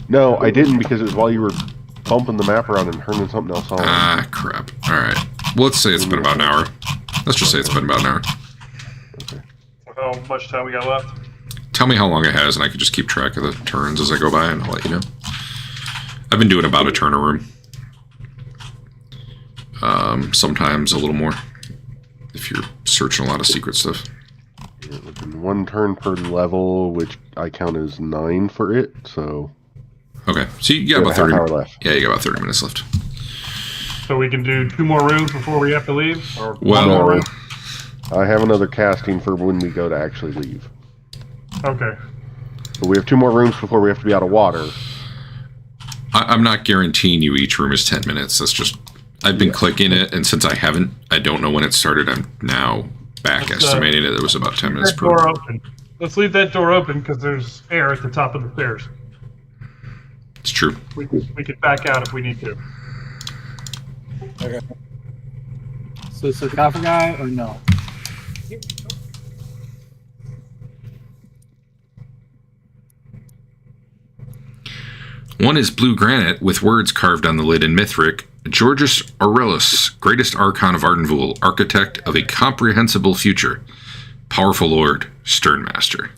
No, I didn't because it was while you were bumping the map around and turning something else on. Ah, crap. Alright. Well, let's say it's been about an hour. Let's just say it's been about an hour. Okay. How much time we got left? Tell me how long it has, and I can just keep track of the turns as I go by, and I'll let you know. I've been doing about a turn a room. Sometimes a little more, if you're searching a lot of secret stuff. Yeah, within 1 turn per level, which I count as 9 for it, so... Okay, so you got about 30 minutes left. Yeah, you got about 30 minutes left. So we can do 2 more rooms before we have to leave? Or Well, 1 more room? I have another casting for when we go to actually leave. Okay. But we have 2 more rooms before we have to be out of water. I'm not guaranteeing you each room is 10 minutes. That's just... I've been clicking it, and since I haven't, I don't know when it started. I'm now back estimating it. It was about 10 minutes per door open. Let's leave that door open because there's air at the top of the stairs. It's true. We can back out if we need to. Okay. So sarcophagi or no? One is blue granite with words carved on the lid in Mithric. Georgius Aurelius, greatest archon of Arden Vul, architect of a comprehensible future. Powerful lord, stern master.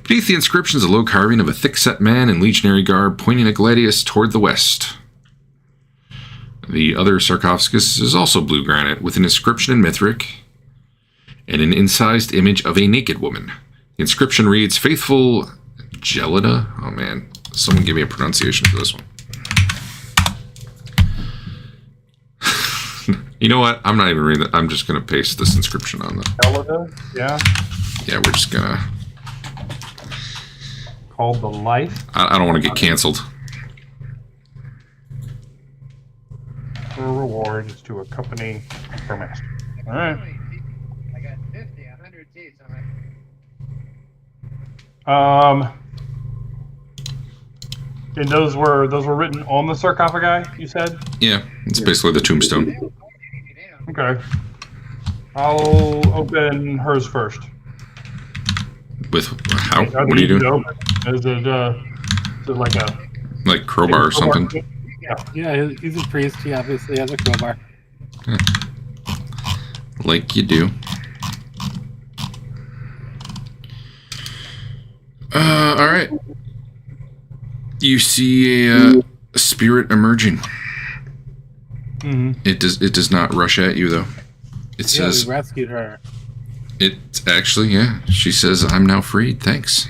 Beneath the inscription is a low carving of a thick-set man in legionary garb pointing a gladius toward the west. The other sarcophagus is also blue granite with an inscription in Mithric and an incised image of a naked woman. The inscription reads, Faithful Gelida? Oh man, someone give me a pronunciation for this one. You know what? I'm not even reading that. I'm just going to paste this inscription on the... Gelida? Yeah. Yeah, we're just going to... Called the Life. I don't want to get canceled. For a reward is to accompany her master. All right. I got 50, 100 seats on my... And those were written on the sarcophagi, you said? Yeah, it's basically the tombstone. Okay. I'll open hers first. With how? What are you doing? Is it like a... Like crowbar or something? Yeah, he's a priest. He obviously has a crowbar. Like you do. Alright. You see a spirit emerging. Mm-hmm. It does not rush at you though. It says we rescued her. It's actually, yeah. She says, I'm now freed, thanks.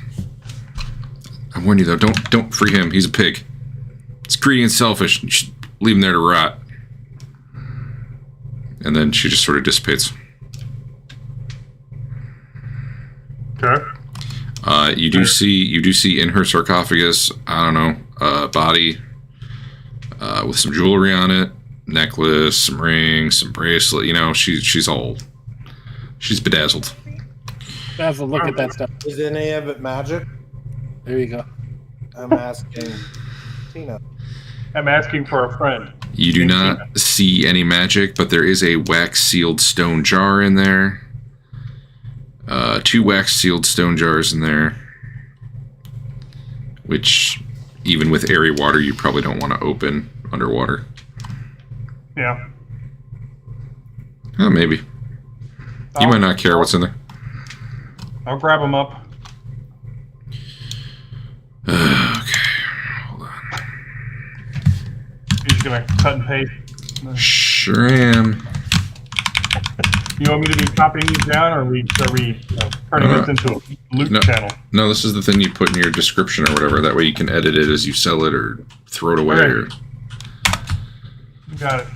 I warn you though, don't free him, he's a pig. It's greedy and selfish. You should leave him there to rot. And then she just sort of dissipates. Okay. You do see in her sarcophagus, I don't know, a body with some jewelry on it, necklace, some rings, some bracelet. You know, she's bedazzled. Basil, look at that stuff. Is any of it magic? There you go. I'm asking Tina. I'm asking for a friend. You do not see any magic, but there is a wax-sealed stone jar in there. 2 wax-sealed stone jars in there, which, even with airy water, you probably don't want to open underwater. Yeah. Oh, maybe. You might not care what's in there. I'll grab them up. Okay, hold on. You're just gonna cut and paste. Sure am. You want me to be copying these down, or are we turning this into a loot channel? No, this is the thing you put in your description or whatever. That way you can edit it as you sell it or throw it away. Okay. Or... You got it.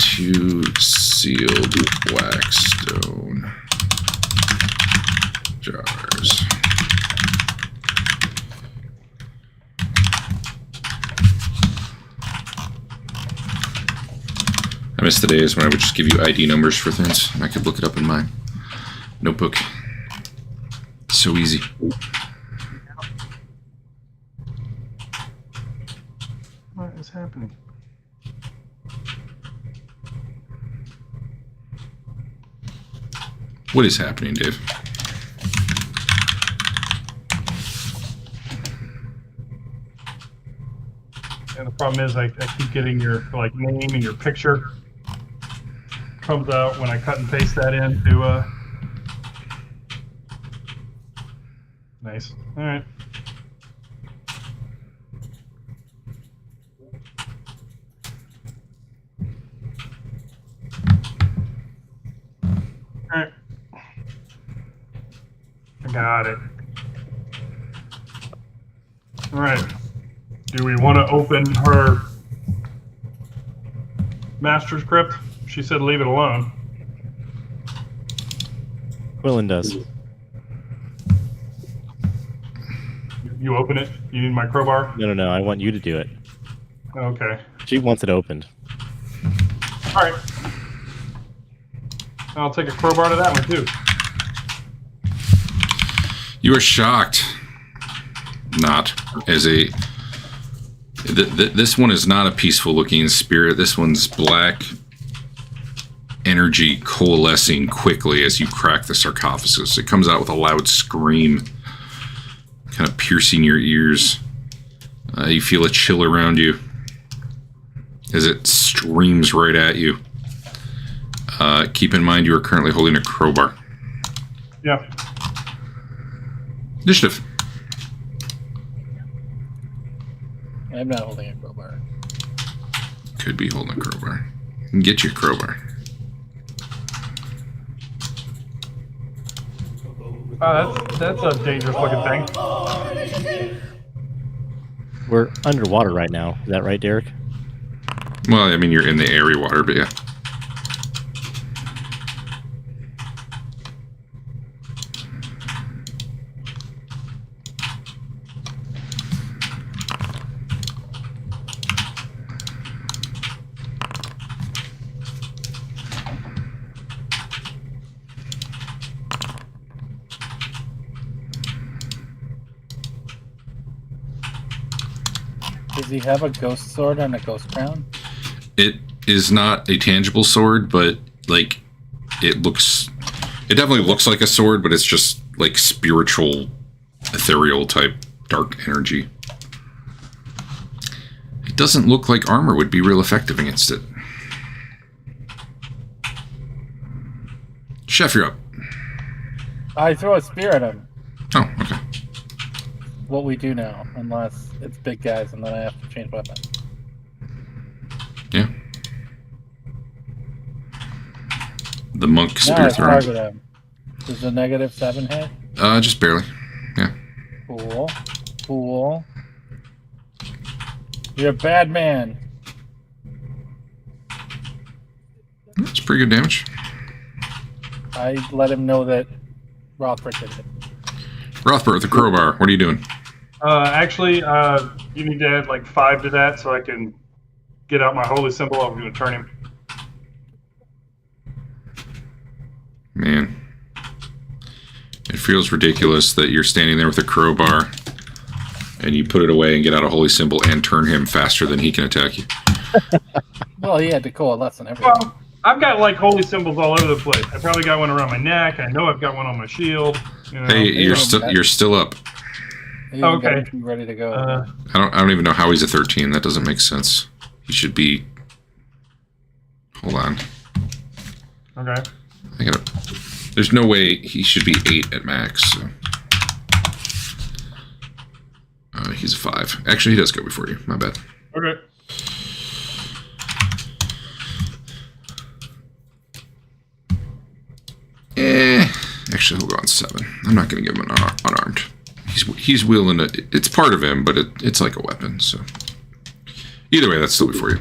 2 sealed wax stone jars. I miss the days when I would just give you ID numbers for things, and I could look it up in my notebook. So easy. What is happening? What is happening, Dave? And the problem is, I keep getting your name and your picture. Comes out when I cut and paste that into. Nice. All right. All right. I got it. All right. Do we want to open her master's crypt? She said leave it alone. Quillen does. You open it? You need my crowbar? No. I want you to do it. Okay. She wants it opened. All right. I'll take a crowbar to that one, too. You are shocked. Not as a... This one is not a peaceful looking spirit. This one's black energy coalescing quickly as you crack the sarcophagus. It comes out with a loud scream, kind of piercing your ears. You feel a chill around you as it streams right at you. Keep in mind you are currently holding a crowbar. Yeah. Initiative. I'm not holding a crowbar. Could be holding a crowbar. Get your crowbar. That's a dangerous looking thing. We're underwater right now. Is that right, Derek? Well, I mean, you're in the airy water, but yeah. Does he have a ghost sword and a ghost crown? It is not a tangible sword, but like it definitely looks like a sword, but it's just like spiritual, ethereal type dark energy. It doesn't look like armor would be real effective against it. Chef, you're up. I throw a spear at him. Oh, okay. What we do now, unless it's big guys, and then I have to change weapon. Yeah. The monk Now spear I thrower. target him. Does the -7 hit? Just barely. Yeah. Cool. Cool. You're a bad man. That's pretty good damage. I let him know that Rothbard did it. Rothbard with the crowbar. What are you doing? Actually, you need to add like 5 to that so I can get out my holy symbol. I'm going to turn him. Man. It feels ridiculous that you're standing there with a crowbar and you put it away and get out a holy symbol and turn him faster than he can attack you. Well, he had to coalesce and everything. Well, I've got like holy symbols all over the place. I probably got one around my neck. I know I've got one on my shield. You know? Hey, you're still up. He okay. got him ready to go. I don't even know how he's a 13. That doesn't make sense. He should be. Hold on. Okay. There's no way he should be 8 at max. So. He's a 5. Actually, he does go before you. My bad. Okay. Actually, he'll go on 7. I'm not going to give him an unarmed. He's wielding it. It's part of him, but it's like a weapon. So either way, that's still before you.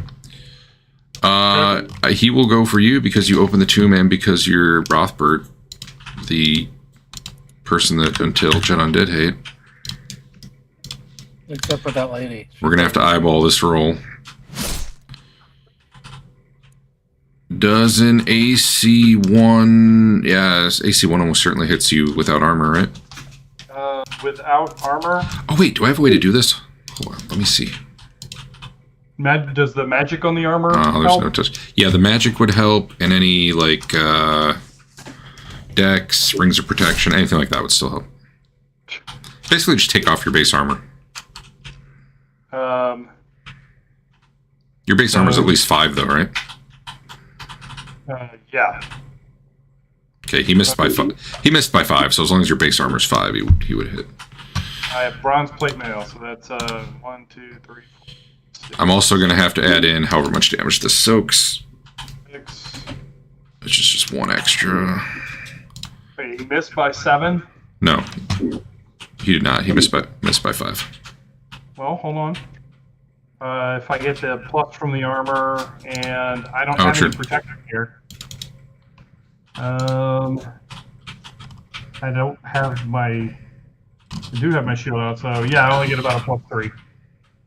He will go for you because you open the tomb and because you're Rothbard, the person that until Jet Undead hate. Except for that lady. We're gonna have to eyeball this roll. Does an AC1... Yes, AC1 almost certainly hits you without armor, right? Without armor? Oh, wait, do I have a way to do this? Hold on, let me see. Does the magic on the armor Oh, there's help? no touch. Yeah, the magic would help, and any, like, dex, rings of protection, anything like that would still help. Basically, just take off your base armor. Your base armor is at least 5, though, right? Yeah. Okay, he missed by 5. He missed by 5, so as long as your base armor is 5, he would hit. I have bronze plate mail, so that's 1, 2, 3, 4, 6. I'm also going to have to add in however much damage this soaks, 6. which is just 1 extra. Wait, he missed by 7? No, he did not. He missed by 5. Well, hold on. If I get the plus from the armor, and I don't have any protection here. I don't have my... I do have my shield out, so yeah, I only get about a +3.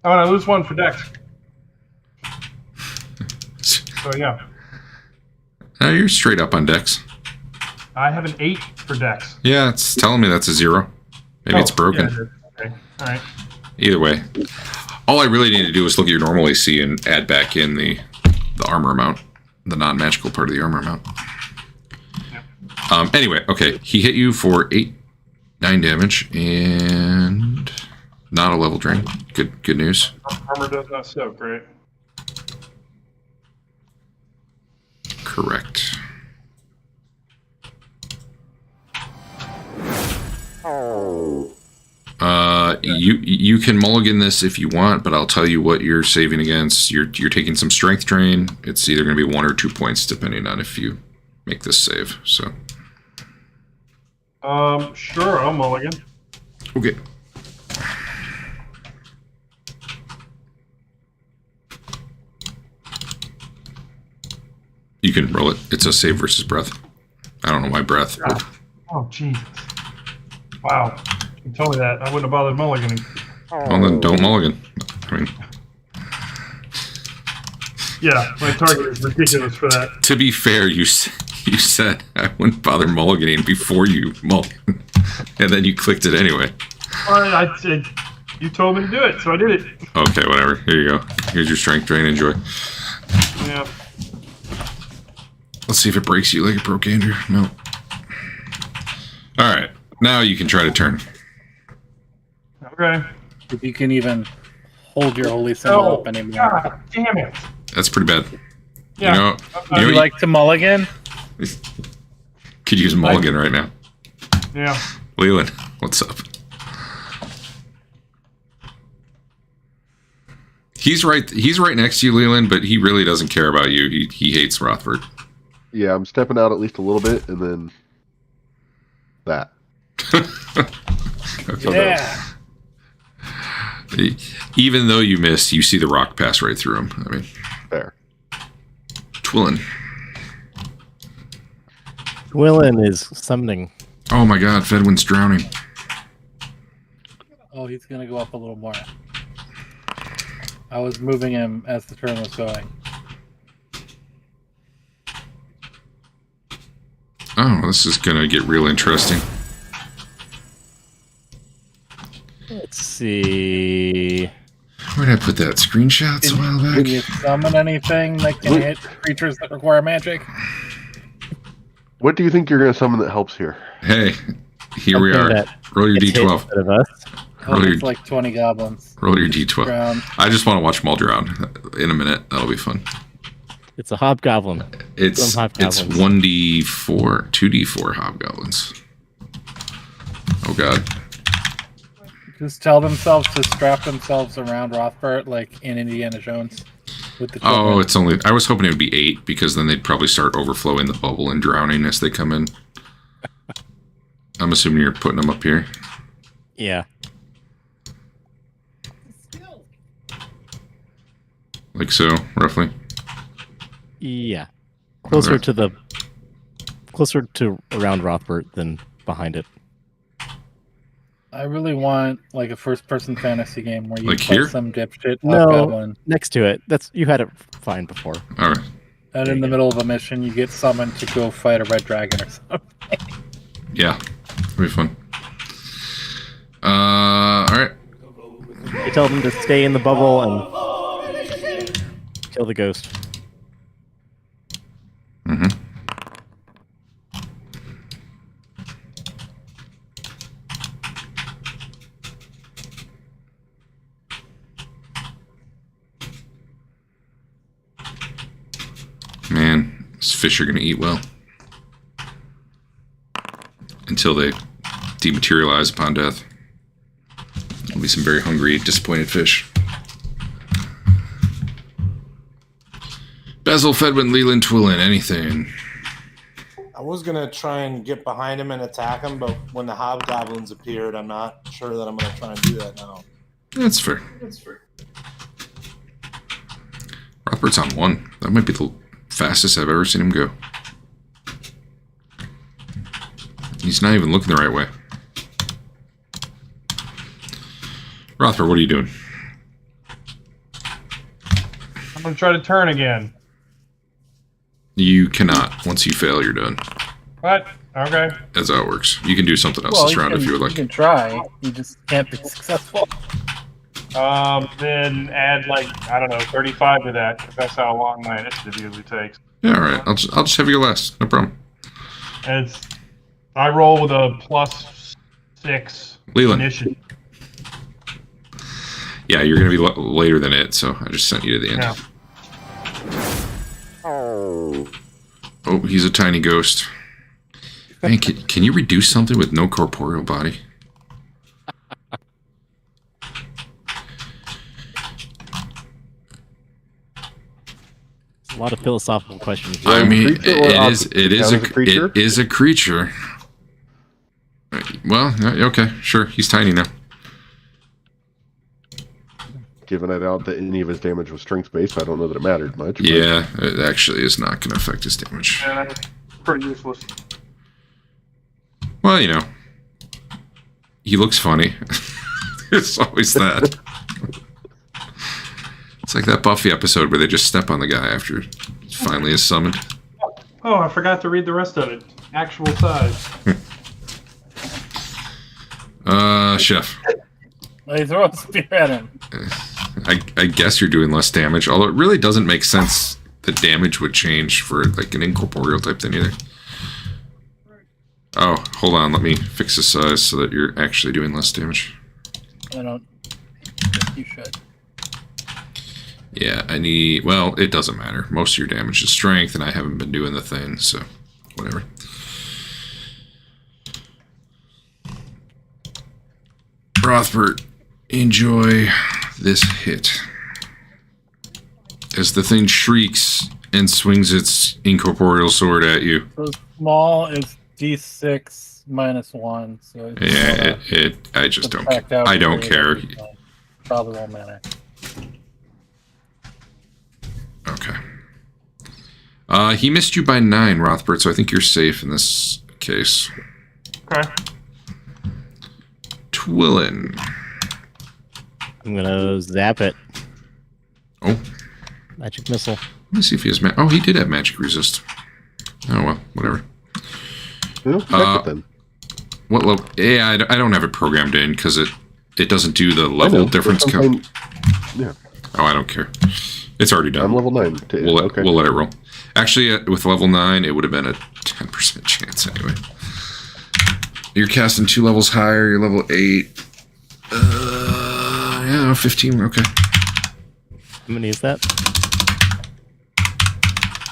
Oh, and I lose 1 for dex. So yeah. No, you're straight up on dex. I have an 8 for dex. Yeah, it's telling me that's a 0. Maybe it's broken. Yeah, okay, all right. Either way. All I really need to do is look at your normal AC and add back in the armor amount. The non-magical part of the armor amount. Yep. Anyway, okay. He hit you for 9 damage, and not a level drain. Good news. Armor does not soak, right? Correct. You can mulligan this if you want, but I'll tell you what you're saving against. You're taking some strength drain. It's either going to be 1 or 2 points depending on if you make this save. So. Sure, I'll mulligan. Okay. You can roll it. It's a save versus breath. I don't know why breath. But... Oh, Jesus. Wow. You told me that. I wouldn't have bothered mulliganing. Well, then don't mulligan. I mean... Yeah, my target is ridiculous for that. To be fair, you said I wouldn't bother mulliganing before you mulligan. And then you clicked it anyway. Well, you told me to do it, so I did it. Okay, whatever. Here you go. Here's your strength drain. Enjoy. Yeah. Let's see if it breaks you like it broke Andrew. No. Alright. Now you can try to turn. Okay. If you can even hold your holy symbol up anymore. God damn it. That's pretty bad. Yeah. Would you like to mulligan? Could use mulligan right now. Yeah. Leland, what's up? He's right next to you, Leland, but he really doesn't care about you. He hates Rothbard. Yeah, I'm stepping out at least a little bit, and then that. Okay. Yeah. Even though you missed, you see the rock pass right through him. I mean, Fair. Twillin. Twillin is summoning. Oh my god, Fedwin's drowning. Oh, he's gonna go up a little more. I was moving him as the turn was going. Oh, this is gonna get real interesting. Let's see. Where'd I put that? Screenshots a while Can you back? summon anything that can hit creatures that require magic? What do you think you're going to summon that helps here? Hey, here we Something are. that Roll your gets hit d12. instead of us. Oh, Roll your, it's like 20 goblins. roll your d12. Drown. I just want to watch them all drown in a minute. That'll be fun. It's a hobgoblin. It's Some hobgoblins. 1d4, 2d4 hobgoblins. Oh god. Just tell themselves to strap themselves around Rothbart like in Indiana Jones. With the Oh, children. it's only. I was hoping it would be 8 because then they'd probably start overflowing the bubble and drowning as they come in. I'm assuming you're putting them up here. Yeah. Like so, roughly. Yeah. Closer Okay. to around Rothbart than behind it. I really want like a first-person fantasy game where you Like play here? some dipshit No, hobgoblin, next to it. You had it fine before. Alright. and in the middle of a mission, you get summoned to go fight a red dragon or something. Yeah. It'll be fun. Alright. You tell them to stay in the bubble and kill the ghost. Mm-hmm. Man, these fish are gonna eat well. Until they dematerialize upon death. There'll be some very hungry, disappointed fish. Basil, Fedwin, Leland, Twillin, anything. I was gonna try and get behind him and attack him, but when the hobgoblins appeared, I'm not sure that I'm gonna try and do that now. That's fair. Robert's on 1. That might be the fastest I've ever seen him go. He's not even looking the right way. Rothbard, what are you doing? I'm gonna try to turn again. You cannot. Once you fail, you're done. What? Okay. That's how it works. You can do something else this round if you would You like. can try. You just can't be successful. Then add like, I don't know, 35 to that, 'cause that's how long my initiative usually takes. Yeah, alright. I'll just have you go last. No problem. And I roll with a +6 Leland. initiative. Yeah, you're going to be later than it, so I just sent you to the end. Yeah. Oh, he's a tiny ghost. Man, can you reduce something with no corporeal body? A lot of philosophical questions. I mean, creature or it object? It is a creature. Well, okay, sure. He's tiny now. Given I doubt that any of his damage was strength-based, I don't know that it mattered much. but- Yeah, it actually is not going to affect his damage. Yeah, that's pretty useless. Well, you know, he looks funny. It's always that. It's like that Buffy episode where they just step on the guy after he finally is summoned. Oh, I forgot to read the rest of it. Actual size. Chef. They throw a spear at him. I guess you're doing less damage, although it really doesn't make sense that damage would change for like an incorporeal type thing either. Oh, hold on, let me fix the size so that you're actually doing less damage. I don't think you should. Yeah, I need... Well, it doesn't matter. Most of your damage is strength, and I haven't been doing the thing, so... Whatever. Rothbert, enjoy this hit. As the thing shrieks and swings its incorporeal sword at you. So small is D6 -1. So it's Yeah, I just don't... subtract out I don't the care. rate, so probably won't matter. Okay. He missed you by 9, Rothbert, so I think you're safe in this case. Okay. Twillin. I'm gonna zap it. Oh. Magic missile. Let me see if he has oh, he did have magic resist. Oh, well, whatever. Well, check it then. What level? Yeah, I don't have it programmed in because it doesn't do the level difference count. Yeah. Oh, I don't care. It's already done. I'm level 9. We'll let it roll. Actually, with level 9, it would have been a 10% chance anyway. You're casting 2 levels higher. You're level 8. Yeah, 15. Okay. How many is that?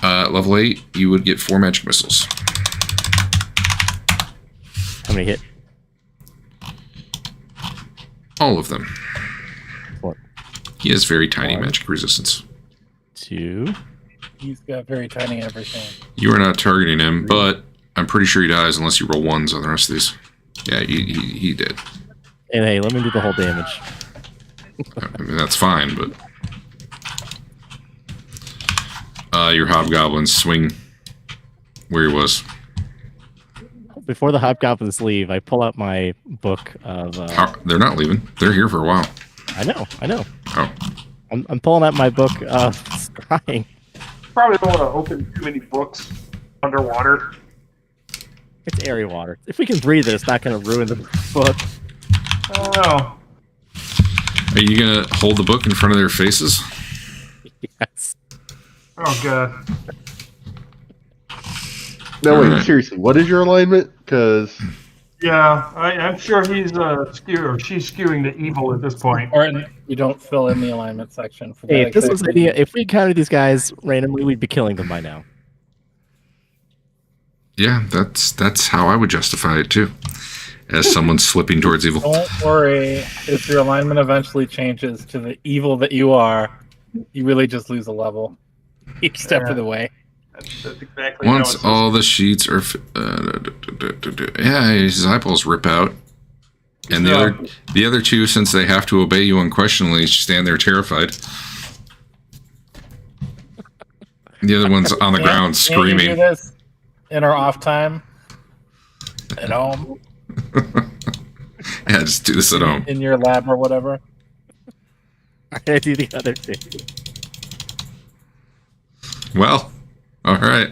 Level 8, you would get 4 magic missiles. How many hit? All of them. What? He has very tiny magic resistance. 2. He's got very tiny everything. You are not targeting him, but I'm pretty sure he dies unless you roll 1s on the rest of these. Yeah, he did. And hey, let me do the whole damage. I mean, that's fine, but... your hobgoblins swing where he was. Before the hobgoblins leave, I pull out my book of... They're not leaving. They're here for a while. I know. Oh. I'm pulling out my book of scrying. Probably don't want to open too many books underwater. It's airy water. If we can breathe it, it's not going to ruin the book. I don't know. Are you going to hold the book in front of their faces? Yes. Oh, God. No, wait, seriously, what is your alignment? Because... Yeah, I'm sure he's she's skewing to evil at this point. Or you don't fill in the alignment section for that. Hey, if this was idea, if we counted these guys randomly, we'd be killing them by now. Yeah, that's how I would justify it too. As someone slipping towards evil. Don't worry, if your alignment eventually changes to the evil that you are, you really just lose a level each step of the way. That's exactly Once all the sheets are... yeah, his eyeballs rip out. And the other two, since they have to obey you unquestionably, stand there terrified. The other one's on the ground screaming. Can you do this in our off time? At home? Yeah, just do this at home. In your lab or whatever? I do the other two. Well, all right.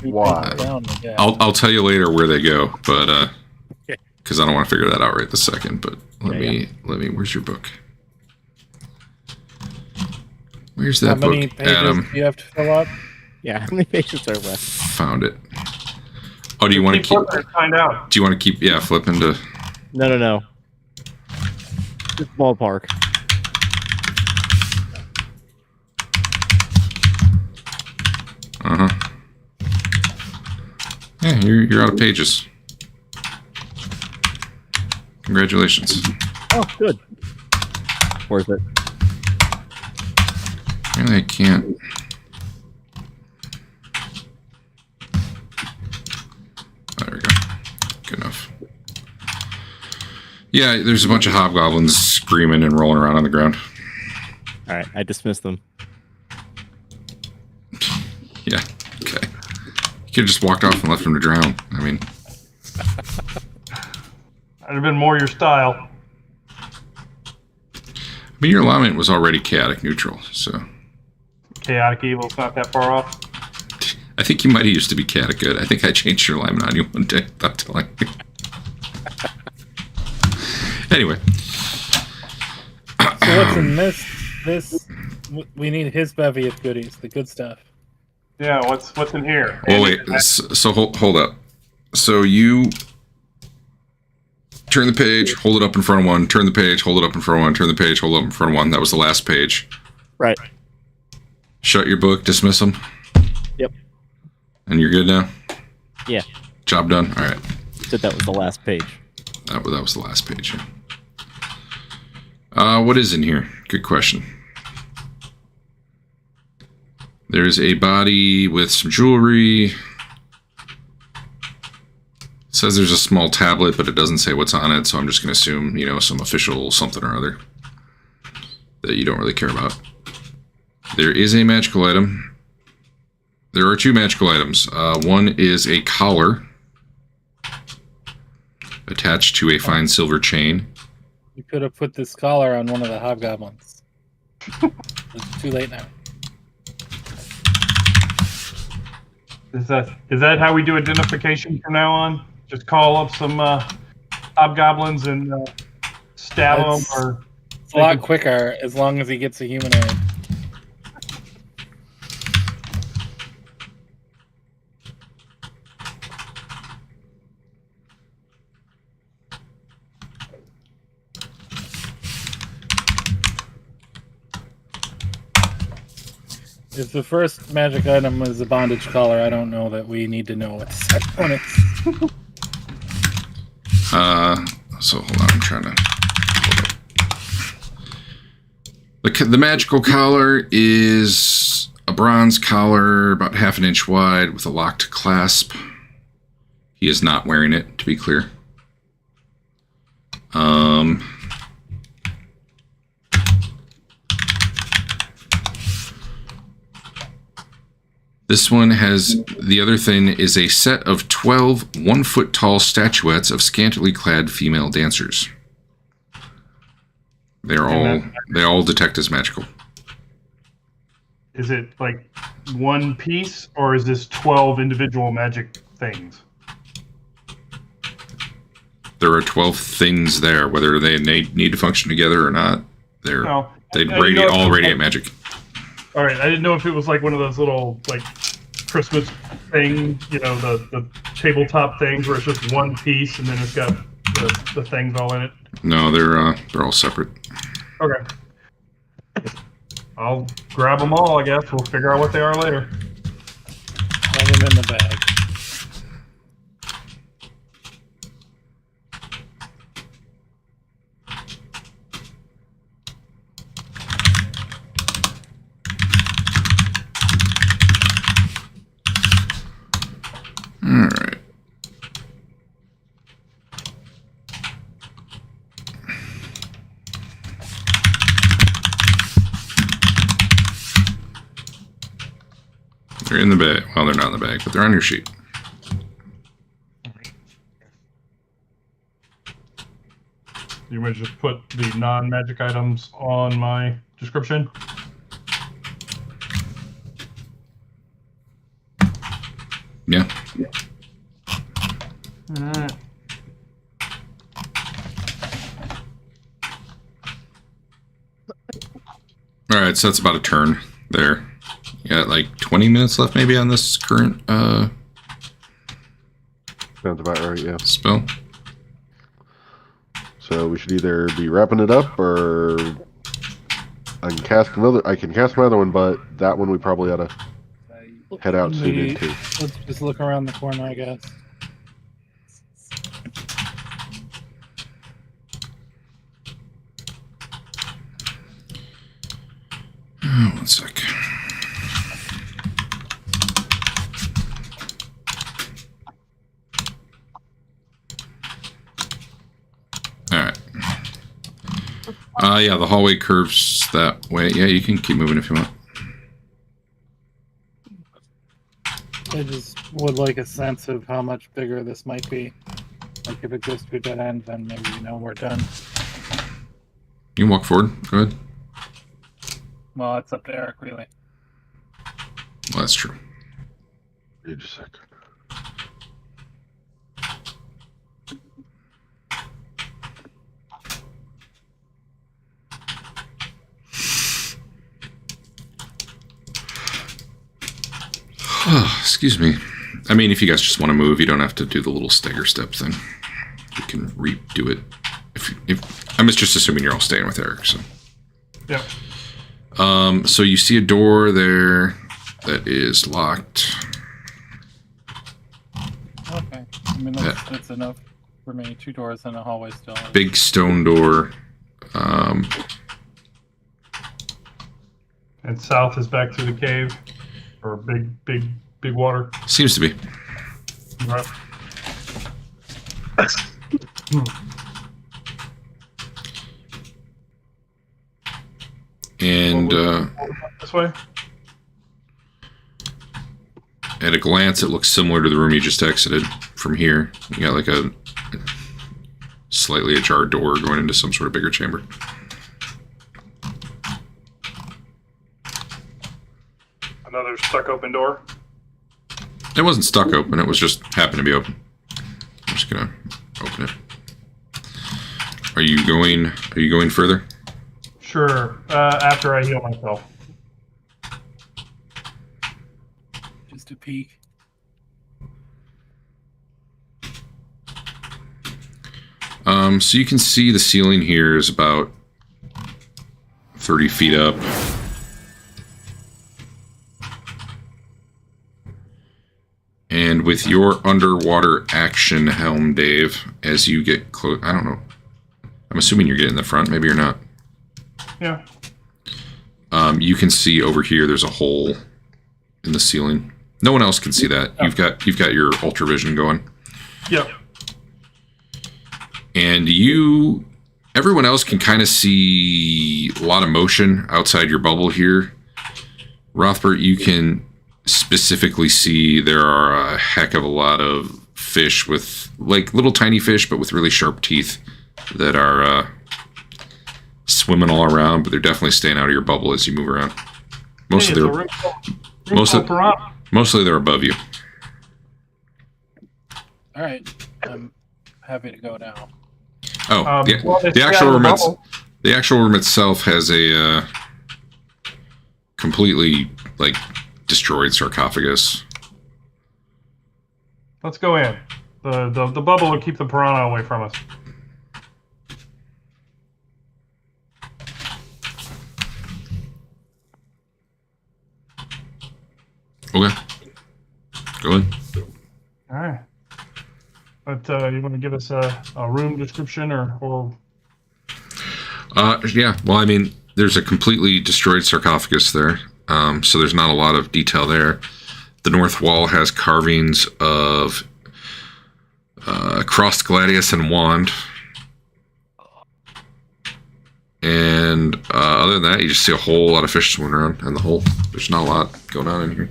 Why? I'll tell you later where they go, but because I don't want to figure that out right this second. But let me. Where's your book? Where's that book, How many pages Adam? do you have to fill up? Yeah, how many pages are left? Found it. Oh, do you want to keep? Find out. Do you want to keep? Yeah, flip into. No. Just ballpark. Yeah, you're out of pages. Congratulations. Oh, good. Worth it. Really, I can't. There we go. Good enough. Yeah, there's a bunch of hobgoblins screaming and rolling around on the ground. All right, I dismissed them. Yeah, okay. You could have just walked off and left them to drown. I mean... That'd have been more your style. I mean, your alignment was already chaotic neutral, so... Chaotic evil's not that far off. I think you might have used to be chaotic good. I think I changed your alignment on you one day without telling you. Anyway. So what's in this? We need his bevy of goodies, the good stuff. Yeah, what's in here? Oh, wait. So hold up. So you turn the page, hold it up in front of one, turn the page, hold it up in front of one, turn the page, hold it up in front of one. That was the last page. Right. Shut your book, dismiss them. Yep. And you're good now? Yeah. Job done? All right. Said that was the last page. That was the last page, yeah. What is in here? Good question. There's a body with some jewelry. It says there's a small tablet, but it doesn't say what's on it, so I'm just going to assume, you know, some official something or other that you don't really care about. There is a magical item. There are 2 magical items. One is a collar attached to a fine silver chain. You could have put this collar on one of the hobgoblins. It's too late now. Is that how we do identification from now on? Just call up some hobgoblins and stab them, or it's a lot quicker as long as he gets a human aid. If the first magic item is a bondage collar, I don't know that we need to know what the second one is. So hold on, I'm trying to the magical collar is a bronze collar about half an inch wide with a locked clasp. He is not wearing it, to be clear. This one has, the other thing is a set of 12 1-foot-tall statuettes of scantily clad female dancers. They all detect as magical. is it like one piece, or is this 12 individual magic things? There are 12 things there, whether they need to function together or not. They radiate magic. All right, I didn't know if it was like one of those little like Christmas thing, the tabletop things where it's just one piece and then it's got the things all in it. No, they're all separate. Okay. I'll grab them all, I guess. We'll figure out what they are later. Have them in the bag. Alright. They're in the bag. Well, they're not in the bag, but they're on your sheet. You want to just put the non-magic items on my description? Yeah. Alright. Alright, so that's about a turn there. You got like 20 minutes left maybe on this current Sounds about right, yeah. spell. So we should either be wrapping it up, or I can cast my other one, but that one we probably ought to head out soon into. Let's just look around the corner, I guess. Oh, 1 sec. Alright. Yeah, the hallway curves that way. Yeah, you can keep moving if you want. I just would like a sense of how much bigger this might be. Like, if it goes to a dead end, then maybe we're done. You can walk forward. Go ahead. Well, it's up to Eric, really. Well, that's true. Wait a sec. Excuse me. I mean, if you guys just want to move, you don't have to do the little stagger step thing. You can redo it. If I'm just assuming you're all staying with Eric, so. Yep. So you see a door there that is locked. Okay. I mean, that's enough for me. 2 doors and a hallway still. Big stone door. And south is back through the cave, or big water. Seems to be. Right. And This way. at a glance, it looks similar to the room you just exited from here. You got like a slightly ajar door going into some sort of bigger chamber. Another stuck open door. It wasn't stuck open, it was just happened to be open. I'm just gonna open it. Are you going further? Sure. After I heal myself. Just a peek. So you can see the ceiling here is about 30 feet up. And with your underwater action helm, Dave, as you get close, I don't know. I'm assuming you're getting in the front. Maybe you're not. Yeah. You can see over here. There's a hole in the ceiling. No one else can see that. You've got your ultravision going. Yep. And everyone else can kind of see a lot of motion outside your bubble here. Rothbert, you can specifically see there are a heck of a lot of fish with, like, little tiny fish, but with really sharp teeth that are swimming all around, but they're definitely staying out of your bubble as you move around. Mostly they're above you. All right, I'm happy to go now. Oh, the actual room itself has a completely, like, destroyed sarcophagus. Let's go in. The bubble will keep the piranha away from us. Okay. Go in. All right. But you want to give us a room description or? Yeah. Well, I mean, there's a completely destroyed sarcophagus there, so there's not a lot of detail there. The north wall has carvings of crossed gladius and wand, and other than that, you just see a whole lot of fish swimming around in the hole. There's not a lot going on in here.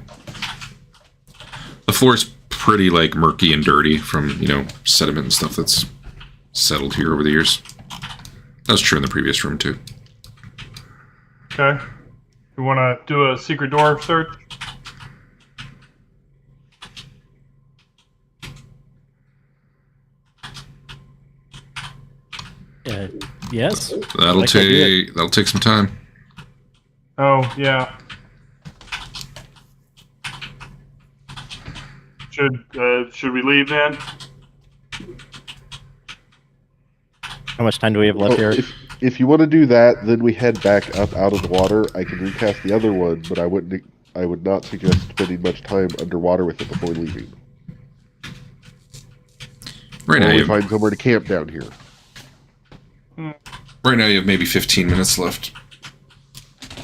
The floor is pretty, like, murky and dirty from, sediment and stuff that's settled here over the years. That was true in the previous room, too. Okay. You want to do a secret door search? Yes. That'll take some time. Oh, yeah. Should we leave then? How much time do we have left here? If you want to do that, then we head back up out of the water. I can recast the other one, but I would not suggest spending much time underwater with it before leaving. Right now, you find somewhere to camp down here. Right now, you have maybe 15 minutes left.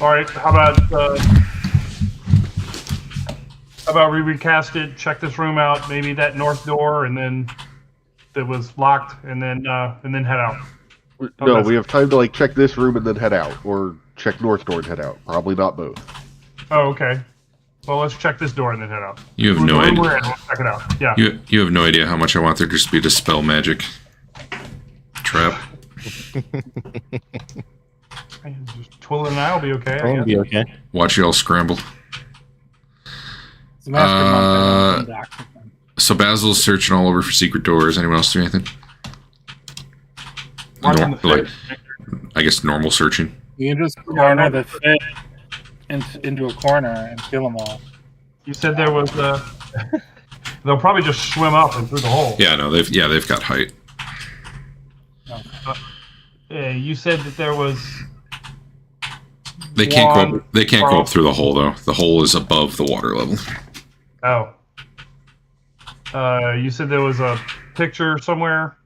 All right. How about we recast it? Check this room out. Maybe that north door, and then that was locked, and then head out. No, we have time to, like, check this room and then head out, or check north door and head out. Probably not both. Oh, okay. Well, let's check this door and then head out. You have no idea. We'll check it out. Yeah. You have no idea how much I want there just to be a dispel magic trap. Just twiddle an eye will be okay. I'll be okay. Watch you all scramble. It's a master monk. So Basil's searching all over for secret doors. Anyone else do anything? I guess normal searching. You can just corner the fish into a corner and kill them all. You said there was they'll probably just swim up and through the hole. Yeah, no, they've got height. You said that there was. They can't go up through the hole though. The hole is above the water level. Oh. You said there was a picture somewhere,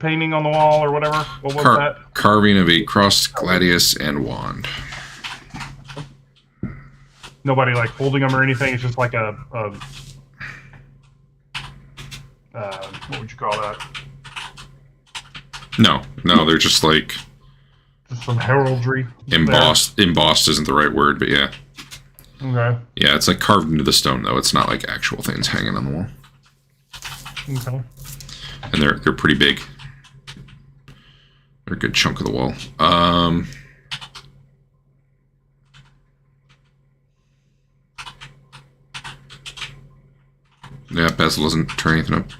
painting on the wall or whatever. What was that? Carving of a crossed gladius and wand. Nobody like holding them or anything. It's just like a what would you call that? No, they're just like Just some heraldry. Embossed. Embossed isn't the right word, but yeah. Okay. Yeah, it's like carved into the stone, though. It's not like actual things hanging on the wall. Okay. And they're pretty big. They're a good chunk of the wall. Yeah, Basil doesn't turn anything up.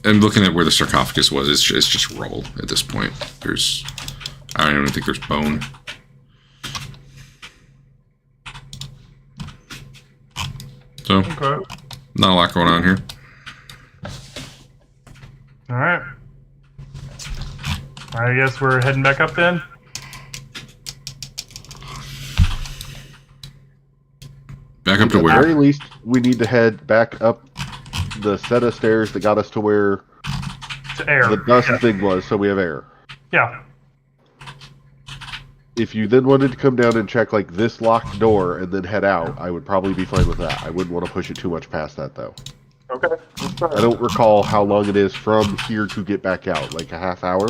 I'm looking at where the sarcophagus was. It's just rubble at this point. I don't even think there's bone. So, Okay. not a lot going on here. All right. I guess we're heading back up then. Back up to At the where? very least, we need to head back up the set of stairs that got us to where To air. the dust Yeah. thing was, so we have air. Yeah. If you then wanted to come down and check like this locked door and then head out, I would probably be fine with that. I wouldn't want to push it too much past that, though. Okay. That's fine. I don't recall how long it is from here to get back out. Like a half hour?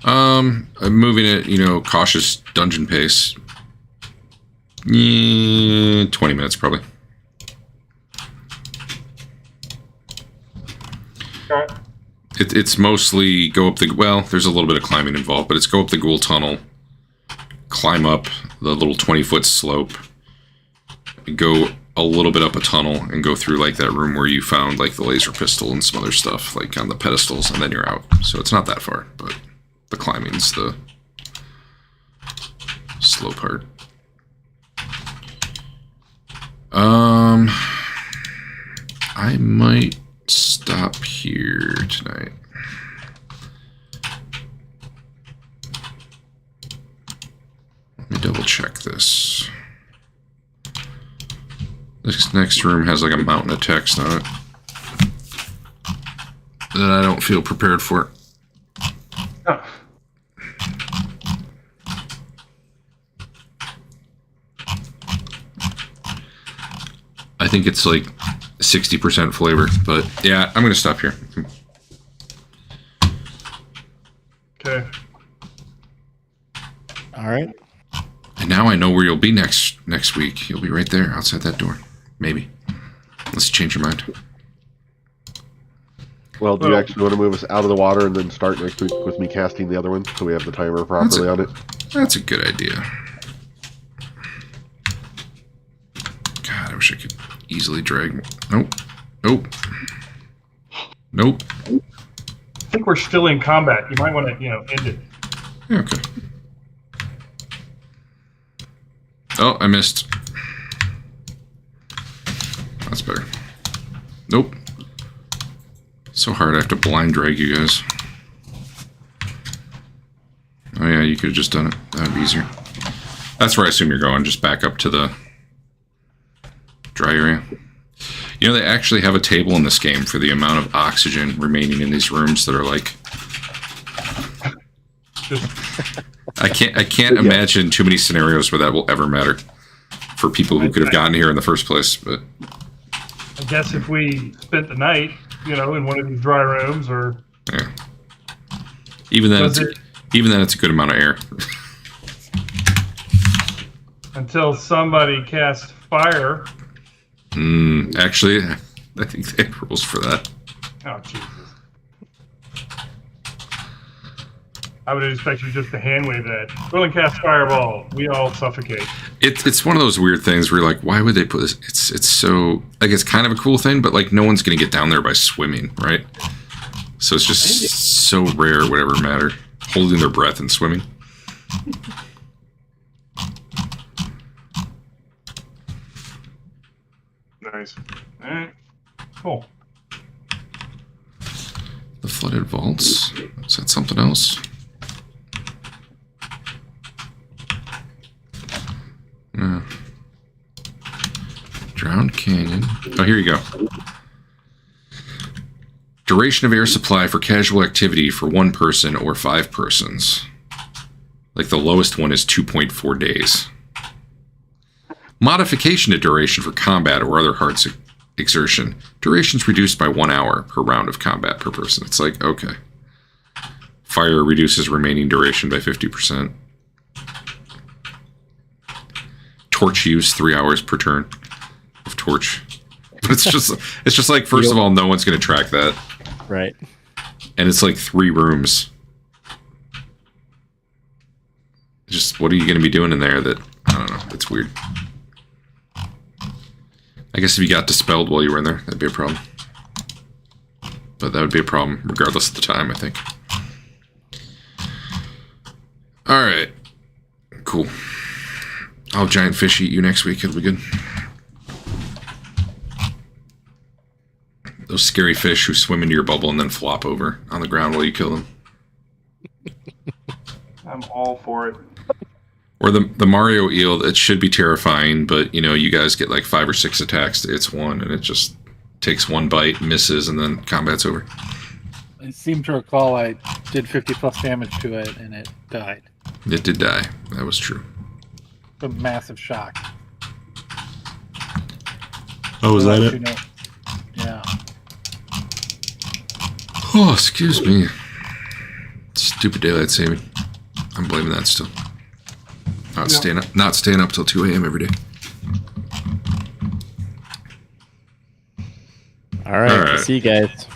I'm moving at, cautious dungeon pace. Yeah, 20 minutes probably. Okay. It's mostly go up the... Well, there's a little bit of climbing involved, but it's go up the ghoul tunnel, climb up the little 20-foot slope, go a little bit up a tunnel, and go through, like, that room where you found, like, the laser pistol and some other stuff, like, on the pedestals, and then you're out. So it's not that far, but the climbing's the slow part. I might stop here tonight. Let me double check this. This next room has like a mountain of text on it that I don't feel prepared for. Oh. I think it's like 60% flavor, but yeah, I'm gonna stop here. Okay. All right. And now I know where you'll be next week. You'll be right there outside that door. Maybe. Unless you change your mind. Well, do you actually want to move us out of the water and then start next week with me casting the other one so we have the timer properly on it? That's a good idea. God, I wish I could easily drag... Nope. Nope. Nope. I think we're still in combat. You might want to, end it. Yeah, okay. Oh, I missed. That's better. Nope. So hard I have to blind drag you guys. Oh yeah, you could have just done it. That would be easier. That's where I assume you're going. Just back up to the dry area. They actually have a table in this game for the amount of oxygen remaining in these rooms that are like... I can't imagine too many scenarios where that will ever matter for people who could have gotten here in the first place, but... I guess if we spent the night, in one of these dry rooms or... Yeah. Even then, it's a good amount of air. Until somebody casts fire. Actually, I think they have rules for that. Oh, Jesus. I would expect you just to hand wave that. Go and cast fireball. We all suffocate. It's one of those weird things where you're like, why would they put this? It's so... Like, it's kind of a cool thing, but, like, no one's going to get down there by swimming, right? So it's just so rare, whatever matter. Holding their breath and swimming. Nice. All right. Cool. The flooded vaults. Is that something else? Drowned Canyon. Oh, here you go. Duration of air supply for casual activity for 1 person or 5 persons. Like the lowest one is 2.4 days. Modification to duration for combat or other hard exertion. Duration's reduced by 1 hour per round of combat per person. It's like, okay. Fire reduces remaining duration by 50%. Torch use 3 hours per turn of torch. But it's just like, first of all, no one's going to track that. Right. And it's like 3 rooms. Just what are you going to be doing in there that, I don't know, it's weird. I guess if you got dispelled while you were in there, that'd be a problem. But that would be a problem regardless of the time, I think. Alright. Cool. I'll giant fish eat you next week, it'll be good. Those scary fish who swim into your bubble and then flop over on the ground while you kill them. I'm all for it. Or the Mario eel, it should be terrifying, but you know, you guys get like 5 or 6 attacks to its one, and it just takes 1 bite, misses, and then combat's over. I seem to recall I did 50 plus damage to it, and it died. It did die. That was true. A massive shock. Oh, was that it? You know, yeah. Oh, excuse me. Stupid daylight saving. I'm blaming that still. Not staying up till 2 a.m. every day. All right. See you guys.